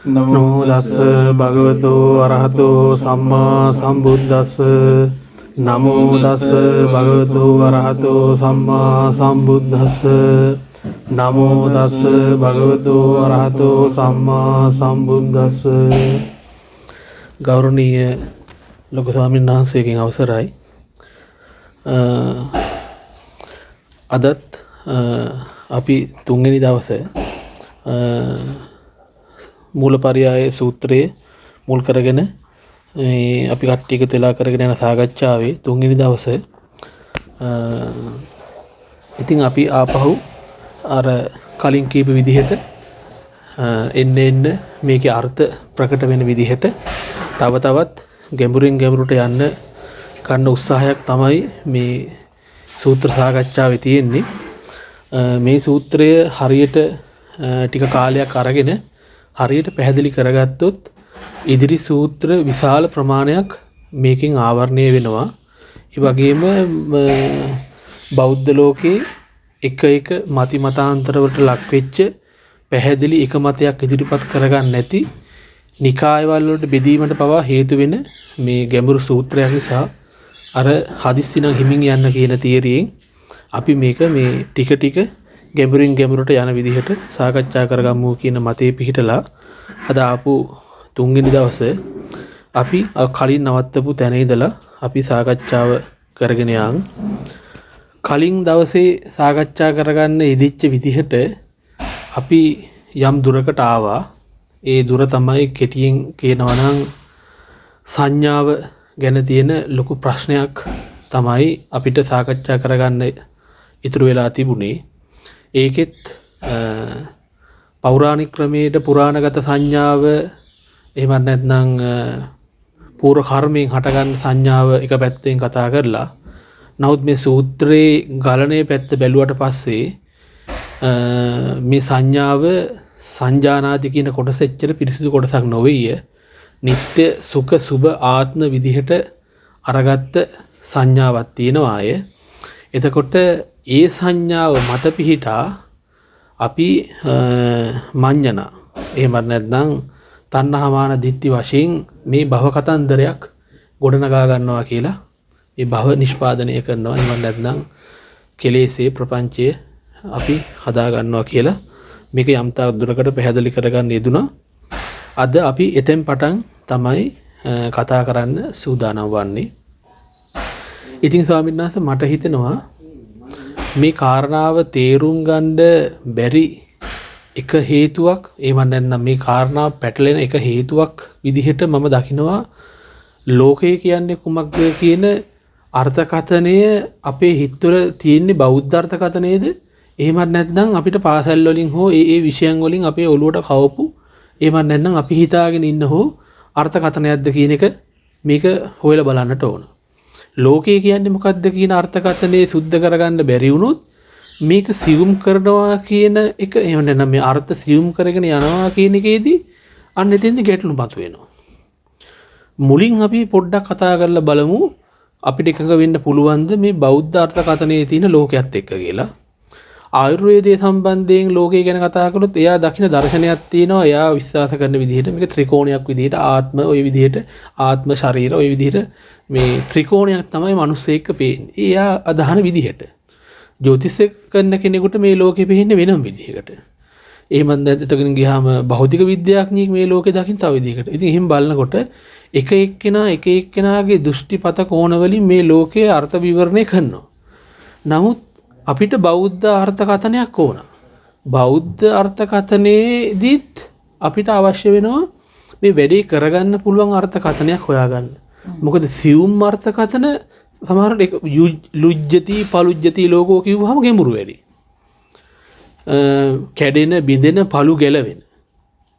නමෝ තස්ස භගවතු අරහතෝ සම්මා සම්බුද්දස්ස. නමෝ තස්ස භගවතු අරහතෝ සම්මා සම්බුද්දස්ස. නමෝ තස්ස භගවතු අරහතෝ සම්මා සම්බුද්දස්ස. ගෞරවනීය ලොකු ස්වාමීන් වහන්සේගෙන් අවසරයි. අදත් අපි තුන්වෙනි දවසේ මූලපරියාය සූත්‍රයේ මුල් කරගෙන අපි කට්ටිය එකතු වෙලා කරගෙන යන සාකච්ඡාවේ තුන්වෙනි දවසේ ඉතින් අපි ආපහු අර කලින් කීප විදිහට එන්න මේකේ අර්ථ ප්‍රකට වෙන විදිහට තව තවත් ගැඹුරින් ගැඹුරට යන්න ගන්න උත්සාහයක් තමයි මේ සූත්‍ර සාකච්ඡාවේ තියෙන්නේ. මේ සූත්‍රය හරියට ටික කාලයක් අරගෙන හරියට පැහැදිලි කරගත්තොත් ඉදිරි සූත්‍ර විශාල ප්‍රමාණයක් මේකෙන් ආවරණය වෙනවා. ඒ වගේම බෞද්ධ ලෝකේ එක මති මතාන්තරවලට ලක් වෙච්ච පැහැදිලි එක මතයක් ඉදිරිපත් කරගන්න නැති නිකායවල වලට බෙදීමට පවා හේතු වෙන මේ ගැඹුරු සූත්‍රයක් නිසා අර හදිස්සි නම් හිමින් යන්න කියන තියරියෙන් අපි මේක මේ ටික ගැඹුරින් ගැඹුරට යන විදිහට සාකච්ඡා කරගමු කියන මතේ පිහිටලා අද ආපු තුන්වෙනි දවසේ අපි කලින් නවත්තපු තැන ඉඳලා අපි සාකච්ඡාව කරගෙන යන්. කලින් දවසේ සාකච්ඡා කරගන්න ඉදිච්ච විදිහට අපි යම් දුරකට ආවා. ඒ දුර තමයි කෙටියෙන් කියනවා නම් සංඥාව ගැන තියෙන ලොකු ප්‍රශ්නයක් තමයි අපිට සාකච්ඡා කරගන්න ඉතුරු වෙලා තිබුණේ. ඒකෙත් පෞරාණික ක්‍රමයට පුරාණගත සංඥාව එහෙම නැත්නම් පූර්ව කර්මයෙන් හටගන්න සංඥාව එක පැත්තෙන් කතා කරලා නමුත් මේ සූත්‍රයේ ගලණයේ පැත්ත බැලුවට පස්සේ මේ සංඥාව සංජානාති කියන කොටස එච්චර පිරිසිදු කොටසක් නොවේය. නිත්‍ය සුඛ සුභ ආත්ම විදිහට අරගත්ත සංඥාවක් තියෙනවා අය. එතකොට ඒ සංඥාව මත පිහිටා අපි මඤ්ඤණ එහෙම නැත්නම් තණ්හාමාන දිට්ඨි වශයෙන් මේ භව කතන්දරයක් ගොඩනගා ගන්නවා කියලා ඒ භව නිෂ්පාදනය කරනවා. එහෙම නැත්නම් කෙලෙසේ ප්‍රපංචය අපි හදා ගන්නවා කියලා මේක යම් තාක් දුරකට පැහැදිලි කරගන්න යෙදුණා. අද අපි එතෙන් පටන් තමයි කතා කරන්න සූදානම් වන්නේ. ඉතින් ස්වාමීන් වහන්සේ මට හිතෙනවා මේ කාරණාව තේරුම් ගන්න බැරි එක හේතුවක් එහෙම නැත්නම් මේ කාරණාව පැටලෙන එක හේතුවක් විදිහට මම දකිනවා ලෝකය කියන්නේ කුමක්ද කියන අර්ථකථනය අපේ හිතවල තියෙන බෞද්ධ අර්ථකථනයේද එහෙම නැත්නම් අපිට පාසල් වලින් හෝ ඒ විෂයන් වලින් අපේ ඔළුවට කවපු එහෙම නැත්නම් අපි හිතාගෙන ඉන්න හෝ අර්ථකථනයක්ද කියන එක මේක හොයලා බලන්නට ඕන. ලෝකය කියන්නේ මොකක්ද කියන අර්ථකථනය සුද්ධ කරගන්න බැරි වුණොත් මේක සියුම් කරනවා කියන එක එහෙම නැත්නම් මේ අර්ථ සියුම් කරගෙන යනවා කියන එකේදී අන්න එතෙන්දි ගැටලු මතුවෙනවා. මුලින් අපි පොඩ්ඩක් කතා කරලා බලමු අපිට එකඟ වෙන්න පුළුවන්ද මේ බෞද්ධ අර්ථකථනයේ තියෙන ලෝකයක් එක්ක කියලා. ආයුර්වේදයේ සම්බන්ධයෙන් ලෝකය ගැන කතා කරොත් එයා දකින්න දර්ශනයක් තියෙනවා. එයා විශ්වාස කරන විදිහට මේක ත්‍රිකෝණයක් විදිහට ආත්ම ওই විදිහට ආත්ම ශරීර ওই විදිහට මේ ත්‍රිකෝණයක් තමයි මිනිස්සෙක් පේන්නේ. එයා අදහන විදිහට. ජ්‍යොතිෂ කරන කෙනෙකුට මේ ලෝකෙ පේන්නේ වෙනම විදිහකට. එහෙම නැත්නම් ගියාම භෞතික විද්‍යාඥයෙක් මේ ලෝකෙ දකින්න තව විදිහකට. ඉතින් එහෙම බලනකොට එක එක්කෙනාගේ දෘෂ්ටිපත කෝණ වලින් මේ ලෝකයේ අර්ථ විවරණය කරනවා. නමුත් අපිට බෞද්ධ අර්ථකථනයක් ඕන. බෞද්ධ අර්ථකථනයේදීත් අපිට අවශ්‍ය වෙනවා මේ වැඩේ කරගන්න පුළුවන් අර්ථකථනයක් හොයාගන්න. මොකද සියුම් අර්ථකථන සමහරවිට ලුජ්ජති පලුජ්ජති ලෝකෝ කිව්වහම ගැඹුරු වැඩි. කැඩෙන බිඳෙන පලු ගැලවෙන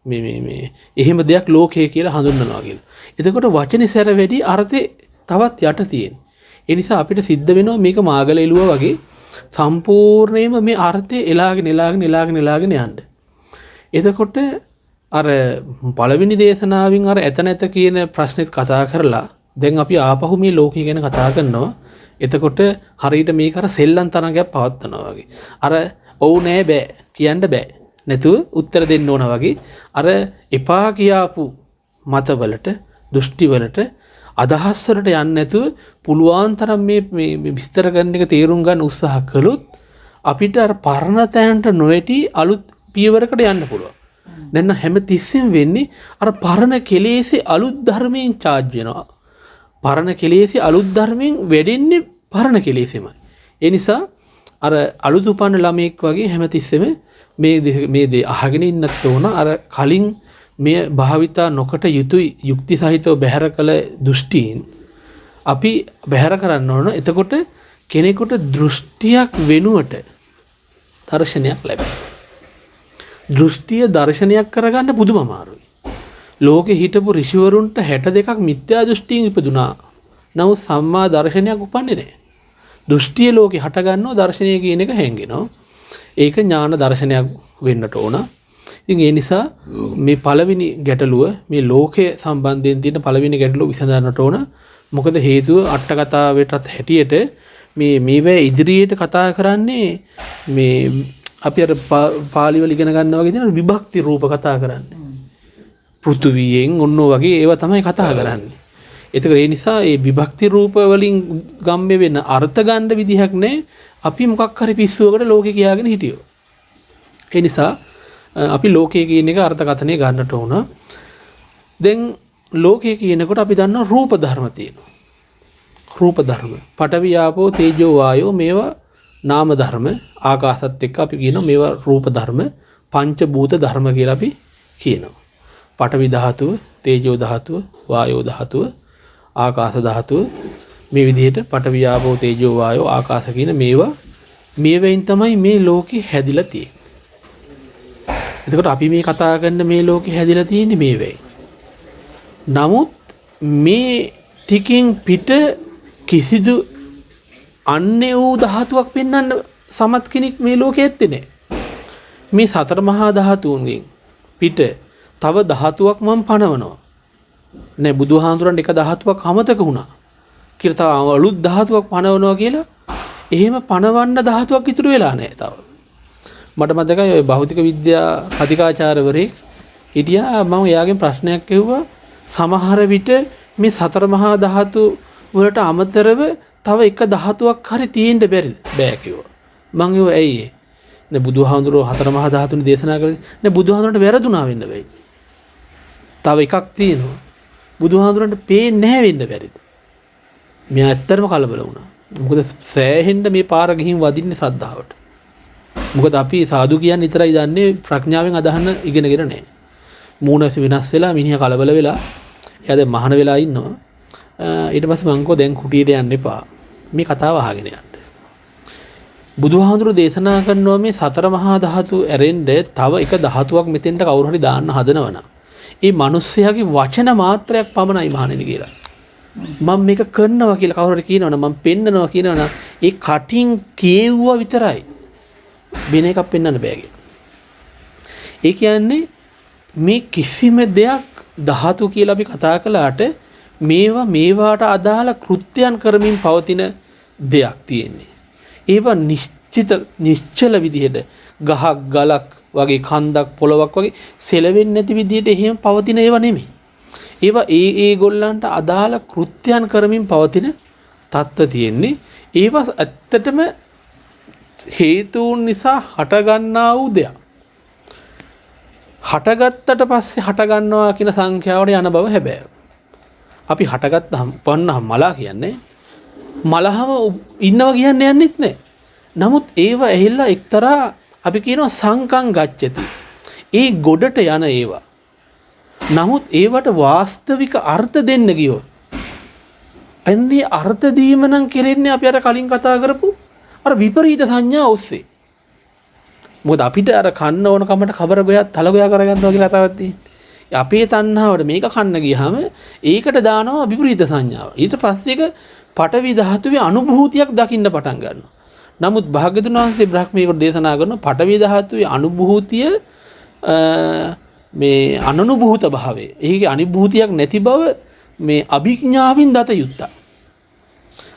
මේ එහෙම දෙයක් ලෝකය කියලා හඳුන්වනවා කියලා. එතකොට වචනේ සැර වැඩි අර්ථේ තවත් යට තියෙන. ඒ නිසා අපිට සිද්ධ වෙනවා මේක මාගල එළුවා වගේ සම්පූර්ණයෙන්ම මේ අර්ථය එලාගෙන යන්න. එතකොට අර පළවෙනි දේශනාවෙන් අර ඇත නැත කියන ප්‍රශ්නෙත් කතා කරලා දැන් අපි ආපහු මේ ලෝකය ගැන කතා කරනවා. එතකොට හරියට මේක අර සෙල්ලම් තරඟයක් පවත්වනවා වගේ. අර ඔව් නෑ බෑ කියන්න බෑ. නැතුව උත්තර දෙන්න ඕන වගේ අර එපා කියාපු මතවලට දෘෂ්ටිවලට අදහස් වලට යන්නේ නැතුව පුළුවන් තරම් මේ විස්තර කරන එක තේරුම් ගන්න උත්සාහ කළොත් අපිට අර පරණ තැනට නොඇටි අලුත් පියවරකට යන්න පුළුවන්. නැත්නම් හැම තිස්සෙම වෙන්නේ අර පරණ කෙලෙසේ අලුත් ධර්මයෙන් charge වෙනවා. පරණ කෙලෙසේ අලුත් ධර්මයෙන් වැඩෙන්නේ පරණ කෙලෙසෙමයි. ඒ නිසා අර අලුත් උපන්න ළමෙක් වගේ හැම තිස්සෙම මේ දේ අහගෙන ඉන්නත් ඕන. අර කලින් මේ භාවිතා නොකට යුතුයි යුක්ති සහිතව බැහැර කළ දෘෂ්ටීන් අපි බැහැර කරන්න ඕන. එතකොට කෙනෙකුට දෘෂ්ටියක් වෙනුවට දර්ශනයක් ලැබෙනවා. දෘෂ්ටිය දර්ශනයක් කරගන්න පුදුම අමාරුයි. ලෝකෙ හිටපු ඍෂිවරුන්ට 62ක් මිත්‍යා දෘෂ්ටියෙන් ඉපදුනා. නමුත් සම්මා දර්ශනයක් උපන්නේ නැහැ. දෘෂ්ටිය ලෝකෙ හට ගන්නව දර්ශනය කියන එක හැංගෙනවා. ඒක ඥාන දර්ශනයක් වෙන්නට ඕන. ඉතින් ඒ නිසා මේ පළවෙනි ගැටලුව මේ ලෝකයේ සම්බන්ධයෙන් තියෙන පළවෙනි ගැටලුව විසඳන්නට ඕන. මොකද හේතුව අට කතාවටත් හැටියට මේවැ ඉදිරියට කතා කරන්නේ මේ අපි අර පාලි වල ඉගෙන ගන්නවා වගේ තියෙන විභක්ති රූප කතා කරන්නේ. පෘථුවියෙන් ඔන්න වගේ ඒවා තමයි කතා කරන්නේ. ඒතක ඒ නිසා මේ විභක්ති රූප වලින් ගම්මෙ වෙන අර්ථ ගන්න විදිහක් නැහැ. අපි මොකක් හරි පිස්සුවකට ලෝකේ කියාගෙන හිටියෝ. ඒ නිසා අපි ලෝකයේ කියන එක අර්ථකථනය ගන්නට ඕන. දැන් ලෝකයේ කියනකොට අපි දන්නවා රූප ධර්ම තියෙනවා. රූප ධර්ම. පඨවි ආපෝ තේජෝ වායෝ මේවා නාම ධර්ම. ආකාශත් එක්ක අපි කියනවා මේවා රූප ධර්ම. පංච භූත ධර්ම කියලා අපි කියනවා. පඨවි ධාතුව, තේජෝ ධාතුව, වායෝ ධාතුව, ආකාශ ධාතුව මේ විදිහට පඨවි ආපෝ තේජෝ වායෝ ආකාශ කියන මේවෙන් තමයි මේ ලෝකෙ හැදිලා තියෙන්නේ. එතකොට අපි මේ කතා කරන මේ ලෝකෙ හැදිලා තියෙන්නේ මේ වෙයි. නමුත් මේ ටිකෙන් පිට කිසිදු අන්නේ වූ ධාතුවක් පෙන්වන්න සමත් කෙනෙක් මේ ලෝකෙ ඇත්තේ නැහැ. මේ සතර මහා ධාතුන්ගෙන් පිට තව ධාතුවක් මම පනවනවා. නෑ බුදුහාඳුරන් එක ධාතුවක් අමතක වුණා. කියලා තව අලුත් ධාතුවක් පනවනවා කියලා එහෙම පනවන්න ධාතුවක් ඉතුරු වෙලා නැහැ තව. මට මතකයි ඔය භෞතික විද්‍යා කතිකාචාර්යවරයෙක් හිටියා. මම එයාගෙන් ප්‍රශ්නයක් ඇහුවා සමහර විට මේ සතර මහා ධාතු වලට අමතරව තව එක ධාතුවක් හරි තියෙන්න බැරිද? බෑ කිව්වා. මං ඒව ඇයි ඒ? නේ බුදුහාඳුරෝ හතර මහා ධාතුන් දේශනා කළේ. නේ බුදුහාඳුරන්ට වැරදුනා වෙන්න බෑ. තව එකක් තියෙනවා. බුදුහාඳුරන්ට පේන්නේ නැහැ වෙන්න බැරිද? මෙයා ඇත්තටම කලබල වුණා. මොකද සෑහෙන්න මේ පාර ගිහින් වදින්නේ ශ්‍රද්ධාවට. මොකද අපි සාදු කියන්නේ විතරයි දන්නේ ප්‍රඥාවෙන් අදහන්න ඉගෙනගෙන නැහැ. මූණ වෙනස් වෙලා මිනිහා කලබල වෙලා එයා දැන් මහාන වෙලා ඉන්නවා. ඊට පස්සේ මං කෝ දැන් කුටියට යන්න එපා. මේ කතාව අහගෙන යන්න. බුදුහාඳුරු දේශනා කරනවා මේ සතර මහා ධාතු ඇරෙන්න තව එක ධාතුවක් මෙතෙන්ට කවුරු හරි දාන්න හදනවනම් ඒ මිනිස්සයාගේ වචන මාත්‍රයක් පමණයි මහණෙනි කියලා. මම මේක කරනවා කියලා කවුරු හරි කියනවනම් මම පෙන්නනවා කියනවනම් ඒ කටින් කියෙව්වා විතරයි. වෙන එකක් පෙන්වන්න බෑ කියලා. ඒ කියන්නේ මේ කිසිම දෙයක් ධාතු කියලා අපි කතා කළාට මේවාට අදාළ කෘත්‍යයන් කරමින් පවතින දෙයක් තියෙන්නේ. ඒවා නිශ්චල විදිහට ගහක් ගලක් වගේ කන්දක් පොළවක් වගේ සෙලවෙන්නේ නැති විදිහට එහෙම පවතින ඒවා නෙමෙයි. ඒවා ඒගොල්ලන්ට අදාළ කෘත්‍යයන් කරමින් පවතින තත්ත්ව තියෙන්නේ. ඒවා ඇත්තටම හේතුන් නිසා හටගන්නා වූ දෙයක්. හටගත්තට පස්සේ හටගන්නවා කියන සංඛ්‍යාවට යන බව හැබැයි. අපි හටගත්තහම පන්නහම මලා කියන්නේ මලහම ඉන්නවා කියන්නේ යන්නෙත් නැහැ. නමුත් ඒව ඇහිලා එක්තරා අපි කියනවා සංකම් ගච්ඡති. ඒ ගොඩට යන ඒවා. නමුත් ඒවට වාස්තවික අර්ථ දෙන්න ගියොත් අන්නේ අර්ථ දීම නම් කෙරෙන්නේ අපි අර කලින් කතා කරපු අර විපරීත සංඥා ඔස්සේ. මොකද අපිට අර කන්න ඕන කමට කබර ගොයක් තල ගොයා කරගන්නවා කියලා කතාවක් තියෙනවා. අපේ තණ්හාවට මේක කන්න ගියාම ඒකට දානවා විපරීත සංඥාව. ඊට පස්සේ ඒක පඨවි ධාතුවේ අනුභූතියක් දකින්න පටන් ගන්නවා. නමුත් භාග්‍යතුන් වහන්සේ බ්‍රහ්මීකට දේශනා කරන පඨවි ධාතුවේ අනුභූතිය මේ අනනුභූත භාවය. ඒකේ අනිභූතියක් නැති බව මේ අභිඥාවින් දත යුත්තක්.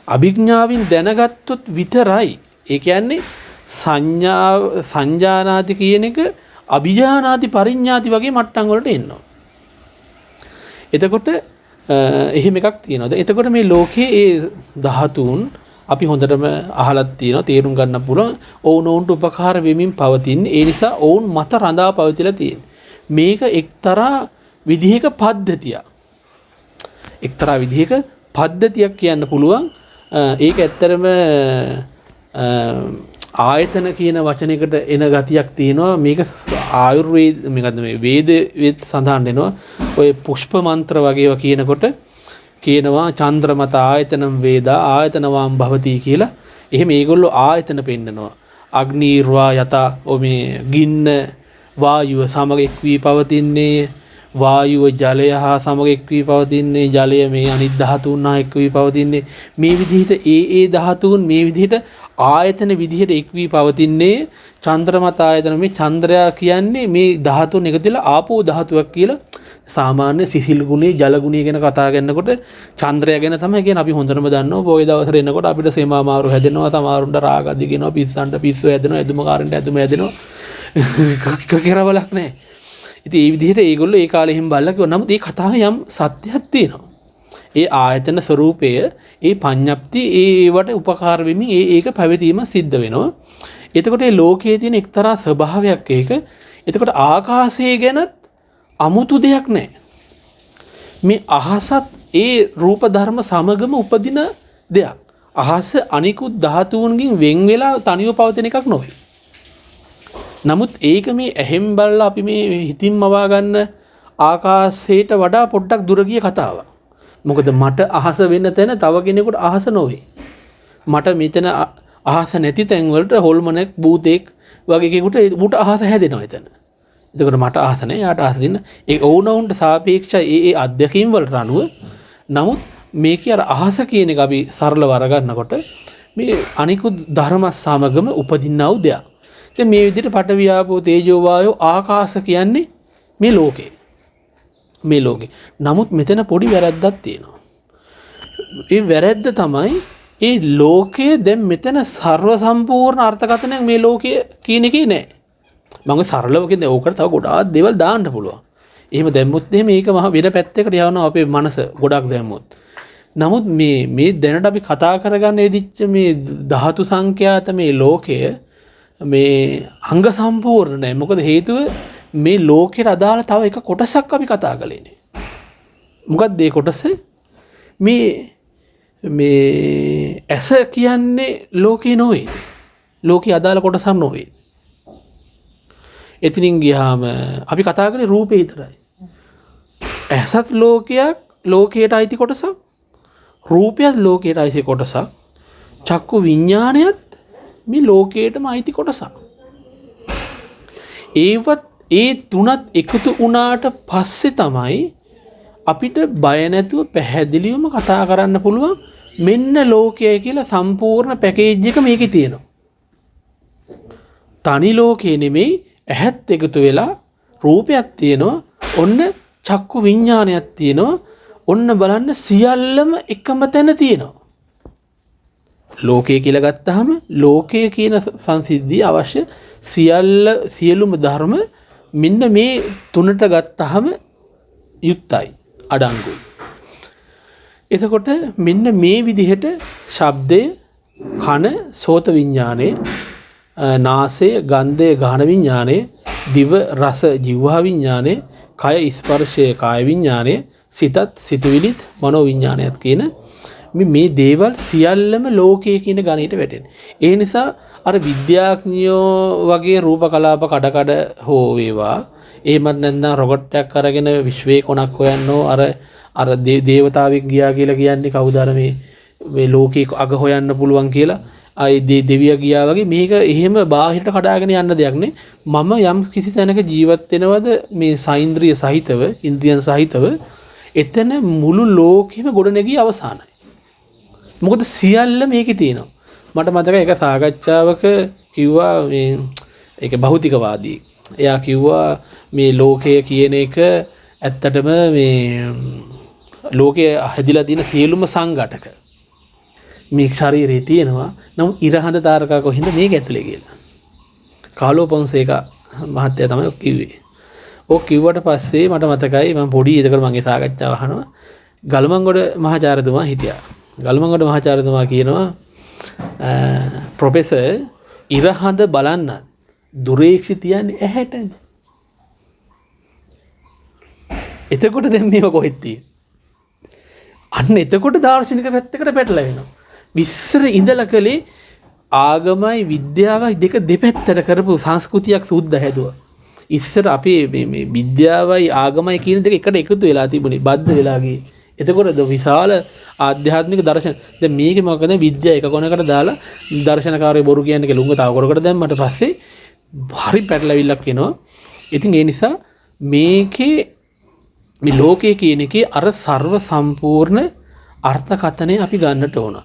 අභිඥාවින් දැනගත්තොත් විතරයි. ඒ කියන්නේ සංජානාති කියන එක අභිජානාති පරිඤ්ඤාති වගේ මට්ටම් වලට එනවා. එතකොට එහෙම එකක් තියෙනවා. එතකොට මේ ලෝකයේ ඒ ධාතුන් අපි හොඳටම අහලත් තියෙනවා, තේරුම් ගන්න පුළුවන්. ඔවුනොවුන්ට උපකාර වෙමින් පවතින. ඒ නිසා ඔවුන් මත රඳා පවතිලා තියෙනවා. මේක එක්තරා විදිහක පද්ධතියක්. එක්තරා විදිහක පද්ධතියක් කියන්න පුළුවන්. ඒක ඇත්තරම ආයතන කියන වචනයකට එන ගතියක් තියෙනවා. මේක ආයුර්වේද මේකද මේ වේදෙත් සඳහන් වෙනවා. ඔය පුෂ්ප මන්ත්‍ර වගේව කියනකොට කියනවා චන්ද්‍රමත ආයතනම් වේදා ආයතනවාම් භවති කියලා. එහෙම ඒගොල්ලෝ ආයතන පෙන්නනවා. අග්නීර්වා යත මේ ගින්න වායුව සමග එක් වී පවතින්නේ, වායුව ජලය හා සමග එක් වී පවතින්නේ, ජලය මේ අනිත් ධාතුන් හා එක් වී පවතින්නේ. මේ විදිහට ඒ ධාතුන් මේ විදිහට ආයතන විදිහට එක් වී පවතින්නේ. චන්ද්‍රමත ආයතන මේ චන්ද්‍රයා කියන්නේ මේ ධාතුන් එකතුලා ආපෝ ධාතුවක් කියලා. සාමාන්‍ය සිසිල් ගුණේ ජල ගුණේ ගැන කතා කරනකොට චන්ද්‍රය ගැන තමයි කියන්නේ. අපි හොඳටම දන්නවා පොයේ දවසට එනකොට අපිට සේමා මාරු හැදෙනවා, සමහරුන්ට රාග අධි කියනවා, පිස්සන්ට පිස්සු හැදෙනවා, එදුමකාරන්ට එදුම හැදෙනවා. කෙරවලක් නැහැ. ඉතින් මේ විදිහට ඒගොල්ලෝ ඒ කාලේ හිම බල්ලා කිව්වා. නමුත් මේ කතාවේ යම් සත්‍යයක් තියෙනවා. ඒ ආයතන ස්වરૂපය, ඒ පඤ්ඤප්ති ඒවට උපකාර වෙමින් ඒක පැවතීම සිද්ධ වෙනවා. එතකොට මේ ලෝකයේ තියෙන එක්තරා ස්වභාවයක් ඒක. එතකොට ආකාශය ගැනත් අමුතු දෙයක් නැහැ. මේ අහසත් ඒ රූප ධර්ම සමගම උපදින දෙයක්. අහස අනිකුත් ධාතුන්ගෙන් වෙන් වෙලා තනිව පවතින එකක් නොවේ. නමුත් ඒක මේ ඇහෙන් බලලා අපි මේ හිතින් මවා ගන්න ආකාශයට වඩා පොඩ්ඩක් දුර ගිය කතාවක්. මොකද මට අහස වෙන්න තැන තව කෙනෙකුට අහස නොවේ. මට මෙතන අහස නැති තැන් වලට හොල්මනක් භූතෙක් වගේ කෙනෙකුට ඌට අහස හැදෙනවා එතන. එතකොට මට අහස නැහැ, යාට අහස දෙන්න. ඒ ඕනවුන්ට සාපේක්ෂයි ඒ අධ්‍යක්ීම් වලට අනුව. නමුත් මේකේ අර අහස කියන එක අපි සරලව අරගන්නකොට මේ අනිකුත් ධර්ම සමගම උපදින්නා වූ දෙයක්. ඉතින් මේ විදිහට පඨවි ආපෝ තේජෝ වායෝ ආකාශ කියන්නේ මේ ලෝකේ. මේ ලෝකේ. නමුත් මෙතන පොඩි වැරැද්දක් තියෙනවා. ඒ වැරැද්ද තමයි ඒ ලෝකයේ දැන් මෙතන ਸਰව සම්පූර්ණ අර්ථකථනයක් මේ ලෝකයේ කියන එකේ නෑ. මම සරලව කියන්නේ ඕකට තව ගොඩාක් දේවල් දාන්න පුළුවන්. එහෙම දැම්මොත් එහෙම මේක මහ වෙන පැත්තකට යනවා අපේ මනස ගොඩක් දැම්මොත්. නමුත් මේ දැනට අපි කතා කරගන්න ඉදිච්ච මේ ධාතු සංඛ්‍යාත මේ ලෝකය මේ අංග සම්පූර්ණ නැහැ. මොකද හේතුව මේ ලෝකෙට අදාළ තව එක කොටසක් අපි කතා කළේ නේ. මොකක්ද ඒ කොටස? මේ ඇස කියන්නේ ලෝකේ නොවේ. ලෝකේ අදාළ කොටසක් නොවේ. එතනින් ගියාම අපි කතා කරන්නේ රූපේ විතරයි. ඇසත් ලෝකයක්, ලෝකයට අයිති කොටසක්. රූපයත් ලෝකයට අයිති කොටසක්. චක්කු විඥානයත් මේ ලෝකයටම අයිති කොටසක්. ඒ තුනත් එකතු වුණාට පස්සේ තමයි අපිට බය නැතුව පැහැදිලිවම කතා කරන්න පුළුවන් මෙන්න ලෝකය කියලා සම්පූර්ණ පැකේජ් එක මේකේ තියෙනවා. තනි ලෝකේ නෙමෙයි, ඇහත් එකතු වෙලා රූපයක් තියෙනවා, ඔන්න චක්කු විඥානයක් තියෙනවා, ඔන්න බලන්න සියල්ලම එකම තැන තියෙනවා. ලෝකය කියලා ගත්තාම ලෝකය කියන සංසිද්ධිය අවශ්‍ය සියලුම ධර්ම මෙන්න මේ තුනට ගත්තාම යුක්තයි, අඩංගුයි. එතකොට මෙන්න මේ විදිහට ශබ්දය, කන, සෝත විඥානය, නාසය, ගන්ධය, ගාහන විඥානය, දිව, රස, ජීවහා විඥානය, කය, ස්පර්ශය, කාය විඥානය, සිතත්, සිතුවිලිත්, මනෝ විඥානයත් කියන මේ දේවල් සියල්ලම ලෝකයේ කියන ගණයට වැටෙන. ඒ නිසා අර විද්‍යාඥයෝ වගේ රූප කලාප කඩ හෝ වේවා, එහෙමත් නැත්නම් රොකට් එකක් අරගෙන විශ්වයේ කොනක් හොයන්නෝ අර දේවතාවෙක් ගියා කියලා කියන්නේ කවුද? අර මේ ලෝකේ අග හොයන්න පුළුවන් කියලා ආයි දෙවියා ගියා වගේ මේක එහෙම බාහිරට කඩාගෙන යන්න දෙයක් නේ. මම යම් කිසි තැනක ජීවත් වෙනවද මේ සෛන්ද්‍රිය සහිතව, ඉන්ද්‍රියන් සහිතව, එතන මුළු ලෝකෙම ගොඩනැගී අවසానයි. මොකද සියල්ල මේකේ තියෙනවා. මට මතකයි එක සාකච්ඡාවක කිව්වා මේ ඒක භෞතිකවාදී. එයා කිව්වා මේ ලෝකය කියන එක ඇත්තටම මේ ලෝකයේ හැදිලා තියෙන සියලුම සංඝටක මේ ශරීරේ තියෙනවා. නමුත් ඉරහඳ තාරකා කොහින්ද මේක ඇතුලේ කියලා. කාලෝ පොන්සේකා මහත්තයා තමයි කිව්වේ. ඔක් කිව්වට පස්සේ මට මතකයි මම පොඩි එතකොට මගේ සාකච්ඡාව අහනවා. ගල්මංගොඩ මහාචාර්යතුමා හිටියා. ගල්මංගොඩ මහාචාර්යතුමා කියනවා ප්‍රොෆෙසර් ඉරහඳ බලන්න දුරේක්ෂි තියන්නේ ඇහැටනේ. එතකොට දැන් මේව කොහෙද තියෙන්නේ? අන්න එතකොට දාර්ශනික පැත්තකට පැටලෙලා වෙනවා. විශ්සර ඉඳලා කලේ ආගමයි විද්‍යාවයි දෙක දෙපැත්තට කරපු සංස්කෘතියක් සුද්ධ හැදුවා. ඉස්සර අපේ මේ විද්‍යාවයි ආගමයි කියන දෙක එකට එකතු වෙලා තිබුණේ බද්ධ වෙලා ගියේ. එතකොට විශාල ආධ්‍යාත්මික දර්ශන දැන් මේකේ මොකද විද්‍යාව එක කොනකට දාලා දර්ශනකාරයෝ බොරු කියන්නේ කියලා උංග තව කොනකට දැම්මට පස්සේ හරි පැටලවිල්ලක් එනවා. ඉතින් ඒ නිසා මේකේ මේ ලෝකයේ කියන එකේ අර ਸਰව සම්පූර්ණ අර්ථකථනය අපි ගන්නට ඕන.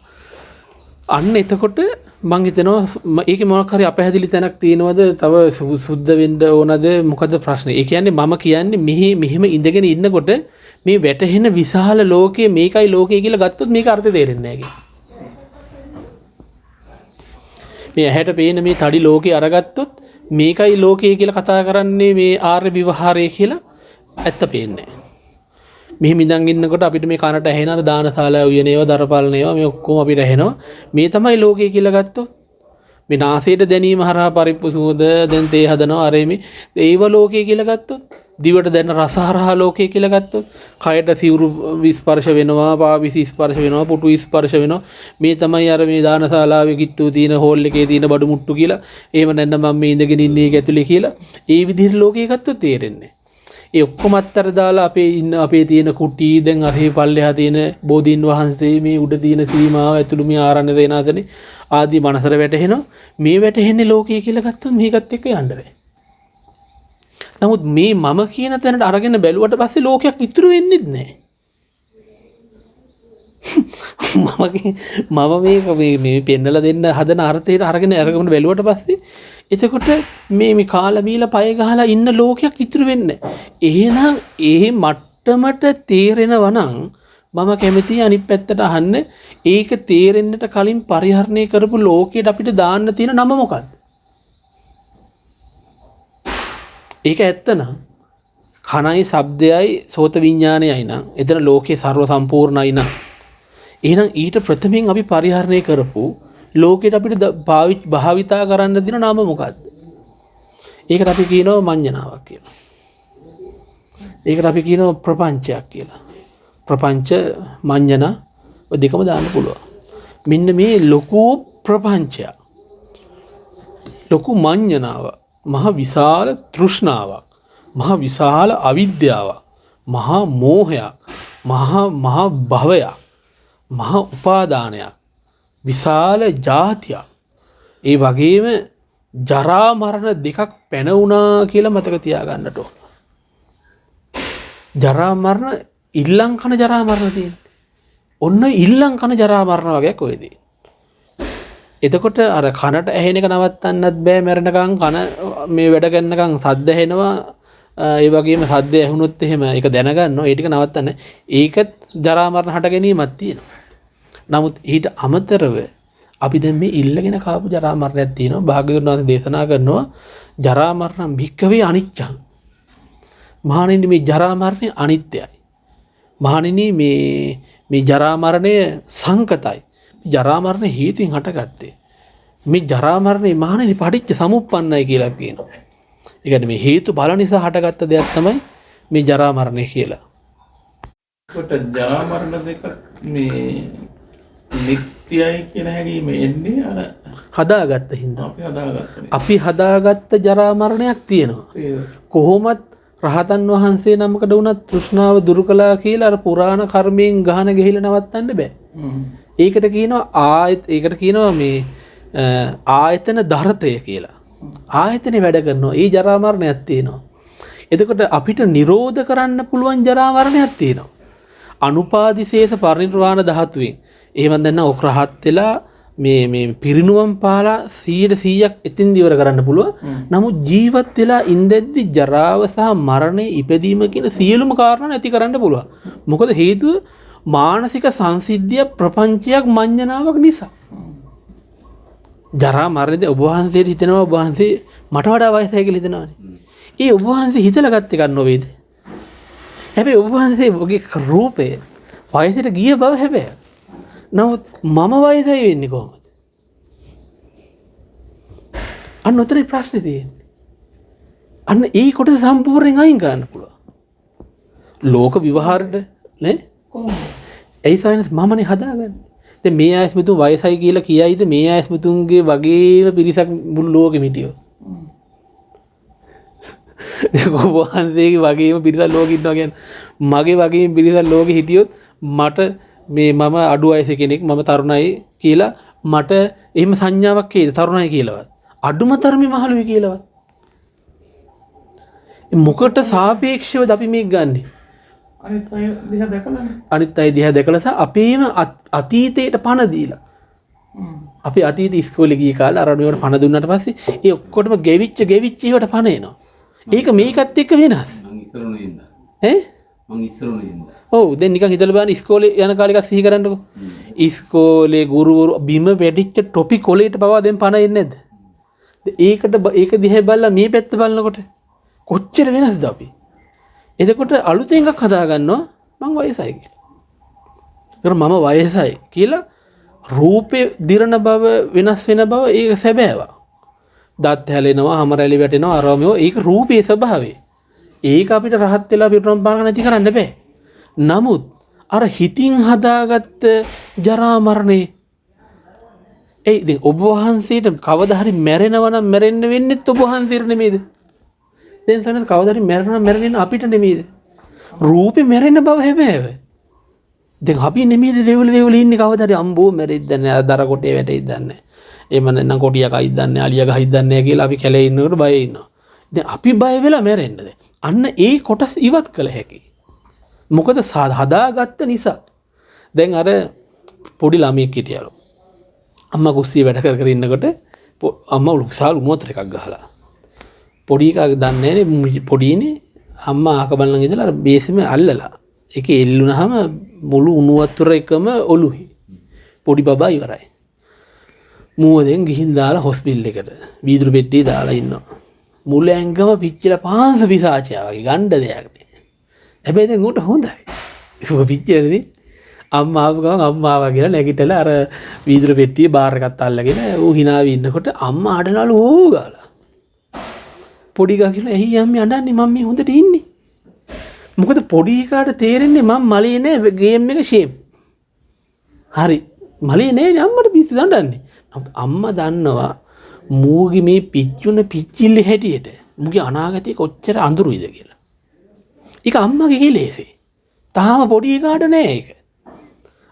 අන්න එතකොට මං හිතනවා ඒකේ මොකක් හරි අපහැදිලි තැනක් තියෙනවද තව සුද්ධ වෙන්න ඕනද මොකද ප්‍රශ්නේ? ඒ කියන්නේ මම කියන්නේ මෙහෙම ඉඳගෙන ඉන්නකොට මේ වැටහෙන විශාල ලෝකයේ මේකයි ලෝකය කියලා ගත්තොත් මේක අර්ථය තේරෙන්නේ නැහැ. මේ ඇහැට පේන මේ තඩි ලෝකේ අරගත්තොත් මේකයි ලෝකය කියලා කතා කරන්නේ මේ ආර්ය විවහාරය කියලා ඇත්ත පේන්නේ නැහැ. මෙහෙම ඉඳන් ඉන්නකොට අපිට මේ කනට ඇහෙන දානශාලා උයනේව දරපාලනේව මේ ඔක්කොම අපිට ඇහෙනවා. මේ තමයි ලෝකය කියලා ගත්තොත් මේ නාසයට දැනීම හරහා පරිප්පු සුවඳ දැන් තේ හදනවා අර මේ ඒව ලෝකය කියලා ගත්තොත් දිවට දැන රස හරහා ලෝකය කියලා ගත්තොත් කයට සිවුරු ස්පර්ශ වෙනවා පාවිසි ස්පර්ශ වෙනවා පුටු ස්පර්ශ වෙනවා මේ තමයි අර මේ දානශාලාවේ කිට්ටු තියෙන හෝල් එකේ තියෙන බඩු මුට්ටු කියලා එහෙම නැත්නම් මම මේ ඉඳගෙන ඉන්නේ ඒක ඇතුලේ කියලා ඒ විදිහට ලෝකය ගත්තොත් තේරෙන්නේ ඒ ඔක්කොම අත්තර දාලා අපේ තියෙන කුටි දැන් අරහේ පල්ලෙහා තියෙන බෝධීන් වහන්සේ මේ උඩ තියෙන සීමාව ඇතුළු මේ ආරණ්‍ය දේනාසනේ ආදී මනසට වැටෙනවා මේ වැටෙන්නේ ලෝකය කියලා ගත්තොත් මේකත් එක්ක යන්න බෑ. නමුත් මේ මම කියන තැනට අරගෙන බැලුවට පස්සේ ලෝකයක් ඉතුරු වෙන්නේ නැහැ. මම මේ පෙන්නලා දෙන්න හදන අර්ථයට අරගෙන බැලුවට පස්සේ එතකොට මේ කාලා බීලා පය ගහලා ඉන්න ලෝකයක් ඉතුරු වෙන්නේ නැහැ. එහෙනම් ඒ මට්ටමට තේරෙනවා නම් මම කැමතියි අනිත් පැත්තට අහන්න ඒක තේරෙන්නට කලින් පරිහරණය කරපු ලෝකයට අපිට දාන්න තියෙන නම මොකක්ද? ඒක ඇත්තනම් කණයි ශබ්දයයි සෝත විඥානයයි නම් එතන ලෝකේ ਸਰව සම්පූර්ණයි නම් එහෙනම් ඊට ප්‍රථමයෙන් අපි පරිහරණය කරපු ලෝකෙට අපිට භාවිතා කරන්න දෙන නම මොකක්ද? ඒකට අපි කියනවා මඤ්ඤණාවක් කියලා. ඒකට අපි කියනවා ප්‍රපංචයක් කියලා. ප්‍රපංච මඤ්ඤණ ඔය දෙකම දාන්න පුළුවන්. මෙන්න මේ ලොකු ප්‍රපංචය. ලොකු මඤ්ඤණාව මහ විශාල තෘෂ්ණාවක් මහ විශාල අවිද්‍යාවක් මහා මෝහයක් මහා භවයක් මහා උපාදානයක් විශාල ජාතියක් ඒ වගේම ජරා මරණ දෙකක් පැන වුණා කියලා මතක තියාගන්නට ඕන. ජරා මරණ ඉල්ලම් කන ජරා මරණ තියෙනවා. ඔන්න ඉල්ලම් කන ජරා මරණ වගේක් ඔයදී. එතකොට අර කනට ඇහෙන එක නවත්තන්නත් බෑ මැරෙනකන් කන මේ වැඩ කරනකන් සද්ද ඇහෙනවා ඒ වගේම සද්ද ඇහුනොත් එහෙම ඒක දැනගන්නවා ඒ ටික නවත්තන්න ඒකත් ජරා මරණ හට ගැනීමක් තියෙනවා. නමුත් ඊට අමතරව අපි දැන් මේ ඉල්ලගෙන කාපු ජරා මරණයක් තියෙනවා. භාග්‍යවතුන් වහන්සේ දේශනා කරනවා ජරා මරණ භික්ඛවේ අනිච්චං. මහණෙනි මේ ජරා මරණය අනිත්‍යයි. මහණෙනි මේ ජරා මරණය සංකතයි. ජරා මරණ හේතුන් හටගත්තේ. මේ ජරා මරණය මහණෙනි පටිච්ච සමුප්පන්නයි කියලා කියනවා. ඒ කියන්නේ මේ හේතු බල නිසා හටගත්ත දෙයක් තමයි මේ ජරා මරණය කියලා. කොට ජරා මරණ දෙක මේ නිත්‍යයි කියන හැඟීම එන්නේ අර හදාගත්ත හින්දා. අපි හදාගත්ත ජරා මරණයක් තියෙනවා. කොහොමත් රහතන් වහන්සේ නමකට වුණත් තෘෂ්ණාව දුරු කළා කියලා අර පුරාණ කර්මයෙන් ගහන ගෙහිලා නවත්තන්න බෑ. ඒකට කියනවා මේ ආයතන ධරතය කියලා. ආයතනේ වැඩ කරනවා. ඒ ජරා මරණයක් තියෙනවා. එතකොට අපිට නිරෝධ කරන්න පුළුවන් ජරා මරණයක් තියෙනවා. අනුපාදිශේෂ පරිනිර්වාණ ධාතුවෙන්. එහෙම නැත්නම් ඔක් රහත් වෙලා මේ පිරිනුවම් පාලා 100%ක් එතින් ඉවර කරන්න පුළුවන්. නමුත් ජීවත් වෙලා ඉඳද්දි ජරාව සහ මරණය ඉපදීම කියන සියලුම කාරණා නැති කරන්න පුළුවන්. මොකද හේතුව මානසික සංසිද්ධිය ප්‍රපංචයක් මඤ්ඤණාවක් නිසා. ජරා මරණයද ඔබ වහන්සේට හිතෙනවා ඔබ වහන්සේ මට වඩා වයසයි කියලා හිතනවානේ. ඒ ඔබ වහන්සේ හිතලා ගත්ත එකක් නොවේද? හැබැයි ඔබ වහන්සේගේ රූපය වයසට ගිය බව හැබැයි. නමුත් මම වයසයි වෙන්නේ කොහොමද? අන්න උතරේ ප්‍රශ්නේ තියෙන්නේ. අන්න ඒ කොට සම්පූර්ණයෙන් අයින් කරන්න පුළුවන්. ලෝක විවහාරද නේ? කොහොමද? ඒ සයින්ස් මමනේ හදාගන්නේ. දැන් මේ ආයස්මිතුන් වයසයි කියලා කියයිද මේ ආයස්මිතුන්ගේ වගේම පිරිසක් මුළු ලෝකෙම හිටියෝ. ඔබ වහන්සේගේ වගේම පිරිසක් ලෝකෙ ඉන්නවා කියන්නේ මගේ වගේම පිරිසක් ලෝකෙ හිටියොත් මට මේ මම අඩු වයසේ කෙනෙක් මම තරුණයි කියලා මට එහෙම සංඥාවක් ඒද තරුණයි කියලාවත් අඩුම තරමේ මහලුයි කියලාවත් මොකට සාපේක්ෂවද අපි මේක ගන්නෙ? අනිත් අය දිහා දැකලානේ. අනිත් අය දිහා දැකලා සහ අපේම අතීතයට පණ දීලා. අපි අතීත ඉස්කෝලේ ගිය කාලේ අර මේවට පණ දුන්නාට පස්සේ ඒ ඔක්කොටම ගෙවිච්ච ඒවට පණ එනවා. ඒක මේකත් එක්ක වෙනස්. මං ඉස්සරෝනේ ඉඳලා. ඈ? මං ඉස්සරෝනේ ඉඳලා. ඔව් දැන් නිකන් හිතලා බලන්න ඉස්කෝලේ යන කාලේ එකක් සිහි කරන්නකෝ. ඉස්කෝලේ ගුරුවරු බිම වැඩිච්ච ටොපි කොලේට පවා දැන් පණ එන්නේ නැද්ද? ඒක දිහා බලලා මේ පැත්ත බලනකොට කොච්චර වෙනස්ද අපි? එතකොට අලුතෙන් එකක් හදාගන්නවා මං වයසයි කියලා. ඒතර මම වයසයි කියලා රූපේ දිරන බව වෙනස් වෙන බව ඒක සැබෑවක්. දත් හැලෙනවා, හම රැලි වැටෙනවා, අරමෝ ඒක රූපේ ස්වභාවය. ඒක අපිට රහත් වෙලා පිරුණම් පාන නැති කරන්න බෑ. නමුත් අර හිතින් හදාගත්ත ජරා මරණේ ඒ ඉතින් ඔබ වහන්සේට කවදා හරි මැරෙනවා නම් මැරෙන්න වෙන්නේත් ඔබ වහන්සේට නෙමෙයිද? දැන් සනද කවදා හරි මැරෙන්න අපිට නෙමෙයිද? රූපේ මැරෙන බව හැබැයි. දැන් අපි නෙමෙයිද දෙවල ඉන්නේ කවදා හරි අම්බෝ මැරෙයිද නැහැ, දර කොටේ වැටෙයිද නැහැ. එහෙම නැත්නම් කොටියක් අයිද නැහැ, අලියා ගහිද නැහැ කියලා අපි කැලේ ඉන්නකොට බය ඉන්නවා. දැන් අපි බය වෙලා මැරෙන්නද? අන්න ඒ කොටස් ඉවත් කළ හැකියි. මොකද හදාගත්ත නිසා. දැන් අර පොඩි ළමයෙක් හිටියලු. අම්මා කුස්සිය වැඩ කර ඉන්නකොට අම්මා උලුසාලු මොතර එකක් ගහලා. පොඩි එකා දන්නේ නැහැ පොඩිනේ අම්මා ආක බලන් ඉඳලා අර බේසෙම අල්ලලා. ඒකේ එල්ලුනහම මුළු උණු වතුර එකම ඔලුයි. පොඩි බබා ඉවරයි. මුවදෙන් ගිහින් දාලා හොස්පිටල් එකට වීදුරු පෙට්ටිය දාලා ඉන්නවා. මුල ඇඟම පිච්චිලා පාංශ පිසාචයා වගේ ගණ්ඩ දෙයක් නෑ. හැබැයි දැන් උට හොඳයි. ඒක පිච්චිලානේ. අම්මා ආව ගමන් අම්මා ආවා කියලා නැගිටලා අර වීදුරු පෙට්ටියේ බාර් එකක් අල්ලගෙන ඌ hinaවි ඉන්නකොට අම්මා අඬනලු ඕ ගාලා. පොඩි ගා කියලා එහි අම්මේ අඬන්නේ මම මේ හොඳට ඉන්නේ. මොකද පොඩි එකාට තේරෙන්නේ මම මලේ නෑ ගේම් එක ෂේප්. හරි. මලේ නෑනේ අම්මට පිස්සු දඬන්නේ. අම්මා දන්නවා මූගේ මේ පිච්චුන පිච්චිල්ල හැටියට මුගේ අනාගතේ කොච්චර අඳුරුයිද කියලා. ඒක අම්මගේ කෙලෙසේ. තාම පොඩි එකාට නෑ ඒක.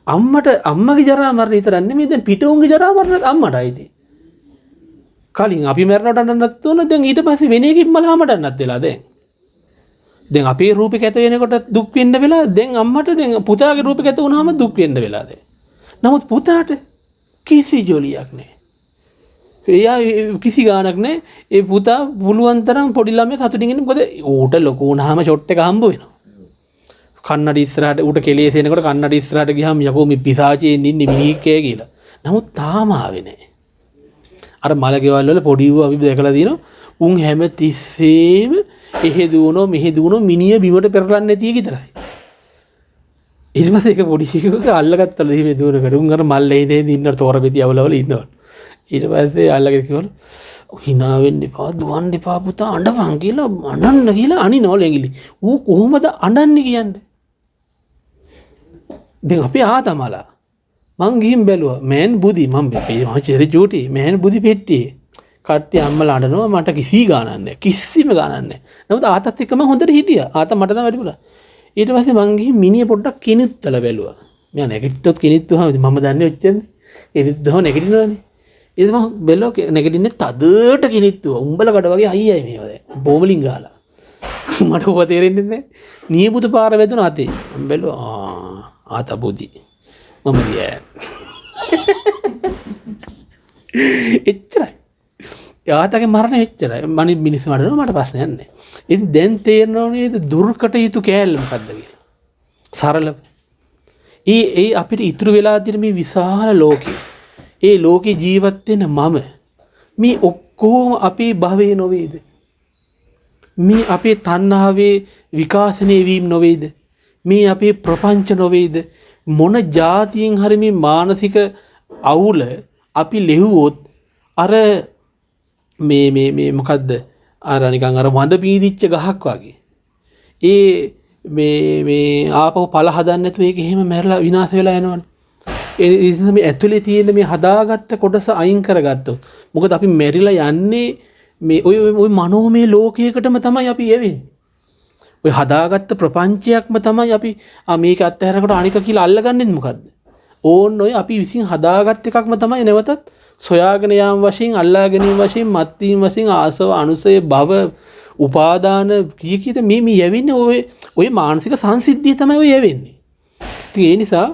අම්මගේ ජරා මරණ විතරක් නෙමෙයි දැන් පිටුන්ගේ ජරා මරණ අම්මටයිදී. කලින් අපි මරණට අඬන්නත් උන දැන් ඊට පස්සේ වෙන එකකින් මලහම අඬන්නත් වෙලා දැන්. දැන් අපේ රූපේ කැත වෙනකොට දුක් වෙන්න වෙලා දැන් අම්මට දැන් පුතාගේ රූපේ කැත වුණාම දුක් වෙන්න වෙලා දැන්. නමුත් පුතාට කිසි ජොලියක් නෑ. එයා කිසි ගාණක් නෑ. ඒ පුතා පුළුවන් තරම් පොඩි ළමයා සතුටින් ඉන්නේ මොකද ඌට ලොකු වුණාම ෂොට් එක හම්බ වෙනවා. කන්නඩි ඉස්සරහට ඌට කෙලෙස් එනකොට කන්නඩි ඉස්සරහට ගියාම යකෝ මේ පිසාචයෙන් ඉන්නේ මිනිහෙක්කේ කියලා. නමුත් තාම ආවේ නෑ. අර මලකෙවල් වල පොඩි ඌ අපි දැකලා දිනවා. උන් හැම තිස්සෙම එහෙ දුවනෝ මෙහෙ දුවනෝ මිනිය බිමට පෙරලන්නේ නැති එක විතරයි. ඊට පස්සේ ඒක පොඩි ශිකක අල්ලගත්තලු මේ දුවනකට. උන් අර මල්ලේ ඉන්න තෝරපෙති අවලවල ඉන්නවා. ඊට පස්සේ අල්ලගෙන කිව්වලු hina වෙන්න එපා දුවන්න එපා පුතා අඬපන් කියලා අඬන්න කියලා අනිනවල ඇඟිලි. ඌ කොහොමද අඬන්නේ කියන්නේ? දැන් අපි ආතමලා මං ගිහින් බැලුවා මෑන් බුදි මම චෙරි චූටි මෑන් බුදි පෙට්ටියේ කට්ටිය අම්මලා අඬනවා මට කිසි ගාණක් නැහැ කිසිම ගාණක් නැහැ. නමුත් ආතත් එක්කම හොඳට හිටියා. ආත මට තමයි වැඩිපුර. ඊට පස්සේ මං ගිහින් මිනිහ පොඩ්ඩක් කිනිත්තලා බැලුවා. මම නැගිට්ටොත් කිනිත්තුවාම මම දන්නේ ඔච්චරනේ. කිනිත්තුව නැගිටිනවනේ. ඊට මම බැලුවා නැගිටින්නේ තදට කිනිත්තුවා. උඹල කඩ වගේ අයියයි මේවා දැන්. බෝමලින් ගාලා. මට ඔබ තේරෙන්නේ නැහැ. නියපොතු පාර වැදුනා අතේ. මම බැලුවා ආත බුදි. මම ගියා. එච්චරයි. යාතගේ මරණ එච්චරයි. මනින් මිනිස්සු මරනවා මට ප්‍රශ්නයක් නැහැ. ඉතින් දැන් තේරෙනව නේද දුර්කට යුතු කෑල්ල මොකද්ද කියලා. සරලව. ඒ අපිට ඉතුරු වෙලා තියෙන මේ විශාල ලෝකේ. ඒ ලෝකේ ජීවත් වෙන මම මේ කොහොම අපේ භවයේ නොවේද? මේ අපේ තණ්හාවේ විකාශනය වීම නොවේද? මේ අපේ ප්‍රපංච නොවේද? මොන જાතියෙන් හරි මේ මානසික අවුල අපි ලෙහුවොත් අර මේ මොකද්ද? අර නිකන් අර වඳ පීදිච්ච ගහක් වගේ. මේ ආපහු පළ හදන්න නැතුව ඒක එහෙම මැරලා විනාශ වෙලා යනවනේ. ඒ නිසා මේ ඇතුලේ තියෙන මේ හදාගත්ත කොටස අයින් කරගත්තොත් මොකද අපි මැරිලා යන්නේ මේ ওই මනෝමය ලෝකයකටම තමයි අපි යවෙන්නේ. ඔය හදාගත්ත ප්‍රපංචයක්ම තමයි අපි මේක අත්හැරකට අනික කියලා අල්ලගන්නේ මොකද්ද? ඕන්න ඔය අපි විසින් හදාගත් එකක්ම තමයි නැවතත් සොයාගෙන යාම වශයෙන් අල්ලා ගැනීම වශයෙන් මත්වීම වශයෙන් ආසව අනුසය භව උපාදාන කීකීද මේ යවෙන්නේ ඔය මානසික සංසිද්ධිය තමයි ඔය යවෙන්නේ. ඉතින් ඒ නිසා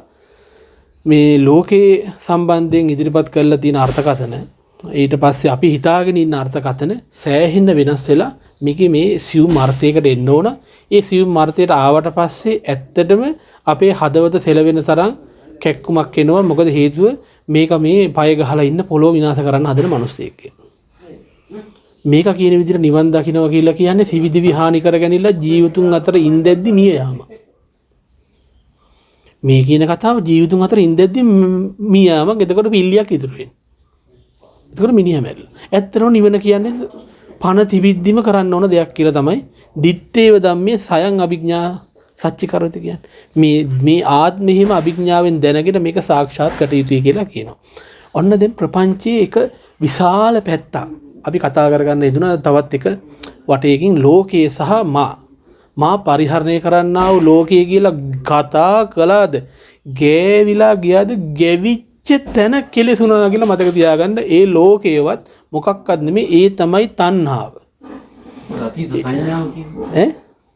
මේ ලෝකේ සම්බන්ධයෙන් ඉදිරිපත් කරලා තියෙන අර්ථකථන ඊට පස්සේ අපි හිතාගෙන ඉන්න අර්ථකථන සෑහෙන්න වෙනස් වෙලා මේකේ මේ සියුම් අර්ථයකට එන්න ඕන. ඒ සියුම් අර්ථයට ආවට පස්සේ ඇත්තටම අපේ හදවත සෙලවෙන තරම් කැක්කුමක් එනවා. මොකද හේතුව මේක මේ පය ගහලා ඉන්න පොළොව විනාශ කරන්න හදන මිනිස්සෙක්. මේක කියන විදිහට නිවන් දකින්නවා කියලා කියන්නේ සිවිදිවි හානි කරගෙනilla ජීවිතුන් අතර ඉඳෙද්දි මිය යාම. මේ කියන කතාව ජීවිතුන් අතර ඉඳෙද්දි මිය යාම. එතකොට පිල්ලියක් ඉතුරු වෙනවා. එතකොට මිනිහා මැරිලා. ඇත්තටම නිවන කියන්නේ පණ තිබිද්දිම කරන්න ඕන දෙයක් කියලා තමයි දිත්තේව ධම්මේ සයන් අභිඥා සච්චි කරති කියන්නේ. මේ ආත්මෙහිම අභිඥාවෙන් දැනගෙන මේක සාක්ෂාත් කර යුතුයි කියලා කියනවා. ඔන්න දැන් ප්‍රපංචයේ එක විශාල පැත්තක් අපි කතා කරගන්න යෙදුනා. තවත් එක වටයකින් ලෝකයේ සහ මා පරිහරණය කරන්නා වූ ලෝකයේ කියලා කතා කළාද? ගෑවිලා ගියාද? ගෙවිච්ච තැන කෙලෙසුනා කියලා මතක තියාගන්න. ඒ ලෝකේවත් මොකක්වත් නෙමෙයි. ඒ තමයි තණ්හාව. අතීත සංඥාව කියන්නේ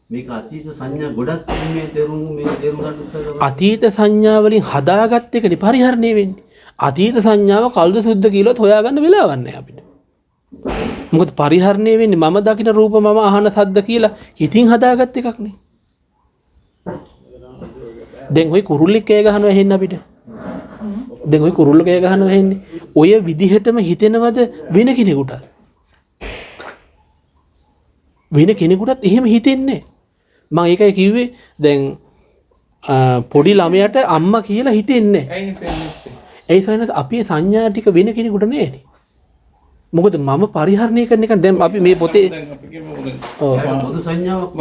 මේක අතීත සංඥා ගොඩක් මේ තේරුම් ගන්න ඉස්සෙල්ලා අතීත සංඥා වලින් හදාගත්ත එකනේ පරිහරණය වෙන්නේ. අතීත සංඥාව කල්ද සුද්ධ කියලාත් හොයාගන්න වෙලාවක් නැහැ අපිට. මොකද පරිහරණය වෙන්නේ මම දකින රූප මම අහන සද්ද කියලා හිතින් හදාගත්ත එකක් නේ. දැන් ওই කුරුල්ලෙක් කෑ ගහනවා ඇහෙන්න අපිට. දැන් ওই කුරුල්ල කෑ ගහනවා ඇහෙන්නේ. ඔය විදිහටම හිතෙනවද වෙන කෙනෙකුට? වෙන කෙනෙකුටත් එහෙම හිතෙන්නේ. මම ඒකයි කිව්වේ දැන් පොඩි ළමයාට අම්මා කියලා හිතෙන්නේ. ඇයි හිතෙන්නේ? ඒ සයිනස් අපේ සංඥා ටික වෙන කෙනෙකුට නෙවෙයි. මොකද මම පරිහරණය කරන එක දැන් අපි මේ පොතේ දැන් අපි කියමු පොදු සංඥාවක්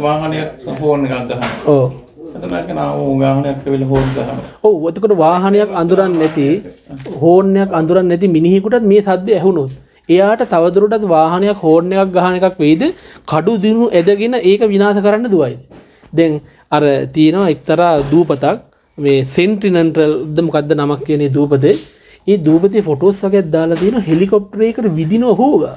වාහනයක් ෆෝන් එකක් ගහනවා. ඔව්. එතන කරනවා වාහනයක් කියලා හෝන් ගහනවා. ඔව් එතකොට වාහනයක් අඳුරන්නේ නැති හෝන් එකක් අඳුරන්නේ නැති මිනිහෙකුටත් මේ සද්ද ඇහුනොත් එයාට තවදුරටත් වාහනයක් හෝන් එකක් ගහන එකක් වෙයිද? කඩු දිනු ඇදගෙන ඒක විනාශ කරන්න දුවයිද? දැන් අර තියෙනවා එක්තරා දූපතක් මේ සෙන්ටිනන්ටල් මොකද්ද නමක් කියන්නේ දූපතේ. ඒ දූපතේ ෆොටෝස් වගේක් දාලා තියෙනවා හෙලිකොප්ටරයකට විදිනව හොගාලා.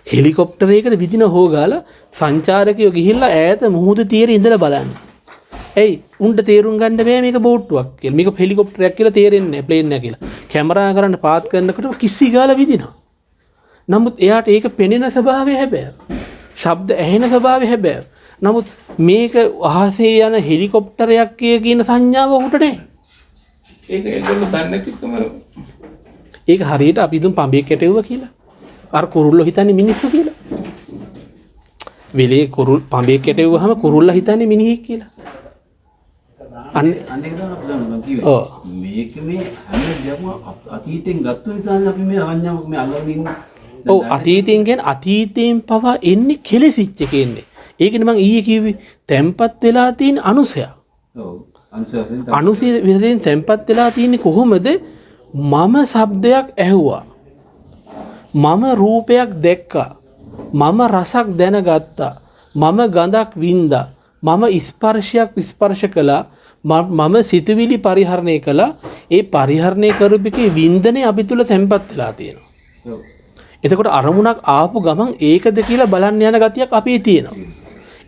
හෙලිකොප්ටරයකට විදිනව හොගාලා සංචාරකයෝ ගිහිල්ලා ඈත මුහුද තීරේ ඉඳලා බලන්නේ. එයි උන්ට තේරුම් ගන්න බෑ මේක බෝට්ටුවක් කියලා. මේක හෙලිකොප්ටරයක් කියලා තේරෙන්නේ නැහැ ප්ලේන් එක කියලා. කැමරා කරන්න පාත් කරනකොට කිසි ගාලා විදිනවා. නමුත් එයාට ඒක පෙනෙන ස්වභාවය හැබැයි. ශබ්ද ඇහෙන ස්වභාවය හැබැයි. නමුත් මේක අහසේ යන හෙලිකොප්ටරයක් කියන සංඥාව උට නැහැ. ඒක ඒගොල්ලෝ දන්නේ නැතිකම ඒක හරියට අපි දුම් පඹයක් කැටෙව්වා කියලා. අර කුරුල්ලෝ හිතන්නේ මිනිස්සු කියලා. වෙලේ පඹයක් කැටෙව්වහම කුරුල්ලා හිතන්නේ මිනිහෙක් කියලා. අනේ තමයි අපි දන්නවා කිව්වේ. ඔව්. මේක මේ හැම දෙයක්ම අතීතෙන් ගත්ත නිසානේ අපි මේ සංඥාවක් මේ අල්ලගෙන ඉන්නේ. ඔව් අතීතයෙන් කියන්නේ අතීතයෙන් පවා එන්නේ කෙලෙසිච්ච එකන්නේ. ඒකනේ මම ඊයේ කිව්වේ තැම්පත් වෙලා තියෙන අනුසය. ඔව්. අනුසය විශේෂයෙන් තැම්පත් වෙලා තියෙන්නේ කොහොමද? මම ශබ්දයක් ඇහුවා. මම රූපයක් දැක්කා. මම රසක් දැනගත්තා. මම ගඳක් වින්දා. මම ස්පර්ශයක් ස්පර්ශ කළා. මම සිතුවිලි පරිහරණය කළා. ඒ පරිහරණය කරපිකේ වින්දනේ අපි තුල තැම්පත් වෙලා තියෙනවා. ඔව්. එතකොට අරමුණක් ආපු ගමන් ඒකද කියලා බලන්න යන ගතියක් අපේ තියෙනවා.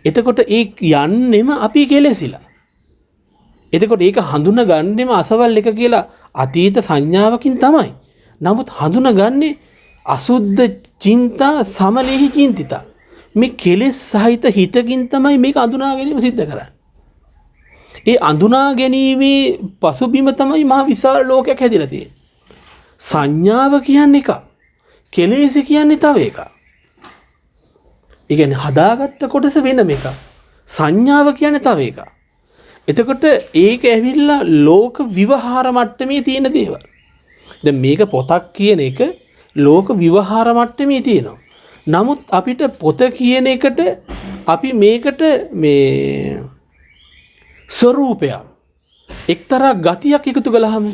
එතකොට ඒ යන්නෙම අපි කෙලෙසිලා. එතකොට ඒක හඳුනගන්නෙම අසවල් එක කියලා අතීත සංඥාවකින් තමයි. නමුත් හඳුනගන්නේ අසුද්ධ චින්තා සමලේහි චින්තිතා. මේ කෙලෙස් සහිත හිතකින් තමයි මේක අඳුනා ගැනීම සිද්ධ කරන්නේ. ඒ අඳුනා ගැනීමේ පසුබිම තමයි මහ විශාල ලෝකයක් හැදිලා තියෙන්නේ. සංඥාව කියන්නේ එක. කෙලෙස් කියන්නේ තව එකක්. ඒ කියන්නේ හදාගත්ත කොටස වෙනම එකක්. සංඥාව කියන්නේ තව එකක්. එතකොට ඒක ඇවිල්ලා ලෝක විවහාර මට්ටමේ තියෙන දේවල්. දැන් මේක පොතක් කියන එක ලෝක විවහාර මට්ටමේ තියෙනවා. නමුත් අපිට පොත කියන එකට අපි මේකට මේ ස්වરૂපයක් එක්තරා ගතියක් එකතු කළාම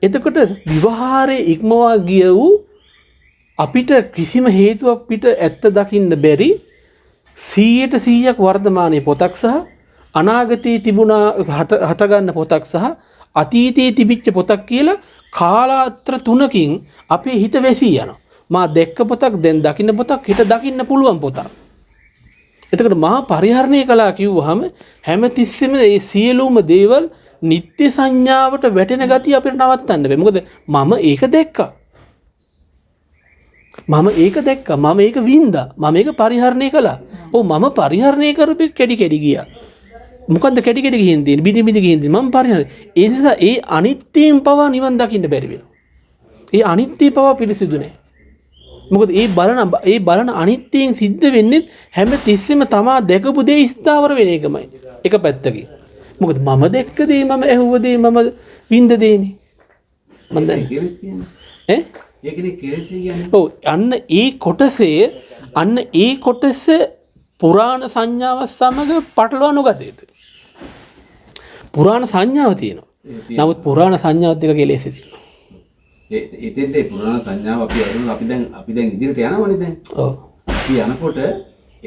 එතකොට විවහාරයේ ඉක්මවා ගිය වූ අපිට කිසිම හේතුවක් පිට ඇත්ත දකින්න බැරි 100% වර්තමානයේ පොතක් සහ අනාගතයේ තිබුණා හටගන්න පොතක් සහ අතීතයේ තිබිච්ච පොතක් කියලා කාලාත්‍ර තුනකින් අපේ හිත වැසී යනවා. මා දැක්ක පොතක් දැන් දකින්න පොතක් හිත දකින්න පුළුවන් පොතක්. එතකොට මා පරිහරණය කළා කිව්වහම හැමතිස්සෙම මේ සියලුම දේවල් නිත්‍ය සංඥාවට වැටෙන ගතිය අපිට නවත්තන්න බෑ. මොකද මම ඒක දැක්කා. මම ඒක වින්දා. මම ඒක පරිහරණය කළා. ඔව් මම පරිහරණය කරපු කැඩි කැඩි ගියා. මොකද්ද කැඩි කැඩි ගිහින් තියෙන්නේ? බිඳි බිඳි ගිහින් තියෙන්නේ. මම පරිහරණය. ඒ නිසා ඒ අනිත්‍යයෙන් පවා නිවන් දකින්න බැරි වෙනවා. ඒ අනිත්‍ය පවා පිළිසිදු නැහැ. මොකද ඒ බලන අනිත්‍යයෙන් සිද්ධ වෙන්නේ හැම තිස්සෙම තමා දැකපු දේ ස්ථාවර වෙන එකමයි. එක පැත්තකින්. මොකද මම දැක්ක දේ මම ඇහුව දේ මම විඳ දේනේ. මම දැන් ඒකනේ කෙලෙස් කියන්නේ. ඔව් අන්න ඒ කොටස පුරාණ සංඥාව සමග පටලවා නොගත යුතුයි. පුරාණ සංඥාව තියෙනවා. නමුත් පුරාණ සංඥාවත් එක කෙලෙස් තියෙනවා. එතෙන්ද පුරාණ සංඥාව අපි දැන් ඉදිරියට යනවනේ දැන්. ඔව්. අපි යනකොට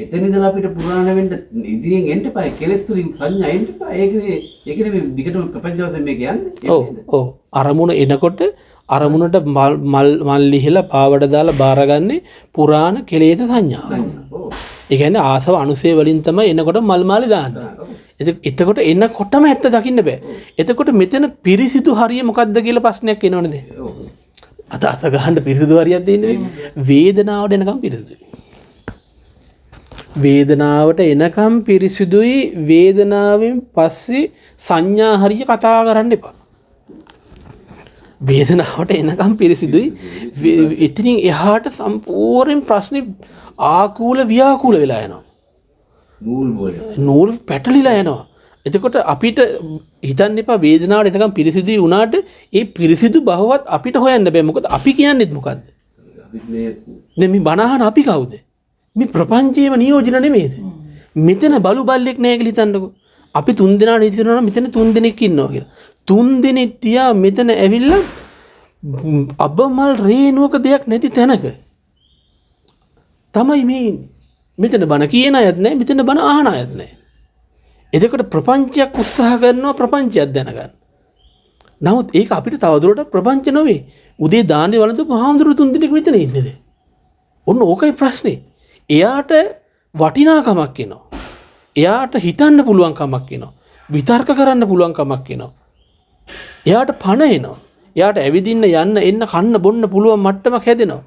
එතන ඉඳලා අපිට පුරාණ වෙන්න ඉදිරියෙන් එන්න එපා. කෙලෙස් තුලින් සංඥා එන්න එපා. ඒකනේ මේ දිගටම ප්‍රපංචවද මේ කියන්නේ. ඔව්. අරමුණ එනකොට අරමුණට මල් ලිහිලා පාවඩ දාලා බාරගන්නේ පුරාණ කෙලෙස් සංඥාව. ඔව්. ඒ කියන්නේ ආසව අනුසය වලින් තමයි එනකොට මල් මාලි දාන්නේ. එතකොට එනකොටම ඇත්ත දකින්න බෑ. එතකොට මෙතන පිරිසිදු හරිය මොකද්ද කියලා ප්‍රශ්නයක් එනවනේ. අත ගහන්න පිරිසිදු හරියක් දෙන්නේ වේදනාවට එනකම් පිරිසිදුයි. වේදනාවට එනකම් පිරිසිදුයි. වේදනාවෙන් පස්සේ සංඥා හරිය කතා කරන්න එපා. වේදනාවට එනකම් පිරිසිදුයි. එතනින් එහාට සම්පූර්ණ ප්‍රශ්නේ ආකූල ව්‍යාකූල වෙලා යනවා. නූල් පැටලිලා යනවා. එතකොට අපිට හිතන්න එපා වේදනාවට එනකම් පිරිසිදුයි වුණාට ඒ පිරිසිදු බවවත් අපිට හොයන්න බෑ. මොකද අපි කියන්නේත් මොකද්ද? දැන් මේ බණහන අපි කවුද? මේ ප්‍රපංචයේම නියෝජන නෙමෙයිද? මෙතන බලු බල්ලෙක් නැහැ කියලා හිතන්නකෝ. අපි 3 දෙනා නිතිනවා නම් මෙතන 3 දෙනෙක් ඉන්නවා කියලා. 3 දෙනෙක් තියා මෙතන ඇවිල්ලා අබමල් රේණුවක දෙයක් නැති තැනක තමයි මේ මෙතන බණ කියන අයත් නැහැ, මෙතන බණ අහන අයත් නැහැ. එතකොට ප්‍රපංචයක් උත්සාහ කරනවා ප්‍රපංචයක් දැනගන්න. නමුත් ඒක අපිට තවදුරටත් ප්‍රපංච නොවේ. උදේ දාන්නේ වළඳපු හාමුදුරුවෝ 3 දෙනෙක් මෙතන ඉන්නේද? ඔන්න ඕකයි ප්‍රශ්නේ. එයාට වටිනාකමක් එනවා. එයාට හිතන්න පුළුවන් කමක් එනවා. විතර්ක කරන්න පුළුවන් කමක් එනවා. එයාට පණ එනවා. එයාට ඇවිදින්න යන්න එන්න කන්න බොන්න පුළුවන් මට්ටමක් හැදෙනවා.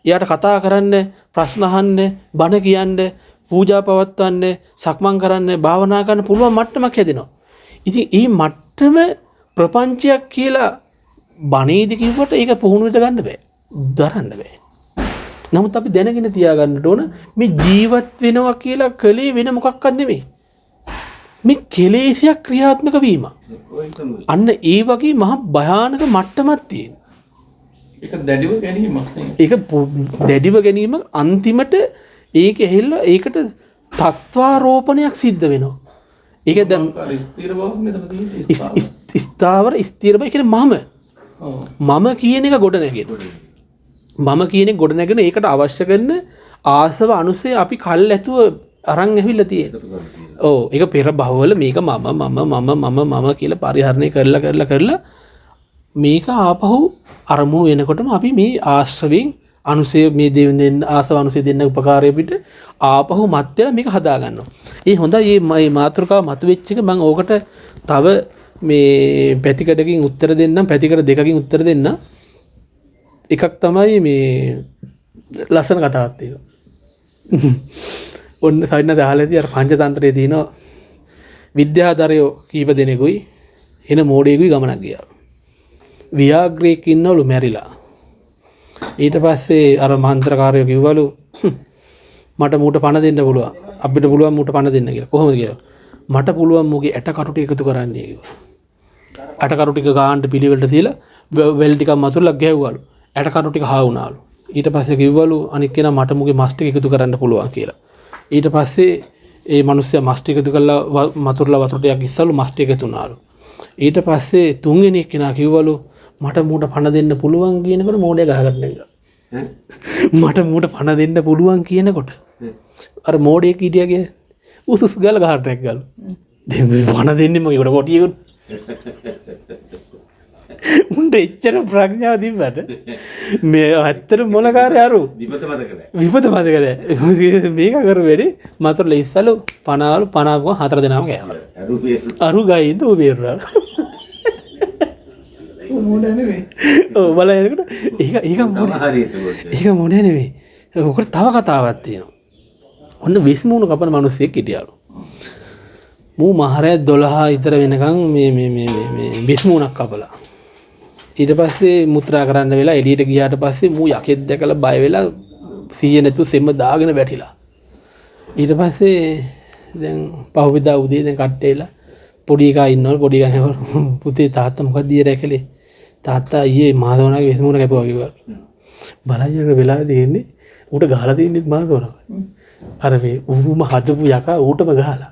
එයාට කතා කරන්න, ප්‍රශ්න අහන්න, බණ කියන්න, පූජා පවත්වන්න, සක්මන් කරන්න, භාවනා කරන්න පුළුවන් මට්ටමක් හැදෙනවා. ඉතින් මේ මට්ටම ප්‍රපංචයක් කියලා බණේදි කිව්වට ඒක පුහුණුවට ගන්න බෑ. දරන්න බෑ. නමුත් අපි දැනගෙන තියාගන්නට ඕන මේ ජීවත් වෙනවා කියලා කලේ වෙන මොකක්වත් නෙමෙයි. මේ කෙලෙසයක් ක්‍රියාත්මක වීම. අන්න ඒ වගේ මහ භයානක මට්ටමක් තියෙනවා. ඒක දැඩිව ගැනීමක් නේ. ඒක දැඩිව ගැනීම අන්තිමට ඒක ඇහිලා ඒකට තත්වාරෝපණයක් සිද්ධ වෙනවා. ඒක දැන් ස්ථිර බවක් මෙතන තියෙන්නේ. ස්ථාවර ස්ථිර බව කියන්නේ මම කියන එක ගොඩ නැගෙනවා. මම කියන එක ගොඩ නැගෙන ඒකට අවශ්‍ය කරන ආසව අනුසය අපි කල් ඇතුව අරන් ඇවිල්ලා තියෙනවා. ඔව් ඒක පෙර භවවල මේක මම කියලා පරිහරණය කරලා මේක ආපහු අරමුණු වෙනකොටම අපි මේ ආශ්‍රවයෙන් අනුසය මේ දෙන්න ආසව අනුසය දෙන්න උපකාරය පිට ආපහු මත් වෙලා මේක හදා ගන්නවා. ඒ හොඳයි මේ මාතෘකාව මතුවෙච්ච එක මම ඕකට තව මේ පැතිකඩකින් උත්තර දෙන්නම්, පැතිකඩ දෙකකින් උත්තර දෙන්නම්. එකක් තමයි මේ ලස්සන කතාවක් තියෙනවා. ඔන්න සයින්න දාලාදී අර පංචතන්ත්‍රයේ තියෙන විද්‍යාධරයෝ කීප දෙනෙකුයි එන මෝඩයෙකුයි ගමනක් ගියා. ව්‍යාග්‍රයෙක් ඉන්නවලු මැරිලා. ඊට පස්සේ අර මන්ත්‍රකාරයෝ කිව්වලු මට මූට පණ දෙන්න පුළුවන්. අපිට පුළුවන් මූට පණ දෙන්න කියලා. කොහොමද කියලා? මට පුළුවන් මූගේ ඇට කටු ටික එකතු කරන්නයි කිව්වා. ඇට කටු ටික ගාන්න පිළිවෙලට තියලා වෙල් ටිකක් මතුරලා ගැහුවලු. ඇට කටු ටික හා වුණාලු. ඊට පස්සේ කිව්වලු අනික් කෙනා මට මූගේ මස් ටික එකතු කරන්න පුළුවන් කියලා. ඊට පස්සේ ඒ මිනිස්සයා මස් ටික එකතු කරලා මතුරලා වතුර ටිකක් ඉස්සලු මස් ටික එකතු වුණාලු. ඊට පස්සේ තුන්වෙනි කෙනා කිව්වලු මට මූට පණ දෙන්න පුළුවන් කියනකොට මෝඩය ගහගන්න ගියා. මට මූට පණ දෙන්න පුළුවන් කියනකොට අර මෝඩයෙක් හිටියගේ උසුස් ගාලා ගහට රැක්ගලු. දැන් පණ දෙන්නේ මොකද ඒකට කොටියෙකුට. උන්ට එච්චර ප්‍රඥාව තිබ්බට මේ ඇත්තට මොලකාරය අරු විපත මතක නැහැ. විපත මතක නැහැ. මේක කරු වෙලේ මතරලා ඉස්සලු 50 හතර දෙනාම ගෑවා. අරු ගයින්ද ඔය බේරුවා. මොඩ නෙවෙයි. ඔව් බලනකොට ඒක මොඩ නෙවෙයි. ඔකට තව කතාවක් තියෙනවා. ඔන්න විස්මුණු කපන මිනිස්සෙක් හිටියලු. මූ මහරය 12 විතර වෙනකන් මේ විස්මුණක් කපලා. ඊට පස්සේ මුත්‍රා කරන්න වෙලා එළියට ගියාට පස්සේ මූ යකෙක් දැකලා බය වෙලා සීය නැතුව සෙම්ම දාගෙන වැටිලා. ඊට පස්සේ දැන් පහුවෙදා උදේ දැන් කට්ටේලා පොඩි එකා ඉන්නවලු. පොඩි එකා පුතේ තාත්තා මොකක්ද ඊයේ කළේ? තාත්තා ඊයේ මාදවනාගේ විසමුණ කැපුවා කිව්වා. බලයියක වෙලා දෙන්නේ ඌට ගහලා දෙන්නේ මාදවනා. අර මේ ඌම හදපු යකා ඌටම ගහලා.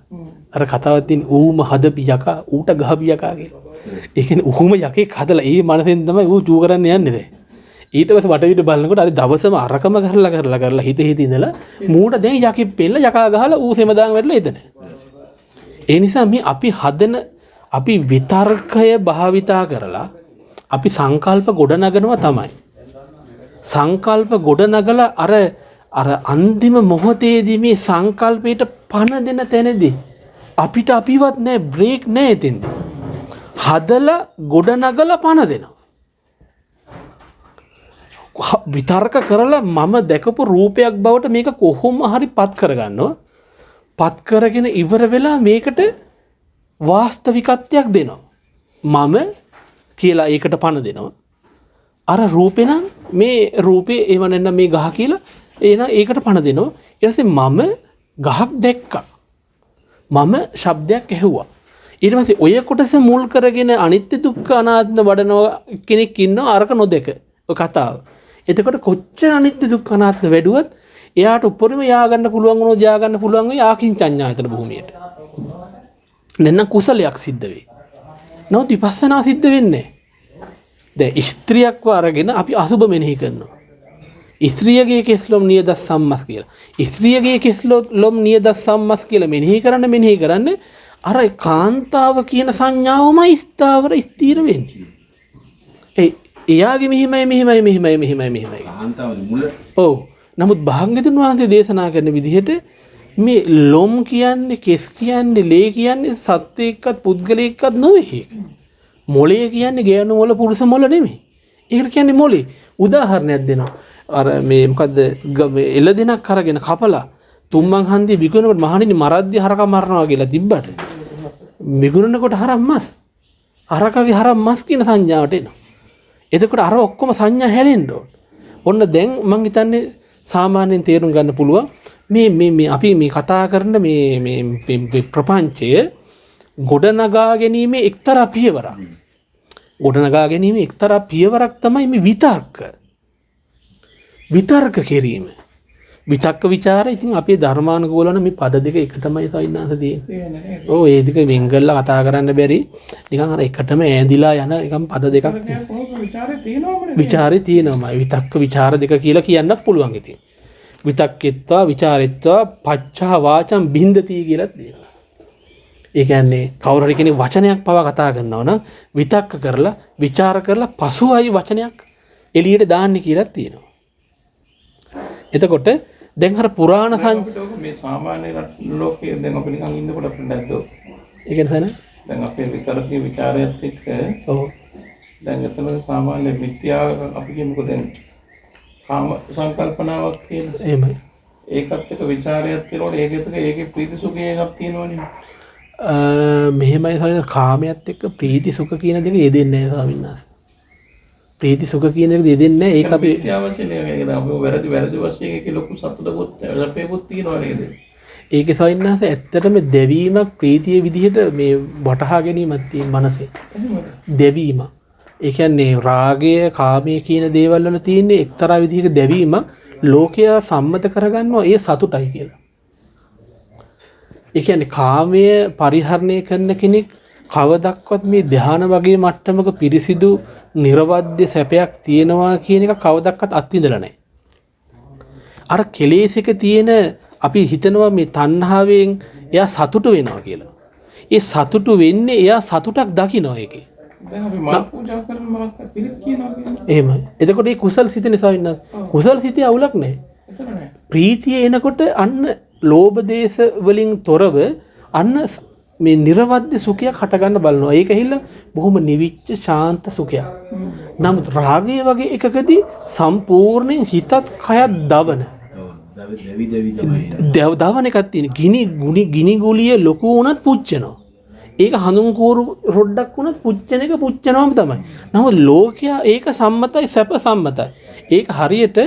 අර කතාවක් තියෙන ඌම හදපු යකා ඌට ගහපු යකා කියලා. ඒ කියන්නේ ඌම යකෙක් හදලා ඒ මනසෙන් තමයි ඌ චූ කරන්න යන්නේ දැන්. ඊට පස්සේ වටවිට බලනකොට අර දවසම අරකම කරලා හිත ඉඳලා මූට දැන් යකෙක් පෙල්ල යකා ගහලා ඌ සෙම දාන් වැටලා එතන. ඒ නිසා මේ අපි විතර්කය භාවිතා කරලා අපි සංකල්ප ගොඩනගනවා තමයි. සංකල්ප ගොඩනගලා අර අන්තිම මොහොතේදී මේ සංකල්පයට පණ දෙන තැනදී අපිට අපිවත් නැහැ බ්‍රේක් නැහැ එතෙන්දී. හදලා ගොඩනගලා පණ දෙනවා. විතර්ක කරලා මම දැකපු රූපයක් බවට මේක කොහොම හරි පත් කරගන්නවා. පත් කරගෙන ඉවර වෙලා මේකට වාස්තවිකත්වයක් දෙනවා. මම කියලා ඒකට පණ දෙනවා. අර රූපේ නම් මේ රූපේ ඒව නැත්නම් මේ ගහ කියලා ඒකට පණ දෙනවා. ඊට පස්සේ මම ගහක් දැක්කා. මම ශබ්දයක් ඇහුවා. ඊට පස්සේ ඔය කොටස මුල් කරගෙන අනිත්‍ය දුක්ඛ අනාත්ම වඩනවා කෙනෙක් ඉන්නවා අරක නොදක. ඔය කතාව. එතකොට කොච්චර අනිත්‍ය දුක්ඛ අනාත්ම වැඩුවත් එයාට උඩරිම යා ගන්න පුළුවන් වුණොත් යා ගන්න පුළුවන් වෙයි ආකින්චඤ්ඤායතන භූමියට. නැත්නම් කුසලයක් සිද්ධ වෙයි. නමුත් විපස්සනා සිද්ධ වෙන්නේ නැහැ. දැන් ස්ත්‍රියක්ව අරගෙන අපි අසුබ මෙනෙහි කරනවා. ස්ත්‍රියගේ කෙස්ලොම් නියද සම්මස් කියලා. ස්ත්‍රියගේ කෙස්ලොම් නියද සම්මස් කියලා මෙනෙහි කරන්න අර කාන්තාව කියන සංඥාවමයි ස්ථීර වෙන්නේ. එයාගේ මෙහිමයි. කාන්තාව මුල. ඔව්. නමුත් භාග්‍යවතුන් වහන්සේ දේශනා කරන විදිහට මේ ලොම් කියන්නේ කෙස් කියන්නේ ලේ කියන්නේ සත්‍ය එක්කත් පුද්ගලයෙක්වත් නෙවෙයි. මොලේ කියන්නේ ගෑනු මොළ පුරුෂ මොළ නෙමෙයි. ඒකට කියන්නේ මොලේ. උදාහරණයක් දෙනවා. අර මේ මොකද්ද එළදෙනක් අරගෙන කපලා තුම්මන් හන්දිය විකුණනකොට මහණෙනි මරද්දි හරක මරනවා කියලා තිබ්බට විකුණනකොට හරම් මස් හරකගේ හරම් මස් කියන සංඥාවට එනවා. එතකොට අර ඔක්කොම සංඥා හැලෙන්න ඕන. ඔන්න දැන් මං හිතන්නේ සාමාන්‍යයෙන් තේරුම් ගන්න පුළුවන් මේ අපි මේ කතා කරන මේ ප්‍රපංචය ගොඩනගා ගැනීම එක්තරා පියවරක්. ගොඩනගා ගැනීම එක්තරා පියවරක් තමයි මේ විතර්ක කිරීම. විතක්ක ਵਿਚාර ඉතින් අපේ ධර්මානුකූලව මේ පද දෙක එකටමයි සයින්නාස තියෙන්නේ. ඔව් ඒ දෙක වෙන් කරලා කතා කරන්න බැරි නිකන් අර එකටම ඈඳිලා යන එකම පද දෙකක් විචාරේ තියෙනවාමයි. විතක්ක ਵਿਚාර දෙක කියලා කියන්නත් පුළුවන් ඉතින්. විතක්කෙත්වා ਵਿਚාරෙත්වා පච්චා වාචම් බින්දති කියලා තියෙනවා. ඒ කියන්නේ කවුරු හරි කෙනෙක් වචනයක් පවා කතා කරනවා නම් විතක්ක කරලා ਵਿਚාර කරලා පසුවයි වචනයක් එළියට දාන්න කියලා තියෙනවා. එතකොට දැන් අර පුරාණ මේ සාමාන්‍ය ලෝකයේ දැන් අපි නිකන් ඉන්නකොට අපිට නැද්ද? ඒ කියන්නේ දැන් අපේ විතරකේ ਵਿਚාරයත් එක්ක ඔව් දැන් එතන සාමාන්‍ය මිත්‍යා අපි කියමුකෝ දැන් කාම සංකල්පනාවක් කියන එහෙමයි. ඒකත් එක්ක ਵਿਚාරයත් තියෙනකොට ඒකේ ප්‍රීති සුඛය එකක් තියෙනවනේ. මෙහෙමයි සාමාන්‍ය කාමයට එක්ක ප්‍රීති සුඛ කියන දෙක යෙදෙන්නේ නැහැ ස්වාමීන් වහන්සේ. ප්‍රීති සුඛ කියන එක දෙදෙන්නේ නැහැ. ඒක අපි අවශ්‍ය නෑ. ඒක අපි වැරදි වශයෙන් ඒක ලොකු සතුටකුත් සැපේකුත් තියනවා නේද? ඒකේ සවින්නාස ඇත්තටම දෙවීමක් ප්‍රීතිය විදිහට මේ වටහා ගැනීමක් තියෙන මනසේ. දෙවීම. ඒ කියන්නේ රාගය, කාමයේ කියන දේවල් වල තියෙන එක්තරා විදිහක දෙවීම ලෝකයා සම්මත කරගන්නවා ඒ සතුටයි කියලා. ඒ කියන්නේ කාමය පරිහරණය කරන කෙනෙක් කවදක්වත් මේ ධ්‍යාන වගේ මට්ටමක පිරිසිදු නිර්වද්‍ය සැපයක් තියෙනවා කියන එක කවදක්වත් අත්විඳලා නැහැ. අර කෙලෙසක තියෙන අපි හිතනවා මේ තණ්හාවෙන් එයා සතුට වෙනවා කියලා. ඒ සතුට වෙන්නේ එයා සතුටක් දකිනවා ඒකේ. දැන් අපි මල් පූජා කරන මලක් පිළිත් කියනවා කියන්නේ. එහෙමයි. එතකොට මේ කුසල් සිත නිසා වෙන කුසල් සිතේ අවුලක් නැහැ. එතන නෑ. ප්‍රීතිය එනකොට අන්න ලෝභ දේශ වලින් තොරව අන්න මේ නිර්වද්‍ය සුඛයක් හට ගන්න බලනවා. ඒක ඇහිල්ල බොහොම නිවිච්ච ශාන්ත සුඛයක්. නමුත් රාගය වගේ එකකදී සම්පූර්ණයෙන් හිතත් කයත් දවන. දවන එකක් තියෙන. ගිනි ගුලිය ලොකු වුණත් පුච්චනවා. ඒක හඳුන් කූරු රොඩක් වුණත් පුච්චන එක පුච්චනවම තමයි. නමුත් ලෝකයා ඒක සම්මතයි, සැප සම්මතයි. ඒක හරියට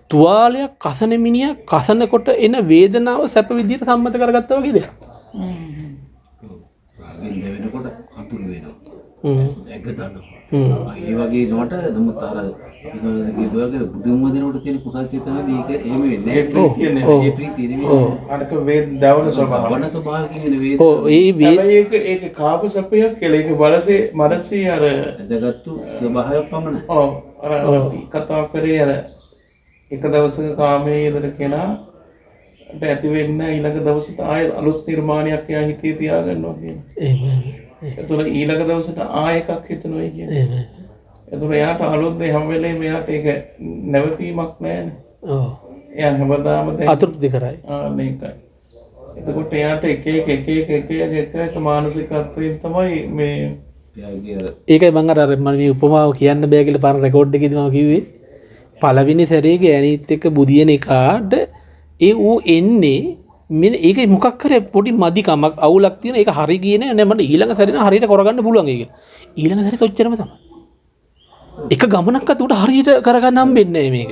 තුවාලයක් කසන මිනිහා කසනකොට එන වේදනාව සැප විදියට සම්මත කරගත්තා වගේ දෙයක්. වෙනකොට අතුරු වෙනවා. ඒක දන්නවා. ඒ වගේ නෝට නමුත් අර ඉතින් බුදුන් වදිනකොට තියෙන කුසල් චේතනාවේ ඒක එහෙම වෙන්නේ නැහැ. ඒ ප්‍රීතිය නෙමෙයි. අරක වේද දවන ස්වභාව. වන ස්වභාව කියන්නේ වේද. ඔව් ඒක කාප සපයක් කියලා ඒක බලසේ මනසේ අර ඇදගත්තු ස්වභාවයක් පමණයි. ඔව් අර කතා කරේ අර එක දවසක කාමයේ යෙදෙන කෙනා ඇති වෙන්න ඊළඟ දවසට ආයෙ අලුත් නිර්මාණයක් එයා හිතේ තියාගන්නවා කියන්නේ. එතකොට ඊළඟ දවසට ආයෙ එකක් හිතනවා කියන්නේ. එතකොට එයාට අලුත් දේ හැම වෙලේම එයාට ඒක නැවතීමක් නැහැනේ. ඔව්. එයා හැමදාම අතෘප්ති කරයි. මේකයි. එතකොට එයාට එක මානසිකත්වයෙන් තමයි මේ ඒකයි මම අර මම මේ උපමාව කියන්න බෑ කියලා පාර රෙකෝඩ් එකේදී මම කිව්වේ. පළවෙනි සැරේ ගෑණීත් එක්ක බුදියන එකාට ඒ ඌ එන්නේ මෙන්න ඒක මොකක් කරේ පොඩි මදිකමක් අවුලක් තියෙන ඒක හරි ගියේ නෑ මට ඊළඟ සැරේ හරියට කරගන්න පුළුවන් ඒක. ඊළඟ සැරේ ඔච්චරම තමයි. එක ගමනක්වත් උඩ හරියට කරගන්න හම්බෙන්නේ නෑ මේක.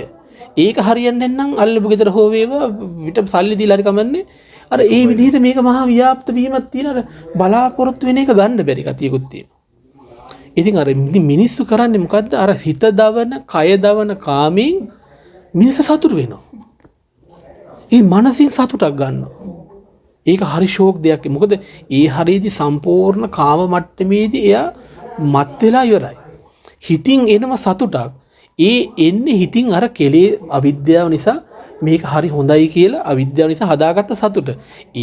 ඒක හරියන්නේ නැත්නම් අල්ලපු ගෙදර හෝ වේවා පිට සල්ලි දීලා හරි කමන්නේ. අර ඒ විදිහට මේක මහා ව්‍යාප්ත වීමක් තියෙන අර බලාපොරොත්තු වෙන එක ගන්න බැරි කතියකුත් තියෙනවා. ඉතින් අර මිනිස්සු කරන්නේ මොකද්ද? අර හිත දවන, කය දවන කාමෙන් මිනිස්සු සතුටු වෙනවා. ඒ මනසින් සතුටක් ගන්නවා. ඒක හරි ෂෝක් දෙයක්. මොකද ඒ හරියදී සම්පූර්ණ කාම මට්ටමේදී එයා මත් වෙලා ඉවරයි. හිතින් එනම සතුටක්. ඒ එන්නේ හිතින් අර කෙලේ අවිද්‍යාව නිසා මේක හරි හොඳයි කියලා අවිද්‍යාව නිසා හදාගත්ත සතුට.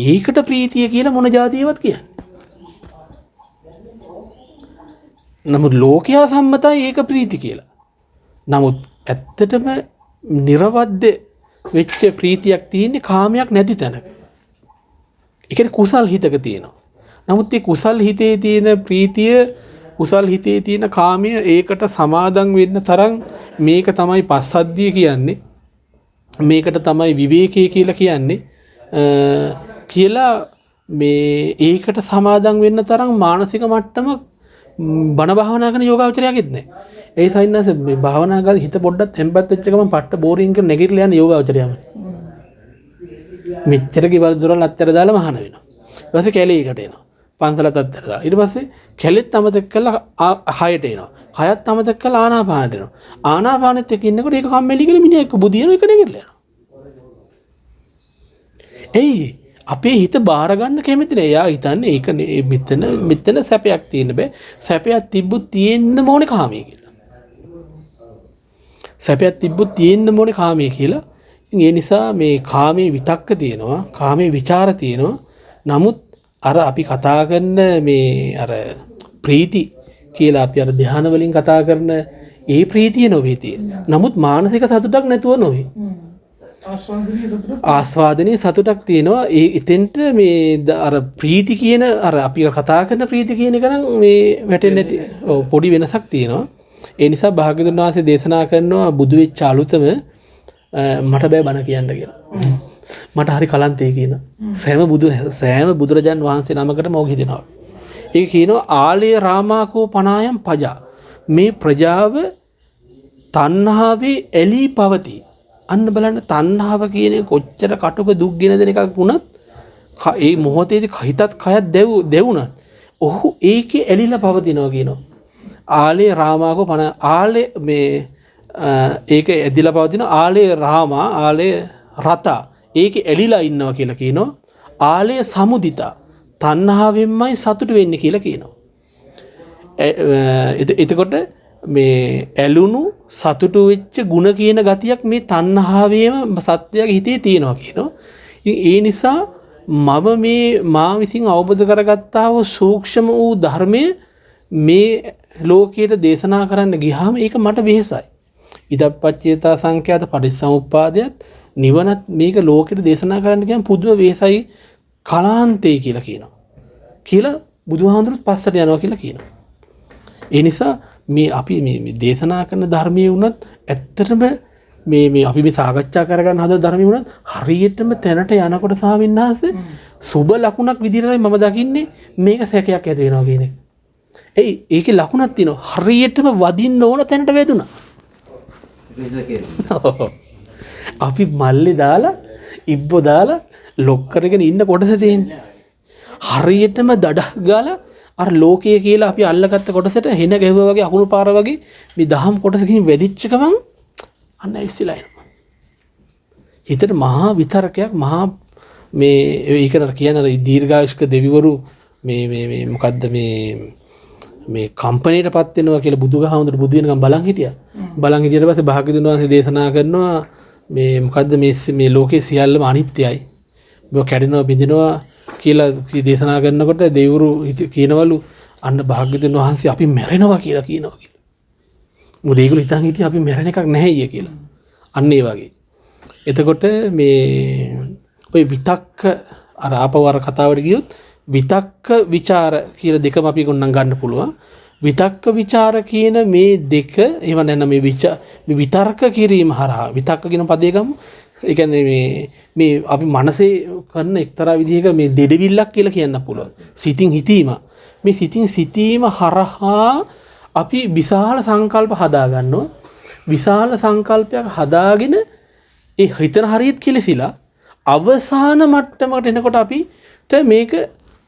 ඒකට ප්‍රීතිය කියලා මොන જાතියවත් කියන්නේ. නමුත් ලෝකයා සම්මතයි ඒක ප්‍රීති කියලා. නමුත් ඇත්තටම නිර්වද්‍ය වෙච්ච ප්‍රීතියක් තියෙන්නේ කාමයක් නැති තැනක. ඒ කියන්නේ කුසල් හිතක තියෙනවා. නමුත් මේ කුසල් හිතේ තියෙන ප්‍රීතිය, කුසල් හිතේ තියෙන කාමය ඒකට සමාදම් වෙන්න තරම් මේක තමයි පස්සද්ධිය කියන්නේ. මේකට තමයි විවේකී කියලා කියන්නේ. කියලා මේ ඒකට සමාදම් වෙන්න තරම් මානසික මට්ටම බණ භාවනා කරන යෝගාවචරයගෙත් නැහැ. ඒ සයින්නස මේ භාවනා කරලා හිත පොඩ්ඩක් තැම්පත් වෙච්ච ගමන් පට්ට බෝරින් කරන නැගිටලා යන යෝගාවචරයම. මෙච්චර කිවල් දොරල් අත්තර දාලා මහාන වෙනවා. ඊට පස්සේ කැලේකට එනවා. පන්සලත් අත්තර දාලා. ඊට පස්සේ කැලෙත් අමතක කරලා හයට එනවා. හයත් අමතක කරලා ආනාපානට එනවා. ආනාපානෙත් එක්ක ඉන්නකොට ඒක කම්මැලි කියලා මිනිහ එක්ක බුදියන එක නැගිටලා යනවා. එයි අපේ හිත බාර ගන්න කැමති නෑ. එයා හිතන්නේ ඒක මෙතන සැපයක් තියෙන්න බෑ. සැපයක් තිබ්බොත් තියෙන්න ඕනේ කාමයේ කියලා. සැපයක් තිබ්බොත් තියෙන්න ඕනේ කාමයේ කියලා. ඉතින් ඒ නිසා මේ කාමයේ විතක්ක තියෙනවා, කාමයේ ਵਿਚාර තියෙනවා. නමුත් අර අපි කතා කරන මේ අර ප්‍රීති කියලා අපි අර ධ්‍යාන වලින් කතා කරන ඒ ප්‍රීතිය නොවේ තියෙන්නේ. නමුත් මානසික සතුටක් නැතුව නොවේ. ආස්වාදනීය සතුටක් තියෙනවා. ඒ එතෙන්ට මේ අර ප්‍රීති කියන අර අපි කතා කරන ප්‍රීති කියන එක නම් මේ වැටෙන්නේ නැති පොඩි වෙනසක් තියෙනවා. ඒ නිසා භාග්‍යවතුන් වහන්සේ දේශනා කරනවා බුදු වෙච්ච අලුතම මට බෑ බණ කියන්න කියලා. මට හරි කලන්තේ කියන. සෑම බුදුරජාන් වහන්සේ නමකටම ඕක හිතෙනවා. ඒක කියනවා ආලේ රාමාකෝ පනායම් පජා. මේ ප්‍රජාව තණ්හාවේ එලී පවතී. අන්න බලන්න තණ්හාව කියන්නේ කොච්චර කටුක දුක් ගෙන දෙන එකක් වුණත් ඒ මොහොතේදී හිතත් කයත් දෙවුණත් ඔහු ඒකේ එලිලා පවතිනවා කියනවා. ආලේ රාමාකෝ පන ආලේ මේ ඒක ඇදිලා පවතින ආලේ රාමා ආලේ රතා ඒකේ එලිලා ඉන්නවා කියලා කියනවා. ආලේ සමුදිතා තණ්හාවෙන්මයි සතුටු වෙන්නේ කියලා කියනවා. එතකොට මේ ඇලුණු සතුටු වෙච්ච ಗುಣ කියන ගතියක් මේ තණ්හාවේම සත්‍යයේ හිතේ තියෙනවා කියනවා. ඒ නිසා මම මේ මා විසින් අවබෝධ කරගත්තා වූ සූක්ෂම වූ ධර්මයේ මේ ලෝකයට දේශනා කරන්න ගියාම ඒක මට වෙහසයි. ඉදප්පච්චේතා සංඛ්‍යාත පටිච්චසමුප්පාදයට නිවනත් මේක ලෝකෙට දේශනා කරන්න ගියාම පුදුම වෙහසයි කලාන්තේ කියලා කියනවා. කියලා බුදුහාමුදුරුවෝ පස්සට යනවා කියලා කියනවා. ඒ නිසා මේ අපි මේ දේශනා කරන ධර්මයේ වුණත් ඇත්තටම මේ අපි මේ සාකච්ඡා කරගන්න හදන ධර්මයේ වුණත් හරියටම තැනට යනකොට සාවින්නාස සුබ ලකුණක් විදිහටයි මම දකින්නේ මේක සැකයක් ඇති වෙනවා කියන එක. ඒකේ ලකුණක් තියෙනවා. හරියටම වදින්න ඕන තැනට වැදුනා. අපි මල්ලේ දාලා ඉබ්බෝ දාලා ලොක් කරගෙන ඉන්න කොටස තියෙන්නේ. හරියටම දඩක් ගාලා අර ලෝකයේ කියලා අපි අල්ලගත්ත කොටසට හෙන ගැහුවා වගේ අකුණු පාර වගේ මේ දහම් කොටසකින් වැදිච්ච ගමන් අන්න ඇවිස්සලා එනවා. හිතට මහා විතරකයක් මහා මේ ඒකට කියන දීර්ඝායුෂ්ක දෙවිවරු මේ මොකද්ද මේ කම්පැනිටපත් වෙනවා කියලා බුදුගහමඳුර බුදු වෙනකම් බලන් හිටියා. බලන් හිටියට පස්සේ භාග්‍යවතුන් වහන්සේ දේශනා කරනවා මේ මොකද්ද මේ ලෝකේ සියල්ලම අනිත්‍යයි. මේක කැඩෙනවා බිඳෙනවා කියලා දේශනා කරනකොට දෙවිවරු කියනවලු අන්න භාග්‍යවතුන් වහන්සේ අපි මැරෙනවා කියලා කියනවා කියලා. මොකද ඒගොල්ලෝ හිතන් හිටියේ අපි මැරෙන එකක් නැහැ කියලා. අන්න ඒ වගේ. එතකොට මේ ওই විතක්ක අර ආපවර කතාවට ගියොත් විතක්ක ਵਿਚාර කියලා දෙකම අපි ගොන්නන් ගන්න පුළුවන්. විතක්ක ਵਿਚාර කියන මේ දෙක එහෙම නැත්නම් මේ විතර්ක කිරීම හරහා විතක්ක කියන පදේ ගමු. ඒ කියන්නේ මේ අපි මනසේ කරන එක්තරා විදිහක මේ දෙඩවිල්ලක් කියලා කියන්න පුළුවන්. සිතින් හිතීම. මේ සිතින් සිතීම හරහා අපි විශාල සංකල්ප හදා ගන්නවා. විශාල සංකල්පයක් හදාගෙන ඒ හිතන හරියට කෙලසිලා අවසාන මට්ටමකට එනකොට අපිට මේක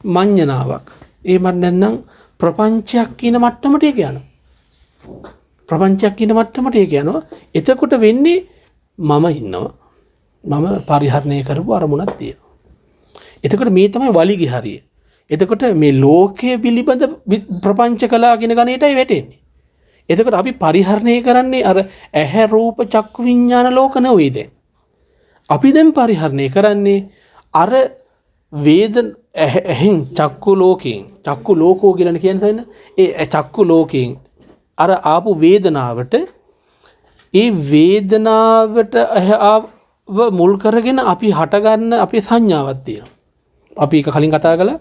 මඤ්ඤණාවක්. එහෙම නැත්නම් ප්‍රපංචයක් කියන මට්ටමට ඒක යනවා. ප්‍රපංචයක් කියන මට්ටමට ඒක යනවා. එතකොට වෙන්නේ මම ඉන්නවා. මම පරිහරණය කරපු අරමුණක් තියෙනවා. එතකොට මේ තමයි වලිගේ හරිය. එතකොට මේ ලෝකයේ පිළිබඳ ප්‍රපංච කලා කියන ගණේටයි වැටෙන්නේ. එතකොට අපි පරිහරණය කරන්නේ අර ඇහැ රූප චක්කු විඥාන ලෝක නෙවෙයි දැන්. අපි දැන් පරිහරණය කරන්නේ අර ඇහෙන් චක්කු ලෝකයෙන් චක්කු ලෝකෝ කියලා කියන්නේ ඒ චක්කු ලෝකයෙන් අර ආපු වේදනාවට ඒ වේදනාවට මුල් කරගෙන අපි හටගන්න අපේ සංඥාවක් තියෙනවා. අපි එක කලින් කතා කළා.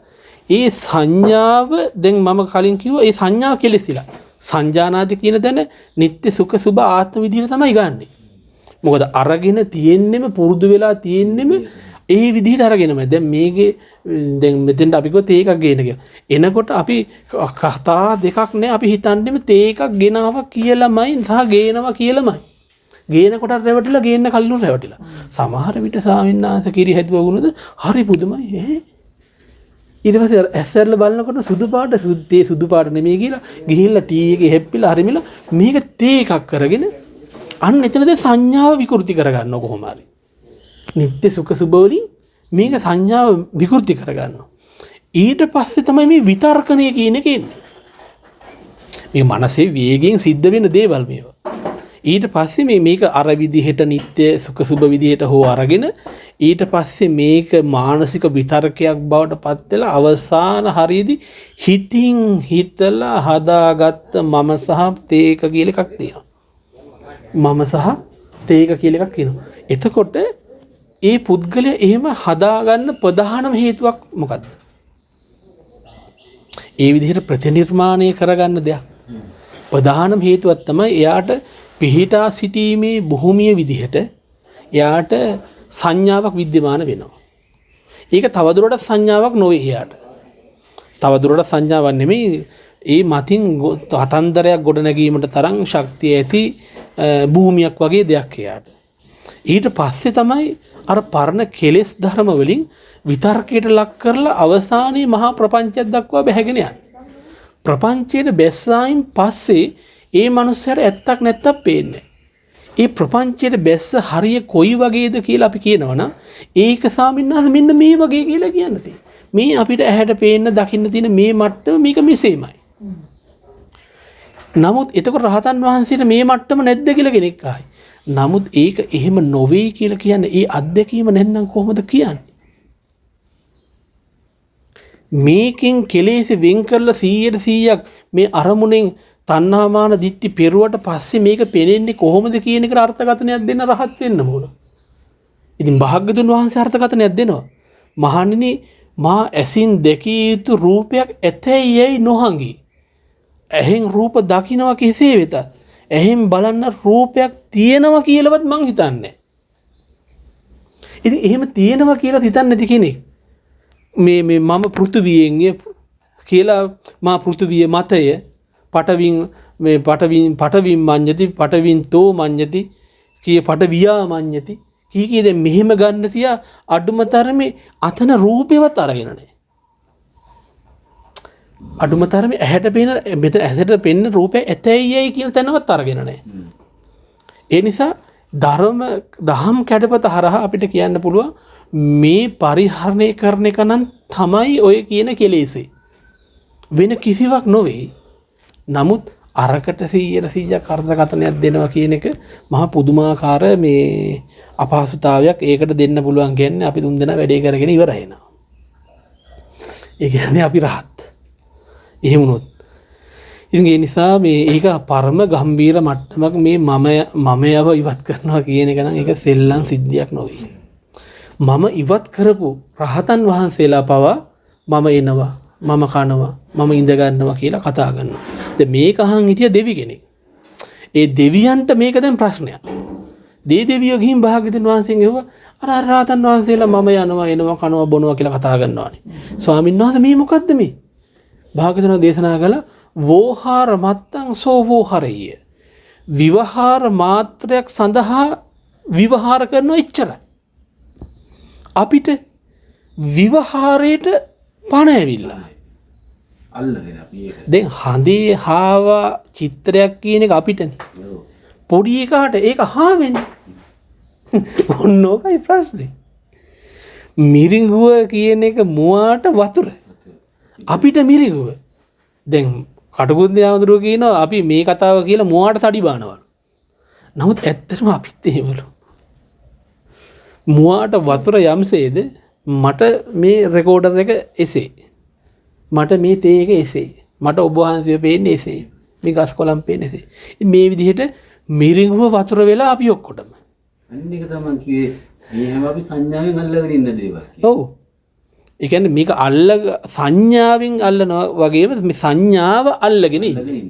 ඒ සංඥාව දැන් මම කලින් කිව්වා ඒ සංඥාව කෙලෙසිලා. සංජානාති කියන තැන නිත්‍ය සුඛ සුභ ආත්ම විදිහට තමයි ගන්නෙ. මොකද අරගෙන තියෙන්නෙම පුරුදු වෙලා තියෙන්නෙම ඒ විදිහට අරගෙනම. දැන් මේකේ දැන් මෙතෙන්ට අපි කිව්වා තේ එකක් ගේන කියලා. එනකොට අපි කතා දෙකක් නෑ අපි හිතන්නේම තේ එකක් ගෙනාවා කියලාමයි සහ ගේනවා කියලාමයි. ගේන කොට රැවටිලා ගේන්න කල්ලු රැවටිලා. සමහර විට සාමින්නාස කිරි හැදුවා වුණද හරි පුදුමයි. ඊට පස්සේ ඇස්සර්ල බලනකොට සුදු පාට සුදු පාට නෙමෙයි කියලා ගිහිල්ලා ටී එකේ හැප්පිලා හරිමිලා මේක තේ එකක් කරගෙන අන්න එතනද සංඥාව විකෘති කරගන්නව කොහොම හරි. නිත්‍ය සුඛ සුභ වලින් මේක සංඥාව විකෘති කරගන්නවා. ඊට පස්සේ තමයි මේ විතර්කණය කියන එක එන්නේ. මේ මනසේ වේගයෙන් සිද්ධ වෙන දේවල් මේවා. ඊට පස්සේ මේක අර විදිහට නිත්‍ය සුඛ සුභ විදිහට හෝ අරගෙන ඊට පස්සේ මේක මානසික විතර්කයක් බවට පත් වෙලා අවසාන හරියේදී හිතින් හිතලා හදාගත්ත මම සහ තේක කියලා එකක් තියෙනවා. මම සහ තේක කියලා එකක් කියනවා. එතකොට ඒ පුද්ගලයා එහෙම හදාගන්න ප්‍රධානම හේතුවක් මොකද්ද? ඒ විදිහට ප්‍රතිනිර්මාණය කරගන්න දෙයක්. ප්‍රධානම හේතුවක් තමයි එයාට පිහිටා සිටීමේ භූමිය විදිහට එයාට සංඥාවක් විද්‍යමාන වෙනවා. ඒක තවදුරටත් සංඥාවක් නොවේ එයාට. තවදුරටත් සංඥාවක් නෙමෙයි ඒ මතින් කතන්දරයක් ගොඩනැගීමට තරම් ශක්තිය ඇති භූමියක් වගේ දෙයක් එයාට. ඊට පස්සේ තමයි අර පරණ කෙලෙස් ධර්ම වලින් විතර්කයට ලක් කරලා අවසානයේ මහා ප්‍රපංචයක් දක්වා බැහැගෙන යන්නේ. ප්‍රපංචයට බැස්සායින් පස්සේ ඒ මනුස්සයාට ඇත්තක් නැත්තක් පේන්නේ. ඒ ප්‍රපංචයට බැස්ස හරිය කොයි වගේද කියලා අපි කියනවනම් ඒක සාමින්නාස මෙන්න මේ වගේ කියලා කියන්න තියෙනවා. මේ අපිට ඇහැට පේන්න දකින්න තියෙන මේ මට්ටම මේක මෙසේමයි. නමුත් එතකොට රහතන් වහන්සේට මේ මට්ටම නැද්ද කියලා කෙනෙක් ආයි. නමුත් ඒක එහෙම නොවේ කියලා කියන්නේ ඒ අත්දැකීම නැත්නම් කොහොමද කියන්නේ? මේකෙන් කෙලෙස් වෙන් කරලා 100% මේ අරමුණෙන් තණ්හාමාන දිට්ටි පෙරුවට පස්සේ මේක පෙනෙන්නේ කොහොමද කියන එකට අර්ථකථනයක් දෙන්න රහත් වෙන්න ඕන. ඉතින් භාග්‍යතුන් වහන්සේ අර්ථකථනයක් දෙනවා. මහණෙනි මා ඇසින් දැකිය යුතු රූපයක් ඇතැයි නොහඟි. ඇහෙන් රූප දකින්නවා කෙසේ වෙතත් ඇහෙන් බලන්න රූපයක් තියෙනවා කියලාවත් මං හිතන්නේ. ඉතින් එහෙම තියෙනවා කියලා හිතන්නේ නැති කෙනෙක් මේ මම පෘථුවියෙන් කියලා මා පෘථුවිය මතය පටවින් මේ පටවින් මඤ්ඤති පටවින් තෝ මඤ්ඤති කිය පටවියා මඤ්ඤති කී දැන් මෙහෙම ගන්න තියා අඩුම තරමේ අතන රූපේවත් අරගෙන නැහැ. අඩුම තරමේ ඇහැට පේන මෙතන ඇහැට පෙන්න රූපය ඇතැයියයි කියන තැනවත් අරගෙන නැහැ. ඒ නිසා දහම් කැඩපත හරහා අපිට කියන්න පුළුවන් මේ පරිහරණය කරන එක නම් තමයි ඔය කියන කෙලෙසේ. වෙන කිසිවක් නොවේ. නමුත් අරකට 100% අර්ථකථනයක් දෙනවා කියන එක මහා පුදුමාකාර මේ අපහසුතාවයක්. ඒකට දෙන්න පුළුවන් කියන්නේ අපි තුන් දෙනා වැඩේ කරගෙන ඉවරයි නා. ඒ කියන්නේ අපි රහත්. එහෙම වුණොත් ඉතින් ඒ නිසා මේ ඒක පරම ගම්බීර මට්ටමක් මේ මමයව ඉවත් කරනවා කියන එක නම් ඒක සෙල්ලම් සිද්ධියක් නොවේ. මම ඉවත් කරපු රහතන් වහන්සේලා පවා මම එනවා මම කනවා මම ඉඳ ගන්නවා කියලා කතා කරනවා. දැන් මේක අහන් හිටිය දෙවි කෙනෙක්. ඒ දෙවියන්ට මේක දැන් ප්‍රශ්නයක්. දෙවියෝ ගිහින් භාග්‍යවතුන් වහන්සේගෙන් ඇහුවා අර රහතන් වහන්සේලා මම යනවා එනවා කනවා බොනවා කියලා කතා කරනවානේ. ස්වාමීන් වහන්සේ මේ මොකද්ද මේ? භාග්‍යවතුන් දේශනා කළා වෝහාර මත්තං සෝ වෝහරය. විවහාර මාත්‍රයක් සඳහා විවහාර කරනවා එච්චරයි. අපිට විවහාරයට පණ ඇවිල්ලා. අල්ලගෙන අපි ඒක. දැන් හඳේ හාවා චිත්‍රයක් කියන එක අපිටනේ. පොඩි එකාට ඒක හාවෙන්නේ. ඔන්නෝකයි ප්‍රශ්නේ. මිරිඟුව කියන එක මුවාට වතුර. අපිට මිරිඟුව. දැන් කටුකුරුන්දී ආමඳුරෝ කියනවා අපි මේ කතාව කියලා මුවාට තඩි බානවා. නමුත් ඇත්තටම අපිත් එහෙමලු. මුවාට වතුර යම්සේද මට මේ රෙකෝඩර් එක එසේ. මට මේ තේ එක එසේ. මට ඔබ වහන්සේ පේන්නේ එසේ. මේ ගස් කොළන් පේන්නේ එසේ. මේ විදිහට මිරිඟුව වතුර වෙලා අපි ඔක්කොටම. අන්න එක තමයි කිව්වේ මේ හැම අපි සංඥාවෙන් අල්ලගෙන ඉන්න දේවල්. ඔව්. ඒ කියන්නේ මේක සංඥාවෙන් අල්ලනවා වගේම මේ සංඥාව අල්ලගෙන ඉන්නේ.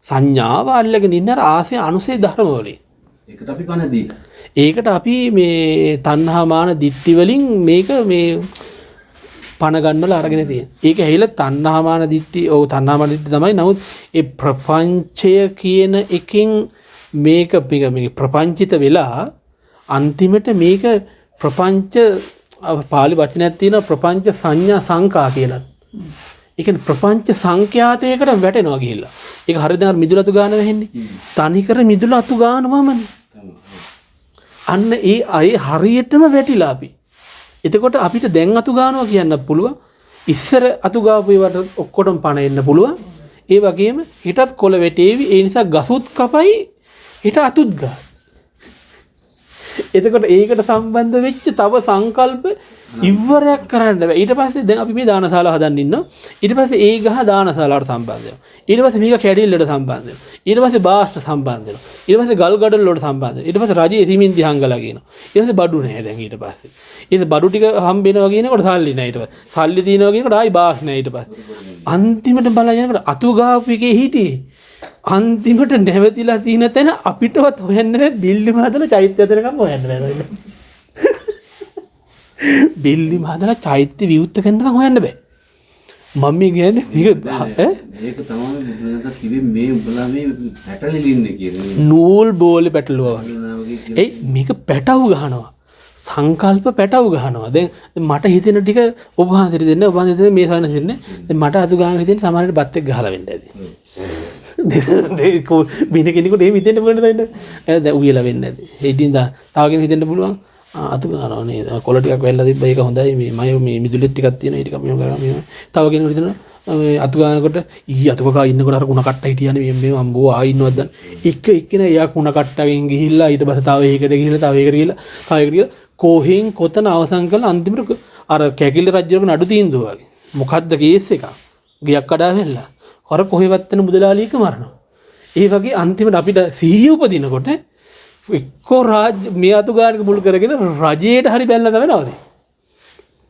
සංඥාව අල්ලගෙන ඉන්න ආසේ අනුසේ ධර්ම වලින්. ඒකට අපි පණ දී. ඒකට අපි මේ තණ්හා මාන දිට්ටි වලින් මේක මේ පණ ගන්නවල අරගෙන තියෙන. ඒක ඇහිලා තණ්හා මාන දිට්ටි තණ්හා මාන දිට්ටි තමයි. නමුත් ඒ ප්‍රපංචය කියන එකෙන් මේක ප්‍රපංචිත වෙලා අන්තිමට මේක ප්‍රපංච පාලි වචනයක් තියෙනවා ප්‍රපංච සංඥා සංකා කියලා. ඒ කියන්නේ ප්‍රපංච සංඛ්‍යාතයකට වැටෙනවා ගිහිල්ලා. ඒක හරියට අර මිදුල අතු ගන්න වෙන්නේ. තනිකර මිදුල අතු ගන්නවමනේ. අන්න ඒ අය හරියටම වැටිලා අපි. එතකොට අපිට දැන් අතු ගන්නවා කියන්න පුළුවන්. ඉස්සර අතු ගාපු ඒවට ඔක්කොටම පණ එන්න පුළුවන්. ඒ වගේම හිතත් කොළ වැටේවි. ඒ නිසා ගසුත් කපයි හිත අතුත් ගා. එතකොට ඒකට සම්බන්ධ වෙච්ච තව සංකල්ප ඉවරයක් කරන්න බෑ. ඊට පස්සේ දැන් අපි මේ දානශාලා හදන්න ඉන්නවා. ඊට පස්සේ ඒ ගහ දානශාලාවට සම්බන්ධ වෙනවා. ඊට පස්සේ මේක කැඩිල්ලට සම්බන්ධ වෙනවා. ඊට පස්සේ බාස්ට සම්බන්ධ වෙනවා. ඊට පස්සේ ගල් ගඩොල් වලට සම්බන්ධ වෙනවා. ඊට පස්සේ රජයේ සිමෙන්ති හංගලා කියනවා. ඊට පස්සේ බඩු නැහැ දැන් ඊට පස්සේ. ඊට බඩු ටික හම්බ වෙනවා කියනකොට සල්ලි නැහැ ඊට පස්සේ. සල්ලි තියෙනවා කියනකොට ආයි බාස් නැහැ ඊට පස්සේ. අන්තිමට බලලා යනකොට අතු ගාපු එකේ හිටියේ අන්තිමට නැවතිලා තියෙන තැන අපිටවත් හොයන්න බෑ. බිල්ඩිම හදලා චෛත්‍ය හදනකම් හොයන්න බෑ. බිල්ඩිම හදලා චෛත්‍ය විවුර්ත කරනකම් හොයන්න බෑ. මම කියන්නේ මේක මේක තමයි බුදුරජාණන් කිව්වේ මේ උඹලා මේ පැටලෙලින්නේ කියන්නේ. නූල් බෝලේ පැටලුවා. ඒ මේක පැටව ගහනවා. සංකල්ප පැටව ගහනවා. දැන් මට හිතෙන ටික ඔබ වහන්සේට දෙන්න ඔබ වහන්සේට මේ සවන දෙන්නේ. දැන් මට අතු ගන්න හිතෙන සමහරවිට බත් එක්ක ගහලා වෙන්න ඇති. දෙක බින කෙනෙකුට එහෙම හිතෙන්න පුළුවන් නේද? දැන් උයලා වෙන්න ඇති. ඒ ඉතින් තව කෙනෙක් හිතෙන්න පුළුවන්. අතු ගන්නවා නේද? කොළ ටිකක් වැල්ලා තිබ්බා ඒක හොඳයි. මේ මිදුලෙත් ටිකක් තියෙනවා. ඒ ටික මෙහෙම කරා මෙහෙම. තව කෙනෙකුට හිතෙනවා මේ අතු ගන්නකොට ඊ අතු කකා ඉන්නකොට අර කුණ කට්ට හිටියානේ මේ අම්බෝ ආ ඉන්නවද දැන්. එක එක්කෙනා එයා කුණ කට්ටගෙන් ගිහිල්ලා ඊට පස්සේ තව ඒකට ගිහිල්ලා තව ඒකට ගිහිල්ලා තව ඒකට ගිහිල්ලා කොහෙන් කොතන අවසන් කළා අන්තිමට අර කැකිලි රජුගේ නඩු තීන්දුව වගේ. මොකද්ද කේස් එක? ගියක් කඩා වෙලා. අර කොහෙවත් වෙන මුදලාලියක මරනවා. ඒ වගේ අන්තිමට අපිට සිහිය උපදිනකොට එක්කෝ මේ අතු ගානක මුල් කරගෙන රජයට හරි බැලලා තමයි නවතින්නේ.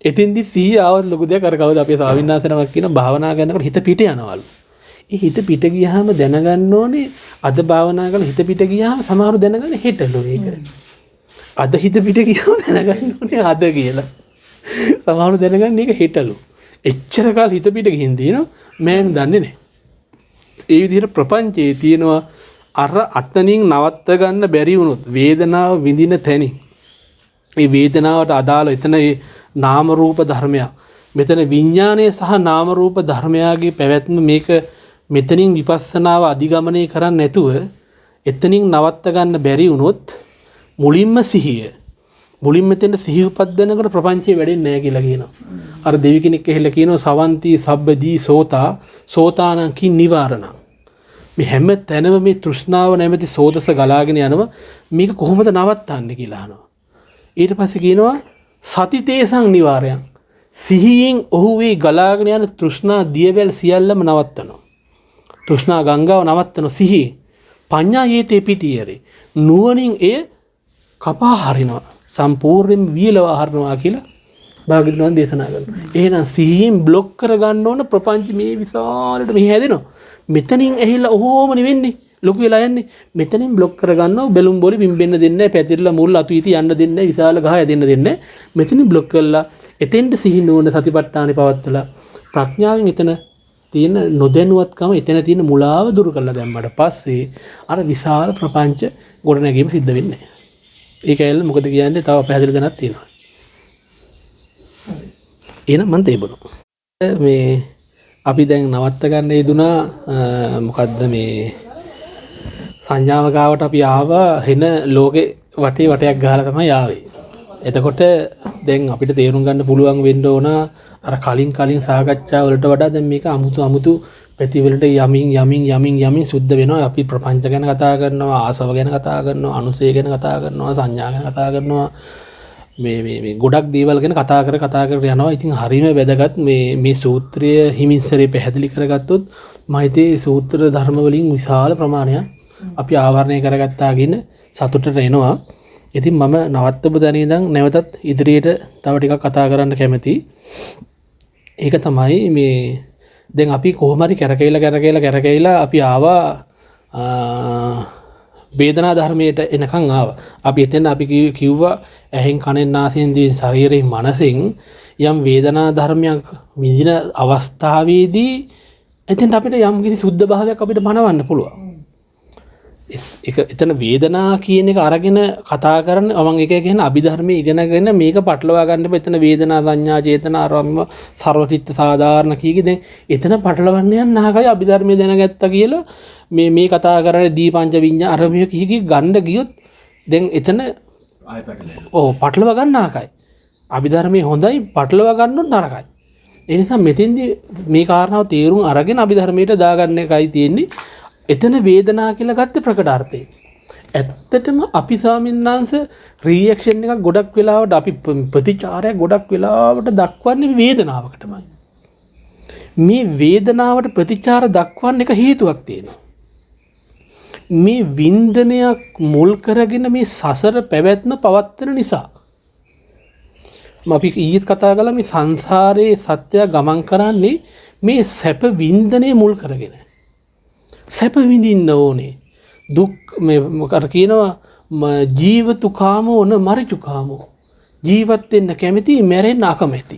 එතින්දි සිහිය ආවත් ලොකු දෙයක් අර කවුද අපේ ස්වාමින්වහන්සේනමක් කියන භාවනා කරනකොට හිත පිට යනවලු. ඒ හිත පිට ගියාම දැනගන්න ඕනේ අද භාවනා කරලා හිත පිට ගියාම සමහරව දැනගන්නේ හෙටලු ඒක. අද හිත පිට ගියාම දැනගන්න ඕනේ අද කියලා. සමහරව දැනගන්නේ ඒක හෙටලු. එච්චර කාල හිත පිට ගිහින් දිනන මෑන් දන්නේ නැහැ. ඒ විදිහට ප්‍රපංචයේ තියෙනවා අර අතනින් නවත්ත ගන්න බැරි වුණොත් වේදනාව විඳින තැනින් මේ වේදනාවට අදාළ එතන ඒ නාම රූප ධර්මයක් මෙතන විඥානය සහ නාම රූප ධර්මයාගේ පැවැත්ම මේක මෙතනින් විපස්සනාව අධිගමනය කරන්නේ නැතුව එතනින් නවත්ත ගන්න බැරි වුණොත් මුලින්ම සිහිය මුලින්ම මෙතන සිහිය උපදිනකොට ප්‍රපංචය වැඩෙන්නේ නැහැ කියලා කියනවා. අර දෙවි කෙනෙක් ඇහිලා කියනවා සවන්ති සබ්බදී සෝතානං කින් නිවාරණ. මේ හැම තැනම මේ තෘෂ්ණාව නැමැති සෝදස ගලාගෙන යනවා මේක කොහොමද නවත්තන්නේ කියලා අහනවා. ඊට පස්සේ කියනවා සතිතේසං නිවාරයන්. සිහියෙන් ඔහු වේ ගලාගෙන යන තෘෂ්ණා දියවැල් සියල්ලම නවත්තනවා. තෘෂ්ණා ගංගාව නවත්තනවා සිහිය. පඤ්ඤා යේතේ පිටියරේ. නුවණින් එය කපා හරිනවා. සම්පූර්ණයෙන් වියලවා හරිනවා කියලා භාග්‍යවතුන් දේශනා කරනවා. එහෙනම් සිහියෙන් બ્લોක් කරගන්න ඕන ප්‍රපංච මේ විශාලට මෙහි හැදෙනවා. මෙතනින් ඇහිලා ඔහොම නෙවෙන්නේ. ලොකු වෙලා යන්නේ. මෙතනින් બ્લોක් කරගන්නවා බැලුම් බෝලේ බිම්බෙන්න දෙන්නේ නැහැ. පැතිරලා මුල් අතු ඉති යන්න දෙන්නේ නැහැ. විශාල ගහ හැදෙන්න දෙන්නේ නැහැ. මෙතනින් બ્લોක් කරලා එතෙන්ට සිහි නෝන සතිපට්ඨානේ පවත්තලා ප්‍රඥාවෙන් එතන තියෙන නොදැනුවත්කම එතන තියෙන මුලාව දුරු කරලා දැම්මට පස්සේ අර විශාල ප්‍රපංච ගොඩනැගීම සිද්ධ වෙන්නේ නැහැ. ඒකයිල මොකද කියන්නේ තව පැහැදිලි දැනක් තියෙනවා. එහෙනම් මම තේබුණා. මේ අපි දැන් නවත්ත ගන්න යෙදුනා මොකද්ද මේ සංඥාව ගාවට අපි ආවා හෙන ලෝකේ වටේ වටයක් ගහලා තමයි ආවේ. එතකොට දැන් අපිට තේරුම් ගන්න පුළුවන් වෙන්න ඕන අර කලින් සාකච්ඡා වලට වඩා දැන් මේක අමුතු පැතිවලට යමින් සුද්ධ වෙනවා. අපි ප්‍රපංච ගැන කතා කරනවා, ආසව ගැන කතා කරනවා, අනුසය ගැන කතා කරනවා, සංඥා ගැන කතා කරනවා. මේ ගොඩක් දේවල් ගැන කතා කර යනවා. ඉතින් හරියම වැදගත් මේ සූත්‍රය හිමින්සරේ පැහැදිලි කරගත්තොත් මම හිතේ සූත්‍ර ධර්ම වලින් විශාල ප්‍රමාණයක් අපි ආවරණය කරගත්තා කියන සතුටට එනවා. ඉතින් මම නවත්තපු දැන ඉඳන් නැවතත් ඉදිරියට තව ටිකක් කතා කරන්න කැමතියි. ඒක තමයි මේ දැන් අපි කොහොම හරි කැරකෙයිලා අපි ආවා වේදනා ධර්මයට එනකන් ආවා. අපි එතන අපි කිව්වා ඇහෙන් කනෙන් නාසයෙන් දිවෙන් ශරීරයෙන් මනසෙන් යම් වේදනා ධර්මයක් විඳින අවස්ථාවේදී එතෙන් අපිට යම් කිසි සුද්ධ භාවයක් අපිට මනවන්න පුළුවන්. ඒක එතන වේදනා කියන එක අරගෙන කතා කරන මම එක කියන්නේ අභිධර්මයේ ඉගෙනගෙන මේක පටලවා ගන්න බෑ. එතන වේදනා සංඥා චේතනා ආරම්භ සර්වචිත්ත සාධාරණ කීකේ දැන් එතන පටලවන්න යන්න නාකයි අභිධර්මයේ දැනගත්තා කියලා මේ කතා කරන්නේ දීපංච විඤ්ඤා අරමිය කීකේ ගන්න ගියොත් දැන් එතන ආය පැටලෙනවා. පටලව ගන්න නාකයි. අභිධර්මයේ හොඳයි පටලව ගන්නොත් නරකයි. ඒ නිසා මෙතෙන්දී මේ කාරණාව තේරුම් අරගෙන අභිධර්මයට දාගන්න එකයි තියෙන්නේ. එතන වේදනා කියලා ගත්ත ප්‍රකටාර්ථය. ඇත්තටම අපි ස්වාමින්වහන්සේ රියැක්ෂන් එකක් ගොඩක් වෙලාවට අපි ප්‍රතිචාරයක් ගොඩක් වෙලාවට දක්වන්නේ වේදනාවකටමයි. මේ වේදනාවට ප්‍රතිචාර දක්වන්න එක හේතුවක් තියෙනවා. මේ වින්දනයක් මුල් කරගෙන මේ සසර පැවැත්ම පවත්වන නිසා. අපි ඊයේත් කතා කළා මේ සංසාරයේ සත්‍ය ගමන් කරන්නේ මේ සැප වින්දනය මුල් කරගෙන. සැප විඳින්න ඕනේ. දුක් මේ මොකට කියනවා ජීවතු කාමෝ න මරිචු කාමෝ. ජීවත් වෙන්න කැමති මැරෙන්න අකමැති.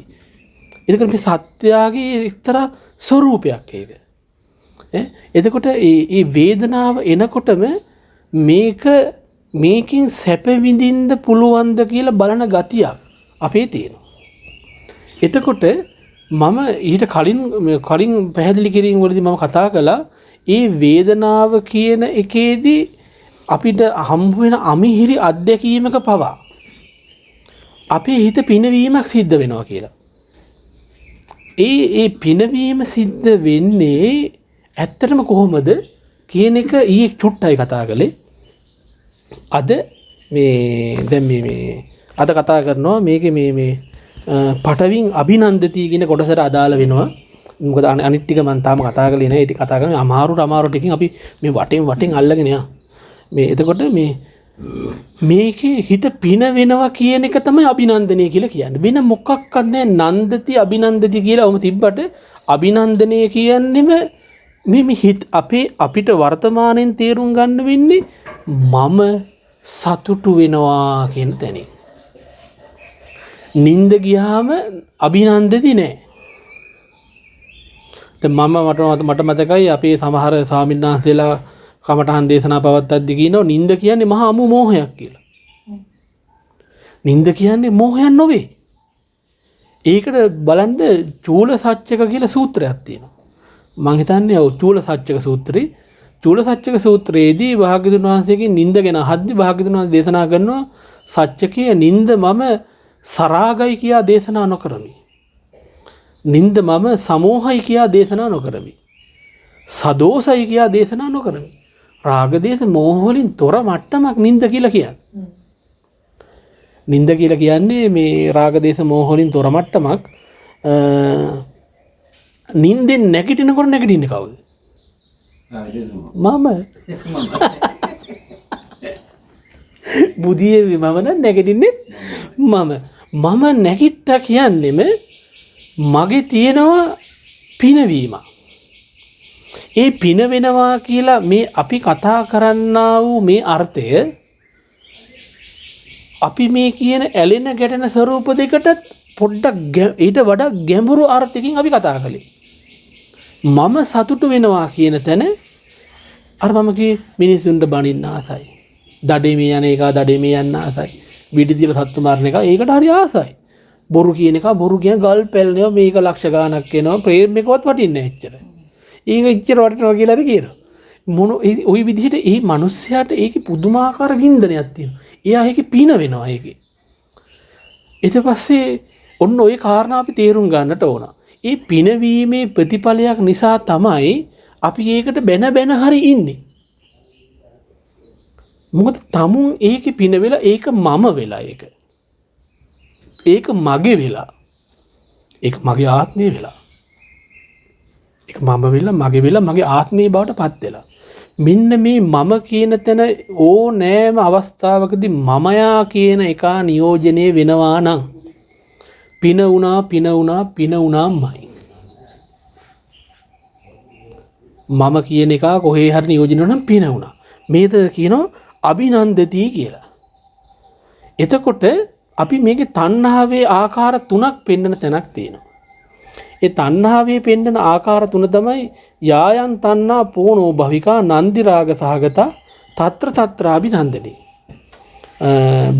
එතකොට මේ සත්‍යයේ එක්තරා ස්වરૂපයක් ඒක. එතකොට මේ වේදනාව එනකොටම මේකෙන් සැප විඳින්න පුළුවන්ද කියලා බලන ගතියක් අපේ තියෙනවා. එතකොට මම ඊට කලින් පැහැදිලි කිරීම වලදී මම කතා කළා ඒ වේදනාව කියන එකේදී අපිට හම්බ වෙන අමිහිරි අත්දැකීමක පවා අපේ හිත පිනවීමක් සිද්ධ වෙනවා කියලා. ඒ පිනවීම සිද්ධ වෙන්නේ ඇත්තටම කොහොමද කියන එක ඊයේ චුට්ටයි කතා කළේ. අද අද කතා කරනවා මේකේ මේ පටවින් අභිනන්දති කියන කොටසට අදාළ වෙනවා. මොකද අනිත් ටික මම තාම කතා කරලා නැහැ. ඒක කතා කරන්නේ අමාරු ටිකකින් අපි මේ වටෙන් අල්ලගෙන යනවා. මේ එතකොට මේකේ හිත පින වෙනවා කියන එක තමයි අභිනන්දනය කියලා කියන්නේ. වෙන මොකක්වත් නැහැ. නන්දති අභිනන්දති කියලා ඔම තිබ්බට අභිනන්දනය කියන්නේම මේ හිත අපිට වර්තමානයෙන් තේරුම් ගන්න වෙන්නේ මම සතුටු වෙනවා කියන තැනින්. නින්ද ගියාම අභිනන්දති නෑ. මට මතකයි අපේ සමහර ස්වාමීන් වහන්සේලා කමඨහන් දේශනා පවත්වද්දී කියනවා නින්ද කියන්නේ මහා අමු මෝහයක් කියලා. නින්ද කියන්නේ මෝහයක් නොවේ. ඒකට බලන්න චූල සත්‍යක කියලා සූත්‍රයක් තියෙනවා. මම හිතන්නේ චූල සත්‍යක සූත්‍රේ. චූල සත්‍යක සූත්‍රයේදී භාග්‍යවතුන් වහන්සේගෙන් නින්ද ගැන අහද්දී භාග්‍යවතුන් වහන්සේ දේශනා කරනවා සත්‍යකයේ නින්ද මම සරාගයි කියා දේශනා නොකරමි. නින්ද මම සමෝහයි කියා දේශනා නොකරමි. සදෝසයි කියා දේශනා නොකරමි. රාග දේශ මෝහ වලින් තොර මට්ටමක් නින්ද කියලා කියන්නේ. නින්ද කියලා කියන්නේ මේ රාග දේශ මෝහ වලින් තොර මට්ටමක්. නින්දෙන් නැගිටිනකොට නැගිටින්නේ කවුද? මම. බුදියේ මම නැගිටින්නේ මම නැගිට්ටා කියන්නේම මගේ තියෙනවා පිනවීම. ඒ පින වෙනවා කියලා මේ අපි කතා කරන්නා වූ මේ අර්ථය අපි මේ කියන ඇලෙන ගැටෙන ස්වરૂප දෙකට පොඩ්ඩක් ඊට වඩා ගැඹුරු අර්ථයකින් අපි කතා කළේ. මම සතුටු වෙනවා කියන තැන අර මම කිය මිනිසුන්ට බනින්න ආසයි. දඩේමේ යන එක දඩේමේ යන්න ආසයි. විඩි දීලා සත්තු මරන එක ඒකට හරි ආසයි. බොරු කියන එක බොරු කියන ගල් පැල්ලනවා මේක ලක්ෂ ගාණක් එනවා ප්‍රේම එකවත් වටින්නේ නැහැ එච්චර. ඒක එච්චර වටිනවා කියලා හරි කියනවා. මොන ওই විදිහට මේ මිනිස්සයාට ඒකේ පුදුමාකාර වින්දනයක් තියෙනවා. එයා ඒකේ පීන වෙනවා ඒකේ. ඊට පස්සේ ඔන්න ওই කාරණා අපි තේරුම් ගන්නට ඕන. ඒ පිනවීමේ ප්‍රතිඵලයක් නිසා තමයි අපි ඒකට බැන හරි ඉන්නේ. මොකද තමුන් ඒකේ පින වෙලා ඒක මම වෙලා ඒක මගේ වෙලා ඒක මගේ ආත්මය වෙලා ඒක මම වෙලා මගේ වෙලා මගේ ආත්මේ බවට පත් වෙලා මෙන්න මේ මම කියන තැන ඕනෑම අවස්ථාවකදී මමයා කියන එක නියෝජනය වෙනවා නම් පින වුණාමයි මම කියන එක කොහේ හරි නියෝජනය නම් පින වුණා මේක කියනවා අභිනන්දති කියලා. එතකොට අපි මේකේ තණ්හාවේ ආකාර තුනක් පෙන්වන තැනක් තියෙනවා. ඒ තණ්හාවේ පෙන්වන ආකාර තුන තමයි යායන් තණ්හා පෝනෝ භවිකා නන්දි රාග සහගත తත්‍ර අභිනන්දනි.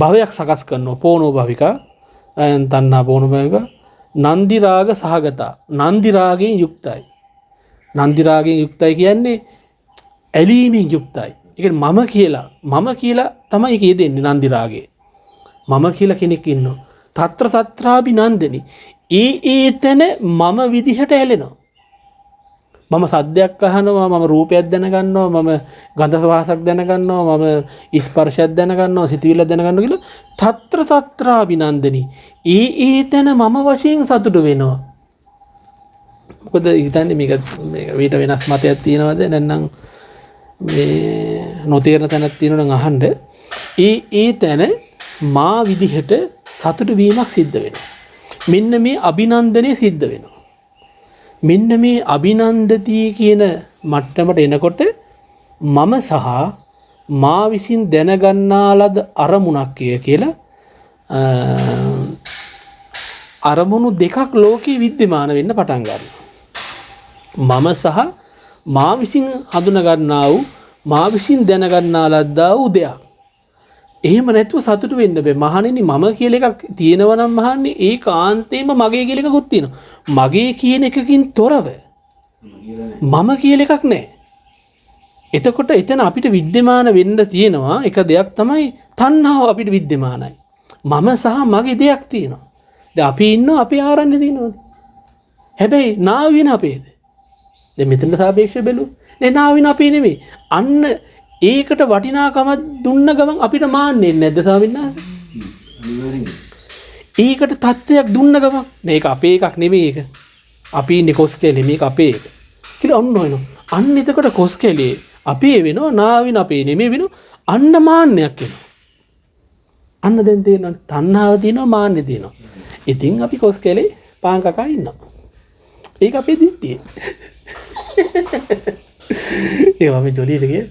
භවයක් සකස් කරනවා පෝනෝ භවිකා යායන් තණ්හා පෝනෝ භවිකා නන්දි රාග සහගත නන්දි රාගයෙන් යුක්තයි. නන්දි රාගයෙන් යුක්තයි කියන්නේ ඇලීමෙන් යුක්තයි. ඒක මම කියලා තමයි ඒක යෙදෙන්නේ නන්දි රාගේ. මම කියලා කෙනෙක් ඉන්නවා. తත්‍රාභිනන්දනි. ඒතන මම විදිහට ඇලෙනවා. මම සද්දයක් අහනවා, මම රූපයක් දැනගන්නවා, මම ගන්ධ සවාසක් දැනගන්නවා, මම ස්පර්ශයක් දැනගන්නවා, සිතවිල්ල දැනගන්නවා කියලා తත්‍රාභිනන්දනි. ඒතන මම වශයෙන් සතුට වෙනවා. මොකද හිතන්නේ මේක විතර වෙනස් මතයක් තියෙනවද නැත්නම් මේ නොතේරෙන තැනක් තියෙනවා නම් අහන්න. ඒ තැන මා විදිහට සතුට වීමක් සිද්ධ වෙනවා. මෙන්න මේ අභිනන්දනය සිද්ධ වෙනවා. මෙන්න මේ අභිනන්දති කියන මට්ටමට එනකොට මම සහ මා විසින් දැනගන්නා ලද අරමුණක් කියලා අරමුණු දෙකක් ලෝකේ විද්‍යමාන වෙන්න පටන් ගන්නවා. මම සහ මා විසින් හඳුනා ගන්නා වූ මා විසින් දැන ගන්නා ලද්දා වූ දෙයක්. එහෙම නැතුව සතුටු වෙන්න බෑ. මහණෙනි මම කියලා එකක් තියෙනවා නම් මහන්නේ ඒකාන්තයෙන්ම මගේ කියලා එකකුත් තියෙනවා. මගේ කියන එකකින් තොරව මම කියලා එකක් නැහැ. එතකොට එතන අපිට විද්‍යමාන වෙන්න තියෙනවා එක දෙයක් තමයි තණ්හාව අපිට විද්‍යමානයි. මම සහ මගේ දෙයක් තියෙනවා. දැන් අපි ඉන්නවා අපේ ආරණ්‍ය තියෙනවා. හැබැයි නාව වෙන අපේද? දැන් මෙතනට සාපේක්ෂව බැලුවොත් නේ නාව වෙන අපේ නෙමෙයි. අන්න ඒකට වටිනාකම දුන්න ගමන් අපිට මාන්නේ නැද්ද ස්වාමීන් වහන්සේ? ඒකට තත්ත්වයක් දුන්න ගමන් මේක අපේ එකක් නෙමෙයි ඒක. අපි ඉන්නේ කොස් කැලේ මේක අපේ එක. කියලා ඔන්න වෙනවා. අන්න එතකොට කොස් කැලේ අපේ වෙනවා නාවින අපේ නෙමෙයි වෙනවා. අන්න මාන්නයක් එනවා. අන්න දැන් තේරෙනවනේ තණ්හාව තියෙනවා මාන්නේ තියෙනවා. ඉතින් අපි කොස් කැලේ පාන් කකා ඉන්නවා. ඒක අපේ දිට්ඨිය. ඒවා මේ ජොලියට ගියේ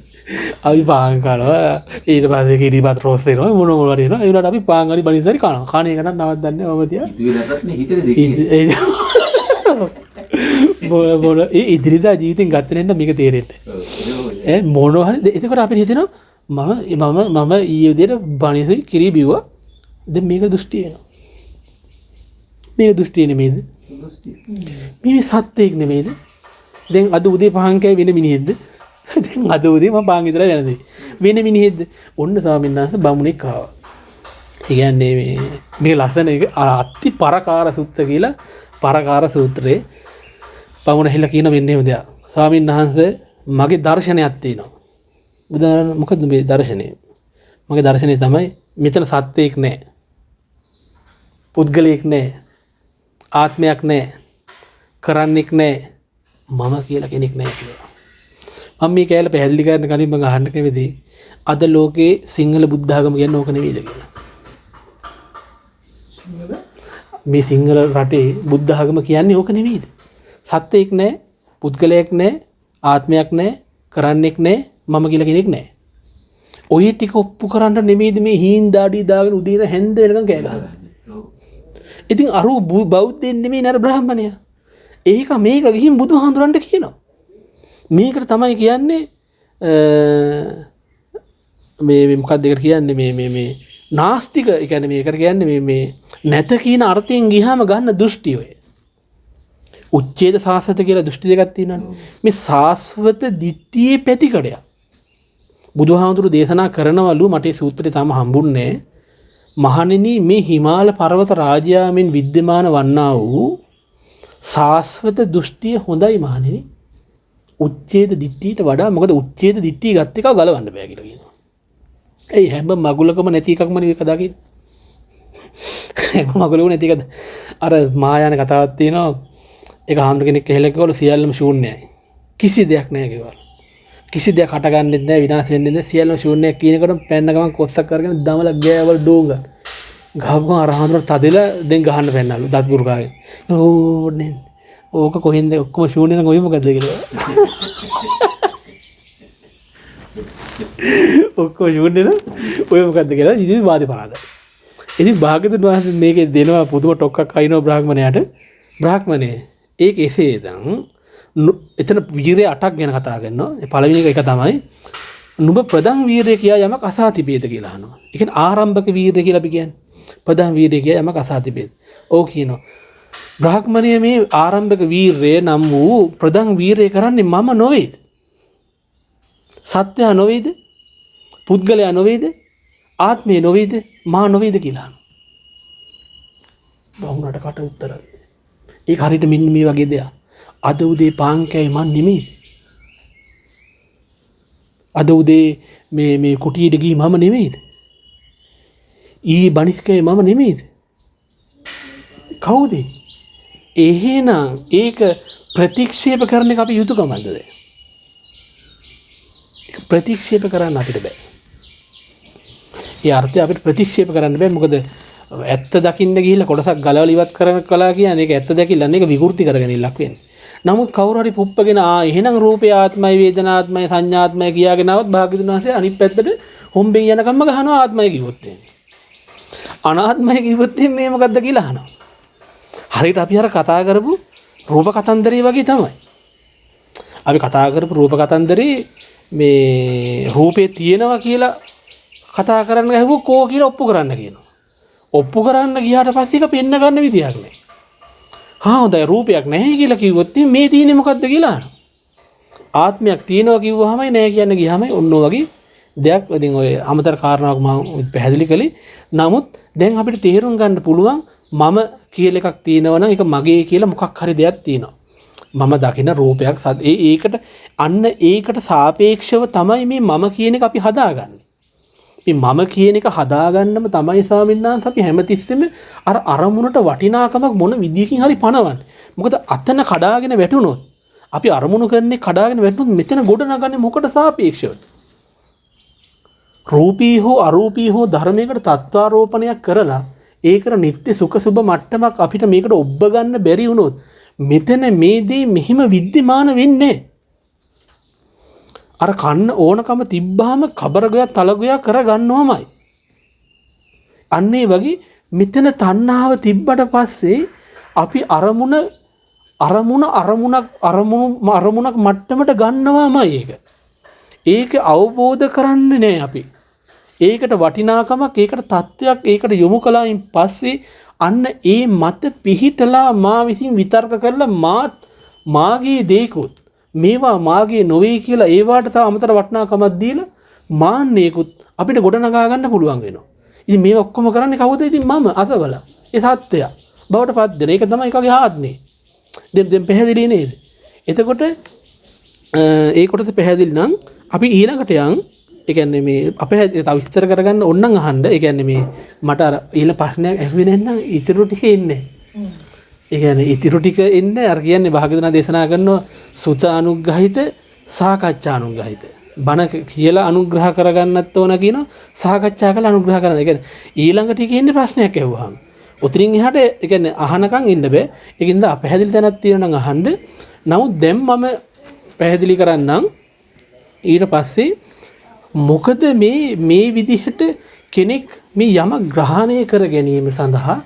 අපි පාන් කනවා ඊට පස්සේ කිරිබත් රෝස් වෙනවා මොන මොනවද වෙනවා ඒ වුණාට අපි පාන් හරි බනින්සරි කනවා කණ එක නම් නවත්තන්නේ මම තියා මොන ඒ ඉදිරියදා ජීවිතෙන් ගත්ත නැන්න මේක තේරෙන්නේ මොන හරි එතකොට අපිට හිතෙනවා මම ඊයේ උදේට බනින්සරි කිරි බිව්වා දැන් මේක දෘෂ්ටි වෙනවා මේක දෘෂ්ටි නෙමෙයිද මේ සත්‍යයක් නෙමෙයිද දැන් අද උදේ පහන් කෑ වෙන මිනිහෙක්ද දැන් අද උදේ මම පාන් විතර වෙනදී වෙන මිනිහෙක්ද ඔන්න ස්වාමීන් වහන්සේ බමුණෙක් ආවා. ඒ කියන්නේ මේ ලස්සන එක අත්ති පරකාර සුත්ත කියලා පරකාර සූත්‍රයේ බමුණ හිලා කියන මෙන්න එහෙම දෙයක්. ස්වාමීන් වහන්සේ මගේ දර්ශනයක් තියෙනවා. බුදුන් මොකද මේ දර්ශනය? මගේ දර්ශනය තමයි මෙතන සත්‍යයක් නැහැ. පුද්ගලයෙක් නැහැ. ආත්මයක් නැහැ. කරන්නෙක් නැහැ. මම කියලා කෙනෙක් නැහැ කියලා. මම මේ කැලේ පැහැදිලි කරන්න කලින් මම අහන්න කැමතියි අද ලෝකේ සිංහල බුද්ධ ආගම කියන්නේ ඕක නෙවෙයිද කියලා. මේ සිංහල රටේ බුද්ධ ආගම කියන්නේ ඕක නෙවෙයිද? සත්‍යයක් නැහැ, පුද්ගලයෙක් නැහැ, ආත්මයක් නැහැ, කරන්නෙක් නැහැ, මම කියලා කෙනෙක් නැහැ. ඔය ටික ඔප්පු කරන්න නෙමෙයිද මේ හීන් දාඩි දාගෙන උදේ ඉඳන් හැන්ද වෙනකන් කෑ ගහන්නේ. ඉතින් අර බෞද්ධයන් නෙමෙයි නර බ්‍රාහ්මණයා. ඒක මේක ගිහින් බුදුහාඳුරන්ට කියනවා. මේකට තමයි කියන්නේ මේ මොකක්ද ඒකට කියන්නේ මේ නාස්තික ඒ කියන්නේ මේකට කියන්නේ මේ නැත කියන අර්ථයෙන් ගියාම ගන්න දෘෂ්ටි ඔය. උච්ඡේද සාස්වත කියලා දෘෂ්ටි දෙකක් තියෙනවානේ. මේ සාස්වත දිට්ඨියේ පැතිකඩයක්. බුදුහාමුදුරු දේශනා කරනවලු මට ඒ සූත්‍රය තාම හම්බුන්නේ මහණෙනි මේ හිමාල පර්වත රාජයාමෙන් විද්‍යමාන වන්නා වූ සාස්වත දෘෂ්ටිය හොඳයි මහණෙනි. උච්ඡේද දිට්ඨියට වඩා මොකද උච්ඡේද දිට්ඨිය ගත්ත එක ගලවන්න බෑ කියලා කියනවා. ඒ හැම මගුලකම නැති එකක්ම නෙවෙයි කදා කියන්නේ. හැම මගුලකම නැති එකද අර මහායාන කතාවක් තියෙනවා. ඒක ආන්දර කෙනෙක් කියලා කිව්වලු සියල්ලම ශූන්‍යයි. කිසි දෙයක් නැහැ කිව්වලු. කිසි දෙයක් හටගන්නෙත් නැහැ විනාශ වෙන්නෙත් නැහැ සියල්ලම ශූන්‍යයි කියනකොට පැන්න ගමන් කොස්සක් කරගෙන දමල ගෑවල ඩෝංග. ගහපුවම අර ආන්දර තදෙලා දැන් ගහන්න පැන්නලු දත් ගුරු කාගේ. ඕනේ ඕක කොහෙන්ද ඔක්කොම ශූන්‍ය නම් ඔය මොකද කියලා. ඔක්කොම ශූන්‍ය නම් ඔය මොකද්ද කියලා ඉතින් වාදේ පනනවා. ඉතින් භාග්‍යතුන් වහන්සේ මේකේ දෙනවා පුදුම ටොක්කක් අයිනෝ බ්‍රාහ්මණයාට. බ්‍රාහ්මණේ ඒක එසේදන් එතන වීරය 8ක් ගැන කතා කරනවා. පළවෙනි එක තමයි නුඹ ප්‍රධාන වීරය කියා යමක් අසා තිබේද කියලා අහනවා. ඒ කියන්නේ ආරම්භක වීරය කියලා අපි කියන්නේ. ප්‍රධාන වීරය කියා යමක් අසා තිබේද. ඕක කියනවා. බ්‍රාහ්මණය මේ ආරම්භක වීරය නම් වූ ප්‍රධාන වීරය කරන්නේ මම නොවේද? සත්‍යය නොවේද? පුද්ගලයා නොවේද? ආත්මය නොවේද? මා නොවේද කියලා අහනවා. බහුණට කට උත්තර. ඒක හරියට මෙන්න මේ වගේ දෙයක්. අද උදේ පාන් කෑවේ මන් නෙමෙයි. අද උදේ මේ කුටියට ගියේ මම නෙමෙයිද? ඊ බණිස්කේ මම නෙමෙයිද? කවුද? එහෙනම් ඒක ප්‍රතික්ෂේප කරන එක අපි යුතුයකමද? ඒක ප්‍රතික්ෂේප කරන්න අපිට බෑ. ඒ අර්ථය අපිට ප්‍රතික්ෂේප කරන්න බෑ. මොකද ඇත්ත දකින්න ගිහිල්ලා කොටසක් ගලවලා ඉවත් කරන කලා කියන්නේ ඒක ඇත්ත දැකිලා නෙක විකෘති කරගෙන ඉලක් වෙන්නේ. නමුත් කවුරු හරි පුප්පගෙන එහෙනම් රූපේ ආත්මයි වේදනාත්මයි සංඥාත්මයි කියාගෙන આવත් භාග්‍යතුන් වහන්සේ අනිත් පැත්තට හොම්බෙන් යනකම්ම ගහනවා ආත්මයි කිව්වොත් එන්නේ. අනාත්මයි කිව්වොත් මේ මොකද්ද කියලා අහනවා. හරියට අපි අර කතා කරපු රූප කතන්දරේ වගේ තමයි. අපි කතා කරපු රූප කතන්දරේ මේ රූපේ තියෙනවා කියලා කතා කරන්න ගහුව කෝ කියලා ඔප්පු කරන්න කියනවා. ඔප්පු කරන්න ගියාට පස්සේ ඒක පෙන්න ගන්න විදියක් නැහැ. හොඳයි රූපයක් නැහැ කියලා කිව්වොත් මේ තියෙන්නේ මොකද්ද කියලා අහනවා. ආත්මයක් තියෙනවා කිව්වහමයි නැහැ කියන්න ගියාමයි ඔන්න වගේ දෙයක්. ඉතින් ඔය අමතර කාරණාවක් මම පැහැදිලි කළේ. නමුත් දැන් අපිට තේරුම් ගන්න පුළුවන් මම කියලා එකක් තියෙනවා නම් ඒක මගේ කියලා මොකක් හරි දෙයක් තියෙනවා. මම දකින රූපයක් ඒකට අන්න ඒකට සාපේක්ෂව තමයි මේ මම කියන එක අපි හදාගන්නේ. මේ මම කියන එක හදාගන්නම තමයි ස්වාමීන් වහන්සේ අපි හැමතිස්සෙම අර අරමුණට වටිනාකමක් මොන විදියකින් හරි පනවන්නේ. මොකද අතන කඩාගෙන වැටුනොත් අපි අරමුණු කරන්නේ කඩාගෙන වැටුනොත් මෙතන ගොඩ නගන්නේ මොකට සාපේක්ෂවද? රූපී හෝ අරූපී හෝ ධර්මයකට තත්ත්වාරෝපණයක් කරලා ඒකට නිත්‍ය සුඛ සුබ මට්ටමක් අපිට මේකට ඔබ ගන්න බැරි වුණොත් මෙතන මේ දේ මෙහිම විද්‍යමාන වෙන්නේ. අර කන්න ඕනකම තිබ්බාම කබරගයක් තලගයක් කරගන්නවමයි. අන්න ඒ වගේ මෙතන තණ්හාව තිබ්බට පස්සේ අපි අරමුණක් මට්ටමට ගන්නවාමයි ඒක. ඒක අවබෝධ කරන්නේ නැහැ අපි. ඒකට වටිනාකමක්, ඒකට තත්ත්වයක්, ඒකට යොමු කළායින් පස්සේ අන්න ඒ මත පිහිටලා මා විසින් විතර්ක කරලා මාගේ දේකුත් මේවා මාගේ නොවේ කියලා ඒවට තව අමතර වටිනාකමක් දීලා මාන්නේකුත් අපිට ගොඩනගා ගන්න පුළුවන් වෙනවා. ඉතින් මේ ඔක්කොම කරන්නේ කවුද? ඉතින් මම අතවල. ඒ සත්‍යය බවට පත් දෙන. ඒක තමයි එකගේ ආත්මේ. දැන් පැහැදිලි නේද? එතකොට ඒ කොටස පැහැදිලි නම් අපි ඊළඟට යන් ඒ කියන්නේ මේ අපේ තව විස්තර කරගන්න ඕනනම් අහන්න. ඒ කියන්නේ මේ මට අර ඊළඟ ප්‍රශ්නයක් ඇහුවේ නැත්නම් ඉතිරි ටික එන්නේ. ඒ කියන්නේ ඉතිරි ටික එන්නේ අර කියන්නේ භාග්‍යවතුන් දේශනා කරනවා සුත අනුග්‍රහිත සාකච්ඡා අනුග්‍රහිත. බණ කියලා අනුග්‍රහ කරගන්නත් ඕන කියනවා සාකච්ඡා කරලා අනුග්‍රහ කරන්න. ඒ කියන්නේ ඊළඟ ටිකේ ඉන්නේ ප්‍රශ්නයක් ඇහුවාම. උතරින් එහාට ඒ කියන්නේ අහනකම් ඉන්න බෑ. ඒකින්ද අපැහැදිලි තැනක් තියෙනවා නම් අහන්න. නමුත් දැන් මම පැහැදිලි කරන්නම් ඊට පස්සේ මොකද මේ විදිහට කෙනෙක් මේ යම ග්‍රහණය කර ගැනීම සඳහා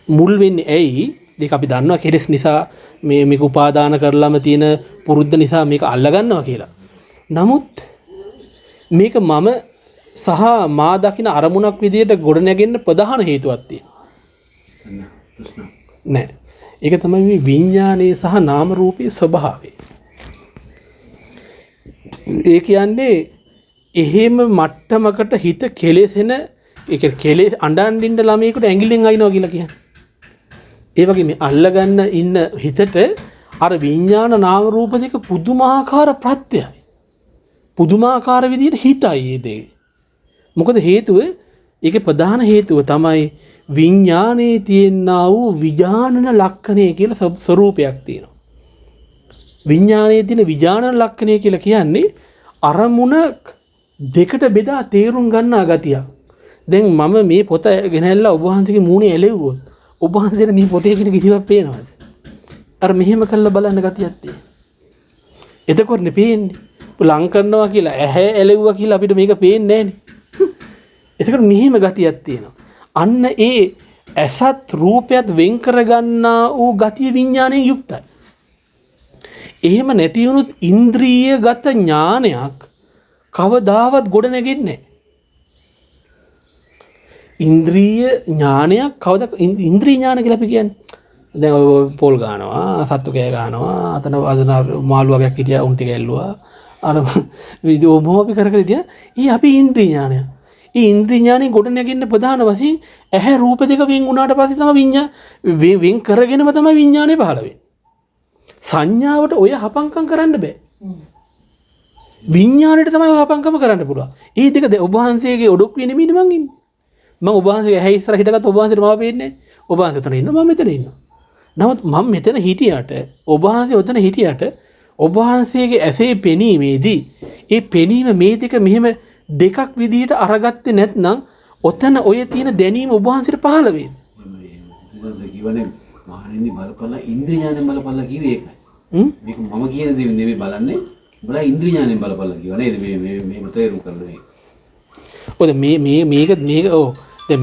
මුල් වෙන්නේ ඇයි? ඒක අපි දන්නවා කෙලෙස් නිසා මේක උපාදාන කරලාම තියෙන පුරුද්ද නිසා මේක අල්ලගන්නවා කියලා. නමුත් මේක මම සහ මා දකින අරමුණක් විදිහට ගොඩනැගෙන්න ප්‍රධාන හේතුවක් තියෙනවා. නෑ. ඒක තමයි මේ විඥානයේ සහ නාම රූපයේ ස්වභාවය. ඒ කියන්නේ එහෙම මට්ටමකට හිත කෙලෙසෙන ඒක කෙලෙස් අඬන් ළමයෙකුට ඇඟිල්ලෙන් අයින්නවා කියලා කියන්නේ. ඒ වගේ මේ අල්ලගන්න ඉන්න හිතට අර විඥාන නාම රූප දෙක පුදුමාකාර ප්‍රත්‍යයයි. පුදුමාකාර විදිහට හිතයි ඒ දෙක. මොකද හේතුව ඒකේ ප්‍රධාන හේතුව තමයි විඥානයේ තියෙනා වූ විඥානන ලක්ෂණය කියලා ස්වરૂපයක් තියෙනවා. විඥානයේ තියෙන විඥානන ලක්ෂණය කියලා කියන්නේ අරමුණ දෙකට බෙදා තේරුම් ගන්නා ගතියක්. දැන් මම මේ පොත ගෙනහැල්ලා ඔබ වහන්සේගේ මූණේ ඇලෙව්වොත් ඔබ වහන්සේට මේ පොතේ කියන කිසිවක් පේනවද? අර මෙහෙම කළා බලන්න ගතියක් තියෙනවා. එතකොටනේ පේන්නේ. ලං කරනවා කියලා ඇහැ ඇලෙව්වා කියලා අපිට මේක පේන්නේ නැහනේ. එතකොට මෙහෙම ගතියක් තියෙනවා. අන්න ඒ ඇසත් රූපයත් වෙන් කරගන්නා වූ ගතිය විඥාණයෙන් යුක්තයි. එහෙම නැති වුණොත් ඉන්ද්‍රියගත ඥානයක් කවදාවත් ගොඩ නැගෙන්නේ නැහැ. ඉන්ද්‍රිය ඥානයක් කවදා ඉන්ද්‍රිය ඥාන කියලා අපි කියන්නේ. දැන් ඔය පොල් ගන්නවා, සත්තු කෑ ගන්නවා, අතන වදන මාළු වගේක් හිටියා උන් ටික ඇල්ලුවා. අර වීඩියෝ මොහොම අපි කර කර හිටියා. ඊ අපි ඉන්ද්‍රිය ඥානය. ඊ ඉන්ද්‍රිය ඥානෙ ගොඩ නැගෙන්න ප්‍රධාන වශයෙන් ඇහැ රූප දෙක වෙන් වුණාට පස්සේ තමයි වෙන් කරගෙනම තමයි විඥානේ පහළ වෙන්නේ. සංඥාවට ඔය හපංකම් කරන්න බෑ. විඥාණයට තමයි හපංකම කරන්න පුළුවන්. ඒ දෙක ඔබ වහන්සේගේ ඔඩොක්කුවේ නෙමෙයි මං ඉන්නේ. මම ඔබ වහන්සේගේ ඇහැ ඉස්සර හිටගත්ත ඔබ වහන්සේට මාව පේන්නේ නැහැ. ඔබ වහන්සේ උතන ඉන්නවා මම මෙතන ඉන්නවා. නමුත් මම මෙතන හිටියට ඔබ වහන්සේ උතන හිටියට ඔබ වහන්සේගේ ඇසේ පෙනීමේදී ඒ පෙනීම මේ දෙක මෙහෙම දෙකක් විදිහට අරගත්තේ නැත්නම් ඔතන ඔය තියෙන දැනීම ඔබ වහන්සේට පහළ වෙයි. කිව්වනේ මහණෙනි බලපල්ලා ඉන්ද්‍රිය ඥානෙන් බලපල්ලා කිව්වේ ඒකයි. මේක මම කියන දේ නෙමෙයි බලන්නේ. උඹලා ඉන්ද්‍රිය ඥානෙන් බලපල්ලා කිව්වා නේද? මේ තේරුම් කරලා මේ. ඔය මේක ඔව් දැන්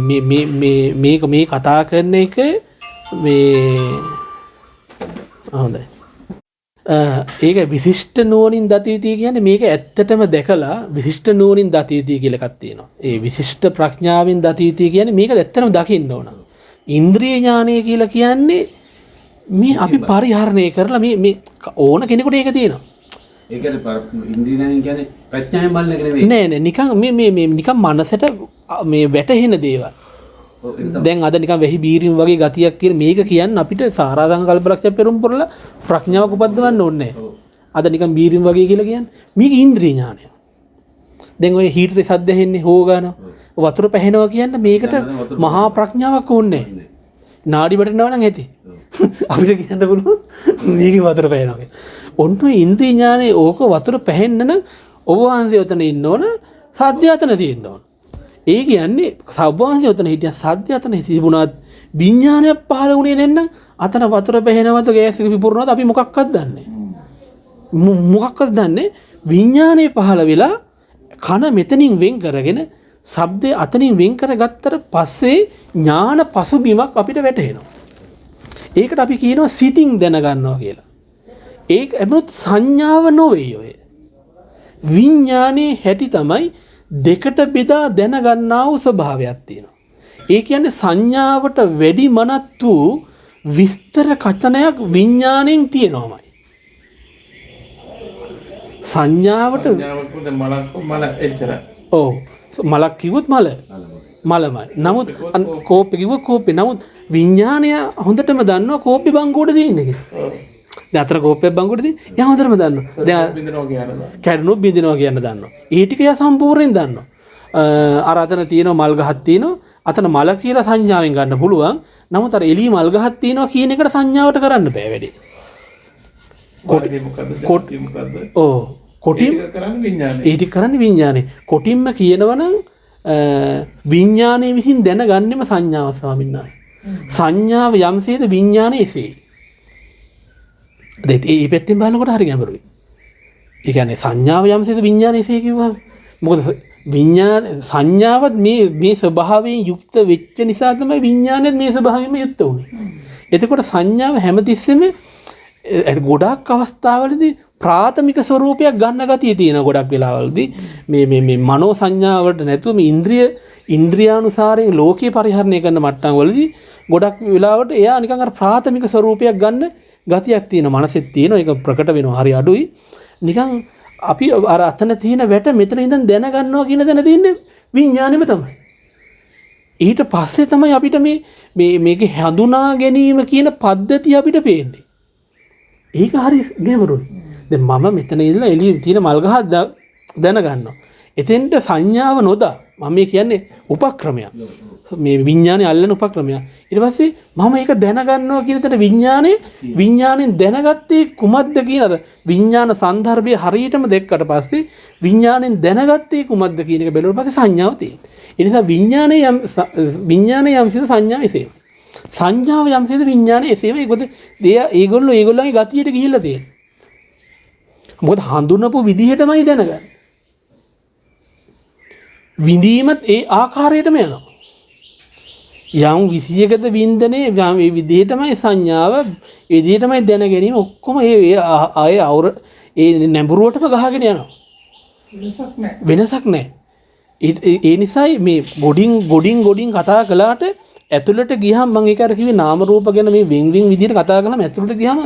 මේ කතා කරන එක මේ හොඳයි. ඒක විශිෂ්ට නුවණින් දත යුතුයි කියන්නේ මේක ඇත්තටම දැකලා විශිෂ්ට නුවණින් දත යුතුයි කියලා එකක් තියෙනවා. ඒ විශිෂ්ට ප්‍රඥාවෙන් දත යුතුයි කියන්නේ මේක ඇත්තටම දකින්න ඕන. ඉන්ද්‍රිය ඥානය කියලා කියන්නේ මේ අපි පරිහරණය කරලා මේ ඕන කෙනෙකුට ඒක තියෙනවා. ඒකනේ ඉන්ද්‍රිය ඥානය කියන්නේ ප්‍රඥාවෙන් බලන එක නෙවෙයි. නෑ නිකන් මේ නිකන් මනසට මේ වැටහෙන දේවල්. දැන් අද නිකන් වෙහි බීරින් වගේ ගතියක් කියන මේක කියන්නේ අපිට සාරාංශ කල්පලක්ෂ පෙරම් පුරලා ප්‍රඥාවක් උපද්දවන්න ඕනේ නැහැ. අද නිකන් බීරින් වගේ කියලා කියන්නේ මේක ඉන්ද්‍රිය ඥානය. දැන් ඔය හීටරේ සද්ද ඇහෙන්නේ හෝ ගන්නවා. වතුර පැහෙනවා කියන්නේ මේකට මහා ප්‍රඥාවක් ඕනේ නැහැ. නාඩි වැටෙනවා නම් ඇති. අපිට කියන්න පුළුවන් මේකේ වතුර පැහෙනවා කියලා. ඔන්න ඉන්ද්‍රිය ඥානේ ඕක වතුර පැහෙන්න නම් ඔබ වහන්සේ උතන ඉන්න ඕන සද්ද අතන තියෙන්න ඕන. ඒ කියන්නේ සබ්වාංශය උතන හිටිය සද්ද අතන තිබුණාත් විඥානයක් පහළ වුණේ නැත්නම් අතන වතුර පැහෙනවද ගෑස් එක පිපුරනවද අපි මොකක්වත් දන්නේ මොකක්වත් දන්නේ විඥානේ පහළ වෙලා කන මෙතනින් වෙන් කරගෙන ශබ්දේ අතනින් වෙන් කරගත්තට පස්සේ ඥාන පසුබිමක් අපිට වැටහෙනවා. ඒකට අපි කියනවා සිතින් දැනගන්නවා කියලා. ඒක එමුත් සංඥාව නොවේ ඔය. විඥානේ හැටි තමයි දෙකට බෙදා දැනගන්නා වූ ස්වභාවයක් තියෙනවා. ඒ කියන්නේ සංඥාවට වැඩි මනත් වූ විස්තර කතනයක් විඥාණයෙන් තියෙනවාමයි. සංඥාවට මල එච්චරයි. ඔව් මලක් කිව්වොත් මලමයි. නමුත් කෝප්පේ කිව්වොත් කෝප්පේ. නමුත් විඥාණය හොඳටම දන්නවා කෝප්පේ බංගුවට තියෙන්නේ කියලා. දැන් අතර කෝප්පේ බංගුවට තියෙන්නේ. එයා හොඳටම දන්නවා. දැන් බින්දනවා කියනවා. කැඩුණොත් බින්දිනවා කියන්න දන්නවා. ඒ ටික එයා සම්පූර්ණයෙන් දන්නවා. අර අතන තියෙනවා මල් ගහක් තියෙනවා. අතන මල කියලා සංඥාවෙන් ගන්න පුළුවන්. නමුත් අර එළිය මල් ගහක් තියෙනවා කියන එකට සංඥාවට කරන්න බෑ වැඩේ. කොටින් කරන්නේ විඥානේ. ඒ ටික කරන්නේ විඥානේ. කොටින්ම කියනවනම් විඥානේ විසින් දැනගන්නෙම සංඥාව ස්වාමීන් වහන්සේ. සංඥාව යම්සේද විඥානේ එසේ. ඒ පැත්තෙන් බලනකොට හරි ගැඹුරුයි. ඒ කියන්නේ සංඥාව යම්සේද විඥානේ එසේ කිව්වම මොකද සංඥාවත් මේ ස්වභාවයෙන් යුක්ත වෙච්ච නිසා තමයි විඥානයත් මේ ස්වභාවයෙන්ම යුක්ත වුනේ. එතකොට සංඥාව හැමතිස්සෙම ගොඩක් අවස්ථාවලදී ප්‍රාථමික ස්වરૂපයක් ගන්න ගතිය තියෙන ගොඩක් වෙලාවලදී මේ මනෝ සංඥාවලට නැතුව මේ ඉන්ද්‍රියානුසාරයෙන් ලෝකේ පරිහරණය කරන මට්ටම් වලදී ගොඩක් වෙලාවට එයා නිකන් අර ප්‍රාථමික ස්වરૂපයක් ගන්න ගතියක් තියෙන මනසෙත් තියෙනවා. ඒක ප්‍රකට වෙනවා හරි අඩුයි. නිකන් අපි අර අතන තියෙන වැට මෙතන ඉඳන් දැනගන්නවා කියන දන තියෙන්නේ විඥානෙම තමයි. ඊට පස්සේ තමයි අපිට මේකේ හඳුනා ගැනීම කියන පද්ධතිය අපිට පේන්නේ. ඒක හරි ගැඹුරුයි. දැන් මම මෙතන ඉඳලා එළියේ තියෙන මල් ගහ දැනගන්නවා. එතෙන්ට සංඥාව නොදා මම මේ කියන්නේ උපක්‍රමයක්. මේ විඥානේ අල්ලන උපක්‍රමයක්. ඊට පස්සේ මම ඒක දැනගන්නවා කියන තැන විඥාණයෙන් දැනගත්තේ කුමක්ද කියන අර විඥාන සන්දර්භය හරියටම දැක්කට පස්සේ විඥාණයෙන් දැනගත්තේ කුමක්ද කියන එක බැලුවට පස්සේ සංඥාව තියෙනවා. ඒ නිසා විඥානේ යම්සේද සංඥාව එසේම. සංඥාව යම්සේද විඥානේ එසේම. ඒගොල්ලෝගේ ගතියට ගිහිල්ලා තියෙනවා. මොකද හඳුනපු විදිහටමයි දැනගන්නේ. විඳීමත් ඒ ආකාරයටම යනවා. යම් විසියකට වින්දනේ මේ විදිහටමයි සංඥාව ඒ විදිහටමයි දැන ගැනීම ඔක්කොම ඒ නැඹුරුවටම ගහගෙන යනවා. වෙනසක් නැහැ. ඒ නිසායි මේ ගොඩින් කතා කළාට ඇතුළට ගියහම මම ඒක අර කිව්වේ නාම රූප ගැන මේ වෙන් විදිහට කතා කළාම ඇතුළට ගියහම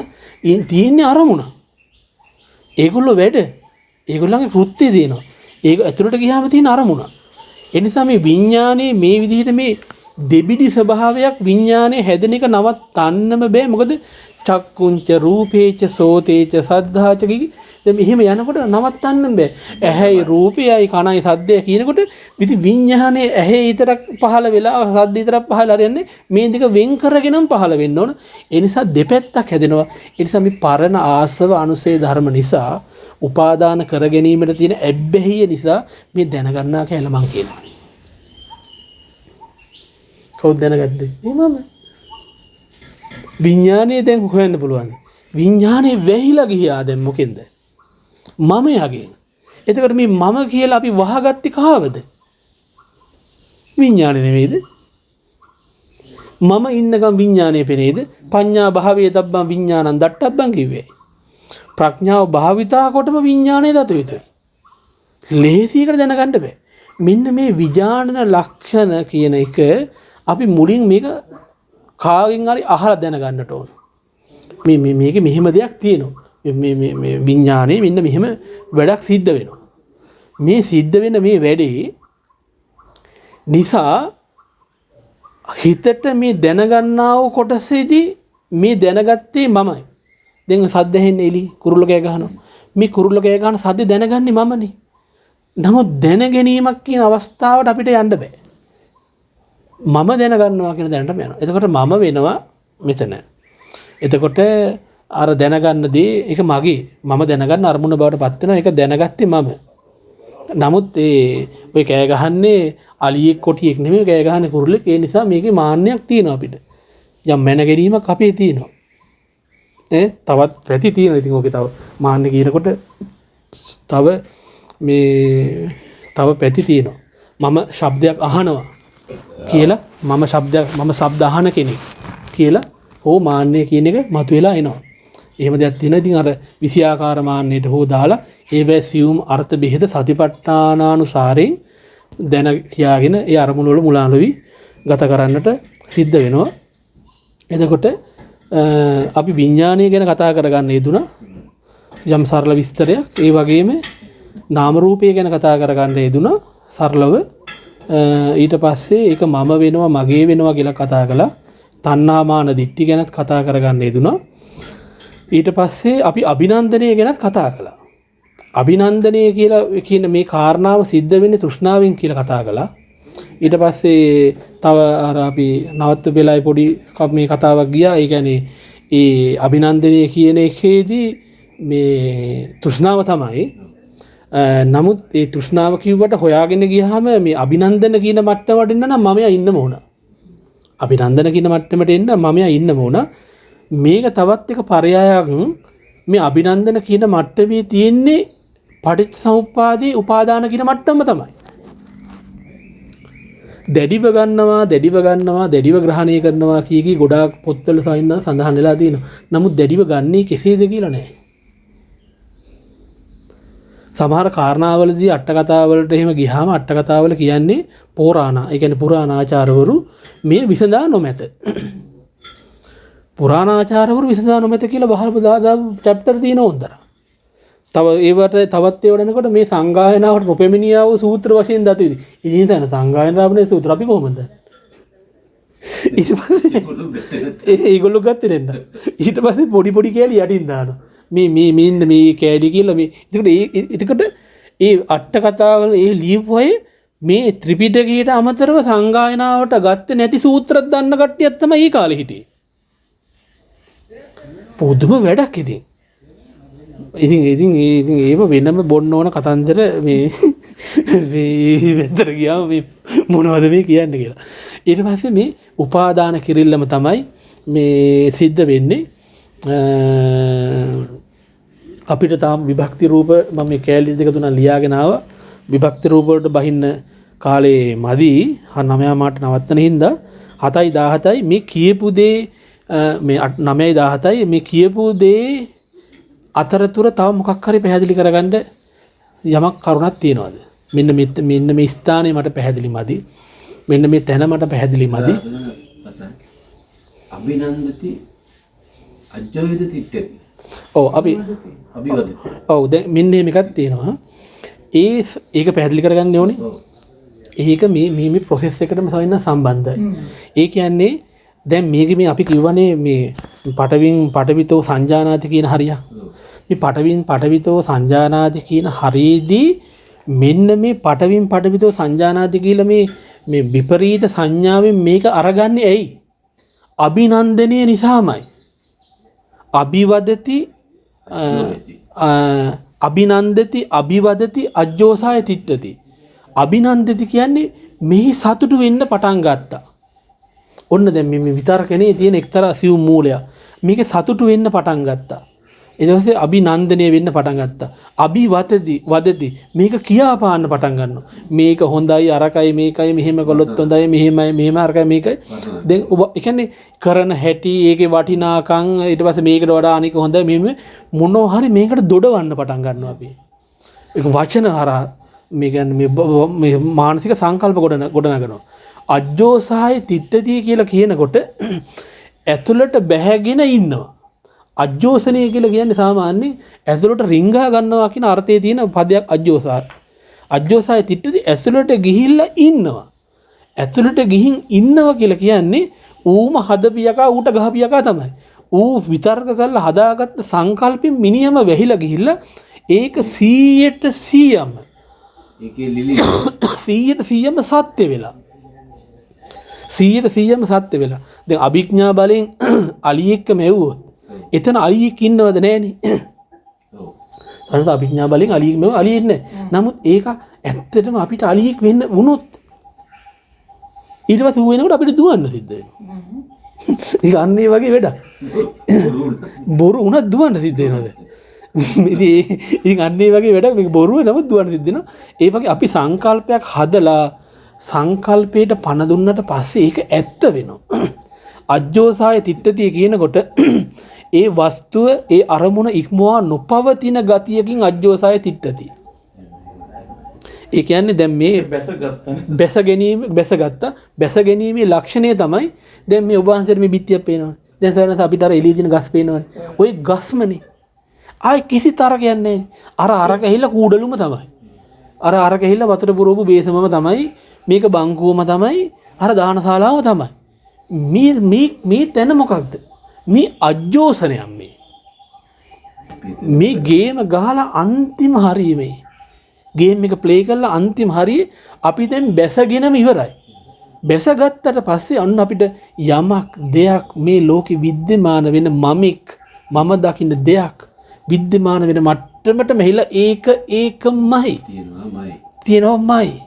තියෙන්නේ අරමුණ. ඒගොල්ලෝ ඒගොල්ලන්ගේ කෘත්‍යය දෙනවා. ඒක ඇතුළට ගියාම තියෙන අරමුණ. ඒ නිසා මේ විඥානේ මේ විදිහට මේ දෙබිඩි ස්වභාවයක් විඥානේ හැදෙන එක නවත්තන්නම බෑ. මොකද චක්කුංච රූපේච සෝතේච සද්ධාච දැන් මෙහෙම යනකොට නවත්තන්න බෑ. ඇහැයි රූපයයි කනයි සද්දය කියනකොට ඉතින් විඥානේ ඇහි විතරක් පහළ වෙලා සද්ද විතරක් පහළ හරියන්නේ මේ දෙක වෙන් කරගෙනම පහළ වෙන්න ඕන. ඒ නිසා දෙපැත්තක් හැදෙනවා. ඒ නිසා මේ පරණ ආසව අනුසේ ධර්ම නිසා උපාදාන කර ගැනීමට තියෙන ඇබ්බැහිය නිසා මේ දැනගන්නා කියලා මං කියනවා. කවුද දැනගත්තේ? මම. විඥානේ දැන් හොයන්න පුළුවන්. විඥානේ වැහිලා ගියා දැන් මොකෙන්ද? මම යගේ. එතකොට මේ මම කියලා අපි වහගත්තේ කාවද? විඥානේ නෙමෙයිද? මම ඉන්නකම් විඥානය පෙනේද? පඤ්ඤා භාවයේ තබ්බං විඥානං දට්ඨබ්බං කිව්වේ. ප්‍රඥාව භාවිතා කොටම විඥානය දත යුතුයි. ලේසියකට දැනගන්න බෑ. මෙන්න මේ විඥාන ලක්ෂණ කියන එක අපි මුලින් මේක කාගෙන් හරි අහලා දැනගන්නට ඕන. මේකේ මෙහෙම දෙයක් තියෙනවා. මේ විඥානේ මෙන්න මෙහෙම වැඩක් සිද්ධ වෙනවා. මේ සිද්ධ වෙන මේ වැඩේ නිසා හිතට මේ දැනගන්නා වූ කොටසේදී මේ දැනගත්තේ මමයි. දැන් සද්ද ඇහෙන්නේ එලි කුරුල්ල කෑ ගහනවා. මේ කුරුල්ල කෑ ගහන සද්ද දැනගන්නේ මමනේ. නමුත් දැන ගැනීමක් කියන අවස්ථාවට අපිට යන්න බෑ. මම දැනගන්නවා කියන දැනටම යනවා. එතකොට මම වෙනවා මෙතන. එතකොට අර දැනගන්න දේ ඒක මගේ. මම දැනගන්න අරමුණ බවට පත් වෙනවා. ඒක දැනගත්තේ මම. නමුත් ඔය කෑ ගහන්නේ අලියෙක් කොටියෙක් නෙමෙයි කෑ ගහන්නේ කුරුල්ලෙක්. ඒ නිසා මේකේ මාන්නයක් තියෙනවා අපිට. යම් මැන ගැනීමක් අපේ තියෙනවා. තවත් පැති තියෙනවා. ඉතින් ඕකේ තව මාන්නේ කියනකොට තව පැති තියෙනවා. මම ශබ්දයක් අහනවා කියලා මම ශබ්ද අහන කෙනෙක් කියලා හෝ මාන්නය කියන එක මතුවලා එනවා. එහෙම දෙයක් තියෙනවා. ඉතින් අර විෂයාකාර මාන්නයට හෝ දාලා ඒවැ සියුම් අර්ථ බෙහෙත සතිපට්ඨානානුසාරයෙන් දැන කියාගෙන ඒ අරමුණ වල මුලා නොවි ගත කරන්නට සිද්ධ වෙනවා. එතකොට අපි විඥානය ගැන කතා කරගන්න යෙදුණා. යම් සරල විස්තරයක්. ඒ වගේම නාම රූපය ගැන කතා කරගන්න යෙදුණා සරලව. ඊට පස්සේ ඒක මම වෙනවා මගේ වෙනවා කියලා කතා කළා. තණ්හා මාන දිට්ඨි ගැනත් කතා කරගන්න යෙදුණා. ඊට පස්සේ අපි අභිනන්දනය ගැනත් කතා කළා. අභිනන්දනය කියලා කියන මේ කාරණාව සිද්ධ වෙන්නේ තෘෂ්ණාවෙන් කියලා කතා කළා. ඊට පස්සේ තව අර අපි නවත්තු වෙලාවේ පොඩි මේ කතාවක් ගියා. ඒ කියන්නේ ඒ අභිනන්දනය කියන එකේදී මේ තෘෂ්ණාව තමයි. නමුත් ඒ තෘෂ්ණාව කිව්වට හොයාගෙන ගියාම මේ අභිනන්දන කියන මට්ටමට එන්න නම් මමයා ඉන්නම ඕන. අභිනන්දන කියන මට්ටමට එන්න මමයා ඉන්නම ඕන. මේක තවත් එක පරයයක් මේ අභිනන්දන කියන මට්ටමේ තියෙන්නේ පටිච්චසමුප්පාදේ උපාදාන කියන මට්ටම තමයි. දැඩිව දැඩිව ග්‍රහණය කරනවා කී ගොඩාක් පොත්වල සඳහන් වෙලා තියෙනවා. නමුත් දැඩිව ගන්නේ කෙසේද කියලා නැහැ. සමහර කාරණාවලදී අට කතාවලට එහෙම ගියාම අට කතාවල කියන්නේ පෝරාණා. ඒ කියන්නේ පුරාණාචාර්යවරු මේ විසඳා නොමැත. පුරාණාචාර්යවරු විසඳා නොමැත කියලා බහලපු දාදා චැප්ටර් තියෙන හොඳට. තව තවත් ඒවට එනකොට මේ සංගායනාවට රොපෙමිනියාව සූත්‍ර වශයෙන් දතු විදි. ඉතින් තන සංගායනාවනේ සූත්‍ර අපි කොහොමද? ඊට පස්සේ ඒගොල්ලෝ ගත්තේ නැද්ද? ඊට පස්සේ පොඩි කෑලි යටින් දානවා. මේ කෑලි කියලා මේ එතකොට ඒ අට කතාවල ඒ ලියපුවේ මේ ත්‍රිපිටකයට අමතරව සංගායනාවට ගත්තේ නැති සූත්‍රයක් දන්න කට්ටියක් තමයි ඒ කාලේ හිටියේ. පුදුම වැඩක් ඉතින්. ඉතින් ඒව වෙනම බොන්න ඕන කතන්දර මේ වෙතර ගියාම මේ මොනවද මේ කියන්නේ කියලා. ඊට පස්සේ මේ උපාදාන කිරිල්ලම තමයි මේ සිද්ධ වෙන්නේ. අපිට තාම විභක්ති රූප මම මේ කෑලි දෙක තුනක් ලියාගෙන ආවා. විභක්ති රූප වලට බහින්න කාලේ මදි. 9 මාට නවත්තන හින්දා 7:17යි මේ කියපු දේ මේ 9:17යි මේ කියපු දේ අතරතුර තව මොකක් හරි පැහැදිලි කරගන්න යමක් කරුණක් තියනවාද? මෙන්න මේ ස්ථානේ මට පැහැදිලි මදි. මෙන්න මේ තැන මට පැහැදිලි මදි. අභිනන්දති අජ්ජවිද තිට්ඨති. ඔව් දැන් මෙන්න මේකක් තියෙනවා. ඒක පැහැදිලි කරගන්න ඕනේ. ඒක මේ process එකටම සම්බන්ධයි. ඒ කියන්නේ දැන් මේ අපි කියවනේ මේ පටවිතෝ සංජානාති කියන හරියක්. මේ පටවිතෝ සංජානාති කියන හරියේදී මෙන්න මේ පටවිතෝ සංජානාති කියලා මේ විපරීත සංඥාවෙන් මේක අරගන්නේ ඇයි? අභිනන්දනය නිසාමයි. අභිනන්දති අභිවදති අජ්ජෝසාය තිට්ඨති. අභිනන්දති කියන්නේ මෙහි සතුටු වෙන්න පටන් ගත්තා. ඔන්න දැන් මේ විතරකනේ තියෙන එක්තරා සිව් මූලයක්. මේක සතුටු වෙන්න පටන් ගත්තා. ඊට පස්සේ අභිනන්දනය වෙන්න පටන් ගත්තා. වදති මේක කියා පාන්න පටන් ගන්නවා. මේක හොඳයි අරකයි මේකයි මෙහෙම කළොත් හොඳයි මෙහෙමයි මෙහෙම අරකයි මේකයි. දැන් ඒ කියන්නේ කරන හැටි ඒකේ වටිනාකම් ඊට පස්සේ මේකට වඩා අනික හොඳයි මෙහෙම මොනවා හරි මේකට දොඩවන්න පටන් ගන්නවා අපි. ඒක වචන හරහා මේ කියන්නේ මේ මානසික සංකල්ප ගොඩනගනවා. අජ්ජෝසාය තිට්ඨතිය කියලා කියනකොට ඇතුළට බැහැගෙන ඉන්නවා. අජ්ජෝසනය කියලා කියන්නේ සාමාන්‍යයෙන් ඇතුළට රිංගා ගන්නවා කියන අර්ථයේ තියෙන පදයක් අජ්ජෝසාය. අජ්ජෝසාය තිට්ඨති ඇතුළට ගිහිල්ලා ඉන්නවා. ඇතුළට ගිහින් ඉන්නවා කියලා කියන්නේ ඌම හදපියකා ඌට ගහපියකා තමයි. ඌ විතර්ක කරලා හදාගත්ත සංකල්පෙ මිනිහම වැහිලා ගිහිල්ලා ඒක 100%ම ඒකේ ලිලි 100%ම සත්‍ය වෙලා 100%ම සත්‍ය වෙලා දැන් අභිඥා බලෙන් අලියෙක්ක මෙව්වොත් එතන අලියෙක් ඉන්නවද නැහනේ අර අභිඥා බලෙන් අලියෙක් මෙව අලියෙක් නැහැ නමුත් ඒක ඇත්තටම අපිට අලියෙක් වෙන්න වුණොත් ඊට පස්සේ ඌ වෙනකොට අපිට දුවන්න සිද්ධ වෙනවා ඒක අන්නේ වගේ වැඩක් බොරු උනත් දුවන්න සිද්ධ වෙනවද ඉතින් අන්නේ වගේ වැඩක් මේක බොරුව නමුත් දුවන්න සිද්ධ වෙනවා ඒ වගේ අපි සංකල්පයක් හදලා සංකල්පයට පණ දුන්නට පස්සේ ඒක ඇත්ත වෙනවා අජ්ජෝසාය තිට්ඨතිය කියනකොට ඒ වස්තුව ඒ අරමුණ ඉක්මවා නොපවතින ගතියකින් අජ්ජෝසාය තිට්ඨති ඒ කියන්නේ දැන් මේ බැස ගැනීමේ ලක්ෂණය තමයි දැන් මේ ඔබ වහන්සේට මේ බිත්තියක් පේනවනේ දැන් සරණස අපිට අර එළිය දින ගස් පේනවනේ ওই ගස්මනේ ආයි කිසි තරකයක් නැහැ අර කැහිලා කූඩලුම තමයි අර කැහිලා වතුර පුරවපු බේසමම තමයි මේක බංකුවම තමයි අර දානශාලාවම තමයි මේ තැන මොකක්ද මේ අජ්ජෝසනයක් මේ ගේම ගහලා අන්තිම හරියේ ගේම් එක ප්ලේ කරලා අන්තිම හරියේ අපි දැන් බැසගෙනම ඉවරයි බැසගත්තට පස්සේ අන්න අපිට යමක් දෙයක් මේ ලෝකෙ විද්‍යමාන වෙන මම දකින්න දෙයක් විද්‍යමාන වෙන මට්ටමට මෙහිලා ඒකමයි තියෙනවමයි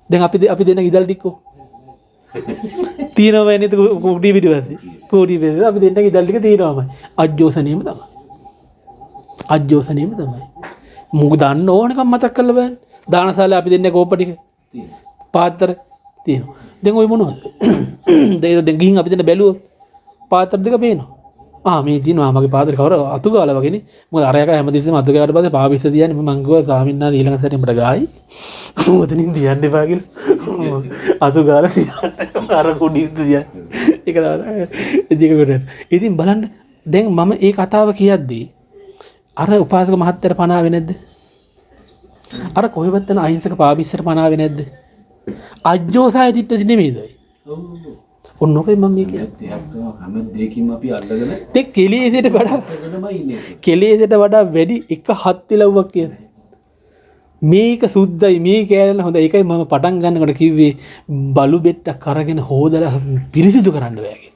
දැන් අපි දෙන්න ඉදල් ටිකෝ තියෙනවා නේද කුඩි පිටිපස්සේ අපි දෙන්න ඉදල් ටික තියෙනවමයි අජ්ජෝසනීයම තමයි මුග දන්න ඕනකම් මතක් කරලා බලන්න දානශාලාවේ අපි දෙන්න කෝප ටික පාත්‍ර තියෙනවා දැන් ওই මොනවද දැන් ගිහින් අපි දෙන්න බැලුවොත් පාත්‍ර දෙක පේනවා මේ තියෙනවා මගේ පාත්‍රේ කවර අතු ගාලා වගේනේ මොකද අරයක හැමදෙස්සෙම අතු ගාවට පස්සේ පාවිච්චි තියන්නේ මම ගිහුවා ස්වාමීන් වහන්සේ ඊළඟ සැරේ උඹට ගායි මොතනින් තියන්න එපා කියලා අතු ගාලා තියන්න අර කුඩින් තියන්න ඒක තමයි ඉතින් බලන්න දැන් මම මේ කතාව කියද්දී අර උපාසක මහත්තයාට පනාවේ නැද්ද අර කොහෙවත් යන අහිංසක පාවිච්චිට පනාවේ නැද්ද අජ්ජෝසාය තිට්ඨති නෙමෙයිද ඔන්නෝකයි මම මේ කියන්නේ හැම දෙයකින්ම අපි අල්ලගෙන ඒ කෙලෙසට වඩා වැඩි එක හත් ඉලව්වක් කියන මේක සුද්ධයි මේ කෑල්ල හොඳ ඒකයි මම පටන් ගන්නකොට කිව්වේ බලු බෙට්ටක් අරගෙන හොදලා පිරිසිදු කරන්න බෑ කියලා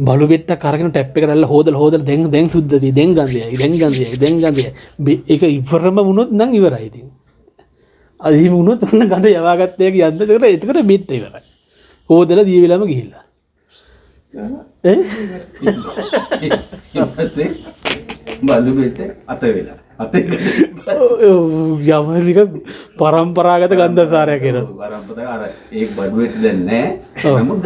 බලු බෙට්ටක් අරගෙන ටැප් එකට අල්ල හොදලා දැන් සුද්ධ වෙයි දැන් ගඳයි ඒක ඉවරම වුණොත් නම් ඉවරයි ඉතින් අදිම වුණොත් ඔන්න ගඳ යවාගත්ත එක යන්න එතකොට බෙට්ට ඉවරයි හොදලා දී වෙලාම ගිහිල්ලා බලු බෙට්ට අත වෙලා යමනික පරම්පරාගත ගන්ධසාරයක් එනවා අර ඒක බඩුවෙට දැන් නැහැ නමුත්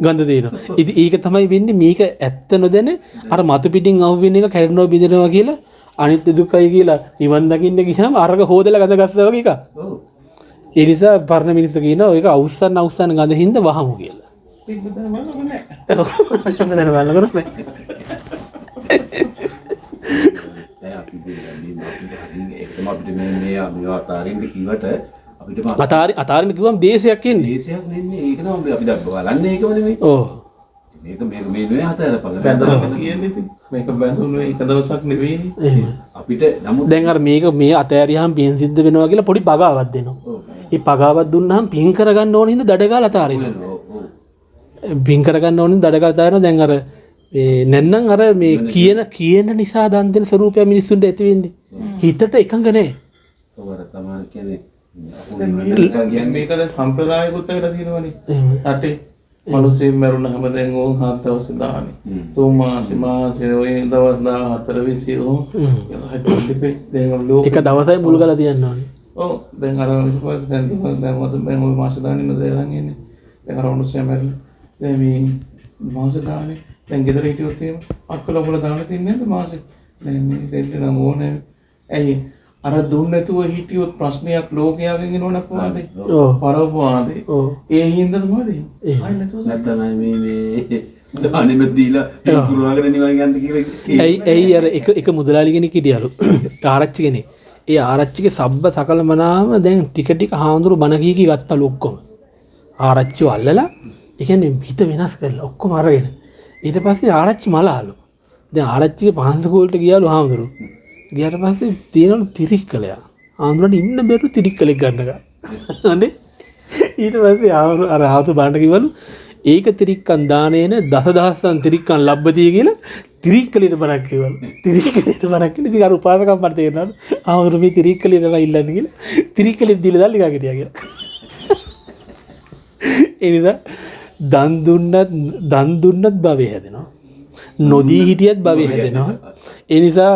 ගඳ තියෙනවා ඉතින් ඒක තමයි වෙන්නේ මේක ඇත්ත නොදැන අර මතු පිටින් අහුවෙන එක කැඩෙනවා බිඳෙනවා කියලා අනිත්‍ය දුක්ඛයි කියලා නිවන් දකින්න ගියාම අරක හොදලා ගඳ ගස්සා වගේ එකක් ඒ නිසා පරණ මිනිස්සු කියනවා ඒක අවුස්සන්න ගඳ හින්දා වහමු කියලා අතාරින්න කිව්වම දේශයක් කියන්නේ දේශයක් නෙන්නේ ඒක තමයි අපි දැන් බලන්නේ ඒකම නෙමෙයි මේක මේ නෙවෙයි හතරපල කියන්නේ ඉතින් මේක බඳුනේ එක දවසක් නෙවෙයි අපිට නමුත් දැන් අර මේක මේ අතෑරියාම පින් සිද්ධ වෙනවා කියලා පොඩි පගාවක් දෙනවා ඒ පගාවක් දුන්නාම පින් කරගන්න ඕන හින්දා දඩගාලා අතාරිනවා පින් කරගන්න ඕන හින්දා දඩගාලා අතාරිනවා දැන් අර නැත්නම් අර මේ කියන නිසා දන් දෙන ස්වරූපය මිනිස්සුන්ට ඇති වෙන්නේ හිතට එකඟ නැහැ ඔවර තමයි කියන්නේ මේකද සම්ප්‍රදායකුත් වෙලා තියෙනවනේ රටේ මිනිස්සු මරුණාම දැන් ඕන් 7 දවස් දාන්නේ. 3 මාසේ ඔය දවස් 14 20 දැන් ලෝක එක දවසයි මුල් කරලා තියන්න ඕනේ. ඔව් දැන් අර විශ්වාස දැන් දැන් ඔය මාස දාන්නේ නේද දැන් ඉන්නේ. දැන් අර උණුසය මැරෙන්නේ. දැන් මේ මාස දාන්නේ. දැන් ගෙදර හිටියොත් එහෙම අක්කල ඔබලා දාන්න තියන්නේ නැද්ද මාසෙ? දැන් මේ දෙන්න නම් ඕනේ. ඇයි අර දුන්න නැතුව හිටියොත් ප්‍රශ්නයක් ලෝකයාගෙන් එනවනක් වාදේ. ඔව්. පරවවාදේ. ඔව්. ඒ හින්දාද වාදේ? ආයි නැතුව නැත්නම් මේ දානෙම දීලා පුරවාගෙන නිවන් යන්න කියලා. ඇයි අර එක මුදලාලි කෙනෙක් හිටියලු. ආරච්චි කෙනෙක්. ඒ ආරච්චිගේ සබ්බ සකල මනාම දැන් ටික හාමුදුරු බණ කී ගත්තලු ඔක්කොම. ආරච්චිව අල්ලලා ඒ කියන්නේ හිත වෙනස් කරලා ඔක්කොම අරගෙන. ඊට පස්සේ ආරච්චි මලාලු. දැන් ආරච්චිගේ පහන්සකෝලට ගියාලු හාමුදුරු. ගියාට පස්සේ තියෙනලු තිරික්කලයා. හාමුදුරන්ට ඉන්න බැරුව තිරික්කලෙක් ගන්නකම්. හරි. ඊට පස්සේ අර ආතු බණට කිව්වලු ඒක තිරික්කන් දානේන දසදහසන් තිරික්කන් ලබ්බතිය කියලා තිරික්කලට බණක් කිව්වලු. තිරික්කලට බණක් කියලා ඉතින් අර උපාසකම් මට තේරෙනවා. හාමුදුරු මේ තිරික්කලට තමයි ඉල්ලන්නේ කියලා. තිරික්කලෙත් දීලා දාලා නිකන් හිටියා කියලා. ඒ නිසා දන් දුන්නත් භවය හැදෙනවා. නොදී හිටියත් භවය හැදෙනවා. ඒ නිසා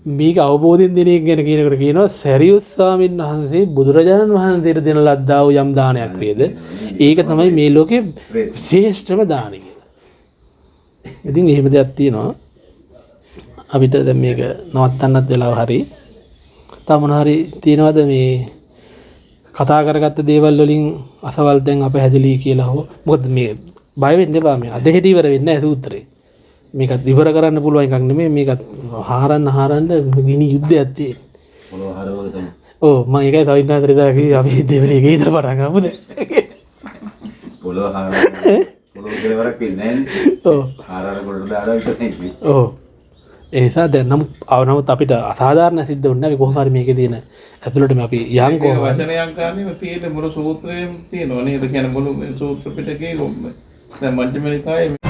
මේක අවබෝධයෙන් දෙන එක ගැන කියනකොට කියනවා සැරියුත් ස්වාමීන් වහන්සේ බුදුරජාණන් වහන්සේට දෙන ලද්දා වූ යම් දානයක් වේද ඒක තමයි මේ ලෝකේ ශ්‍රේෂ්ඨම දානය කියලා. ඉතින් එහෙම දෙයක් තියෙනවා. අපිට දැන් මේක නවත්තන්නත් වෙලාව හරි. තව මොන හරි තියෙනවද මේ කතා කරගත්ත දේවල් වලින් අසවල් දැන් අප හැදලී කියලා හෝ මොකද මේ බය වෙන්න එපා මේ අද හෙට ඉවර වෙන්නේ නැහැ සූත්‍රේ. මේකත් ඉවර කරන්න පුළුවන් එකක් නෙමෙයි මේකත් හාරන්න ගිනි යුද්ධයක් තියෙන්නේ. පොළොව හරවක තමයි. ඔව් මම ඒකයි තව ඉන්න අතරේ දාකි අපි දෙවෙනි එකේ ඉඳලා පටන් ගමුද? පොළොව හරවක පොළොව කෙලවරක් වෙන්නේ නැහැ. ඔව්. හාරාර කොට දාලා ඉතින්. ඔව්. ඒ නිසා දැන් නමුත් අපිට අසාධාරණ සිද්ධ වුණා අපි කොහොම හරි මේකේ තියෙන ඇතුළටම අපි යන් කොහොමද වචනයක් ගන්න තියෙන මුළු සූත්‍රයේම තියෙනවා නේද? කියන්නේ මුළු සූත්‍ර පිටකේ දැන් මජ්ක්‍ධිම නිකායේ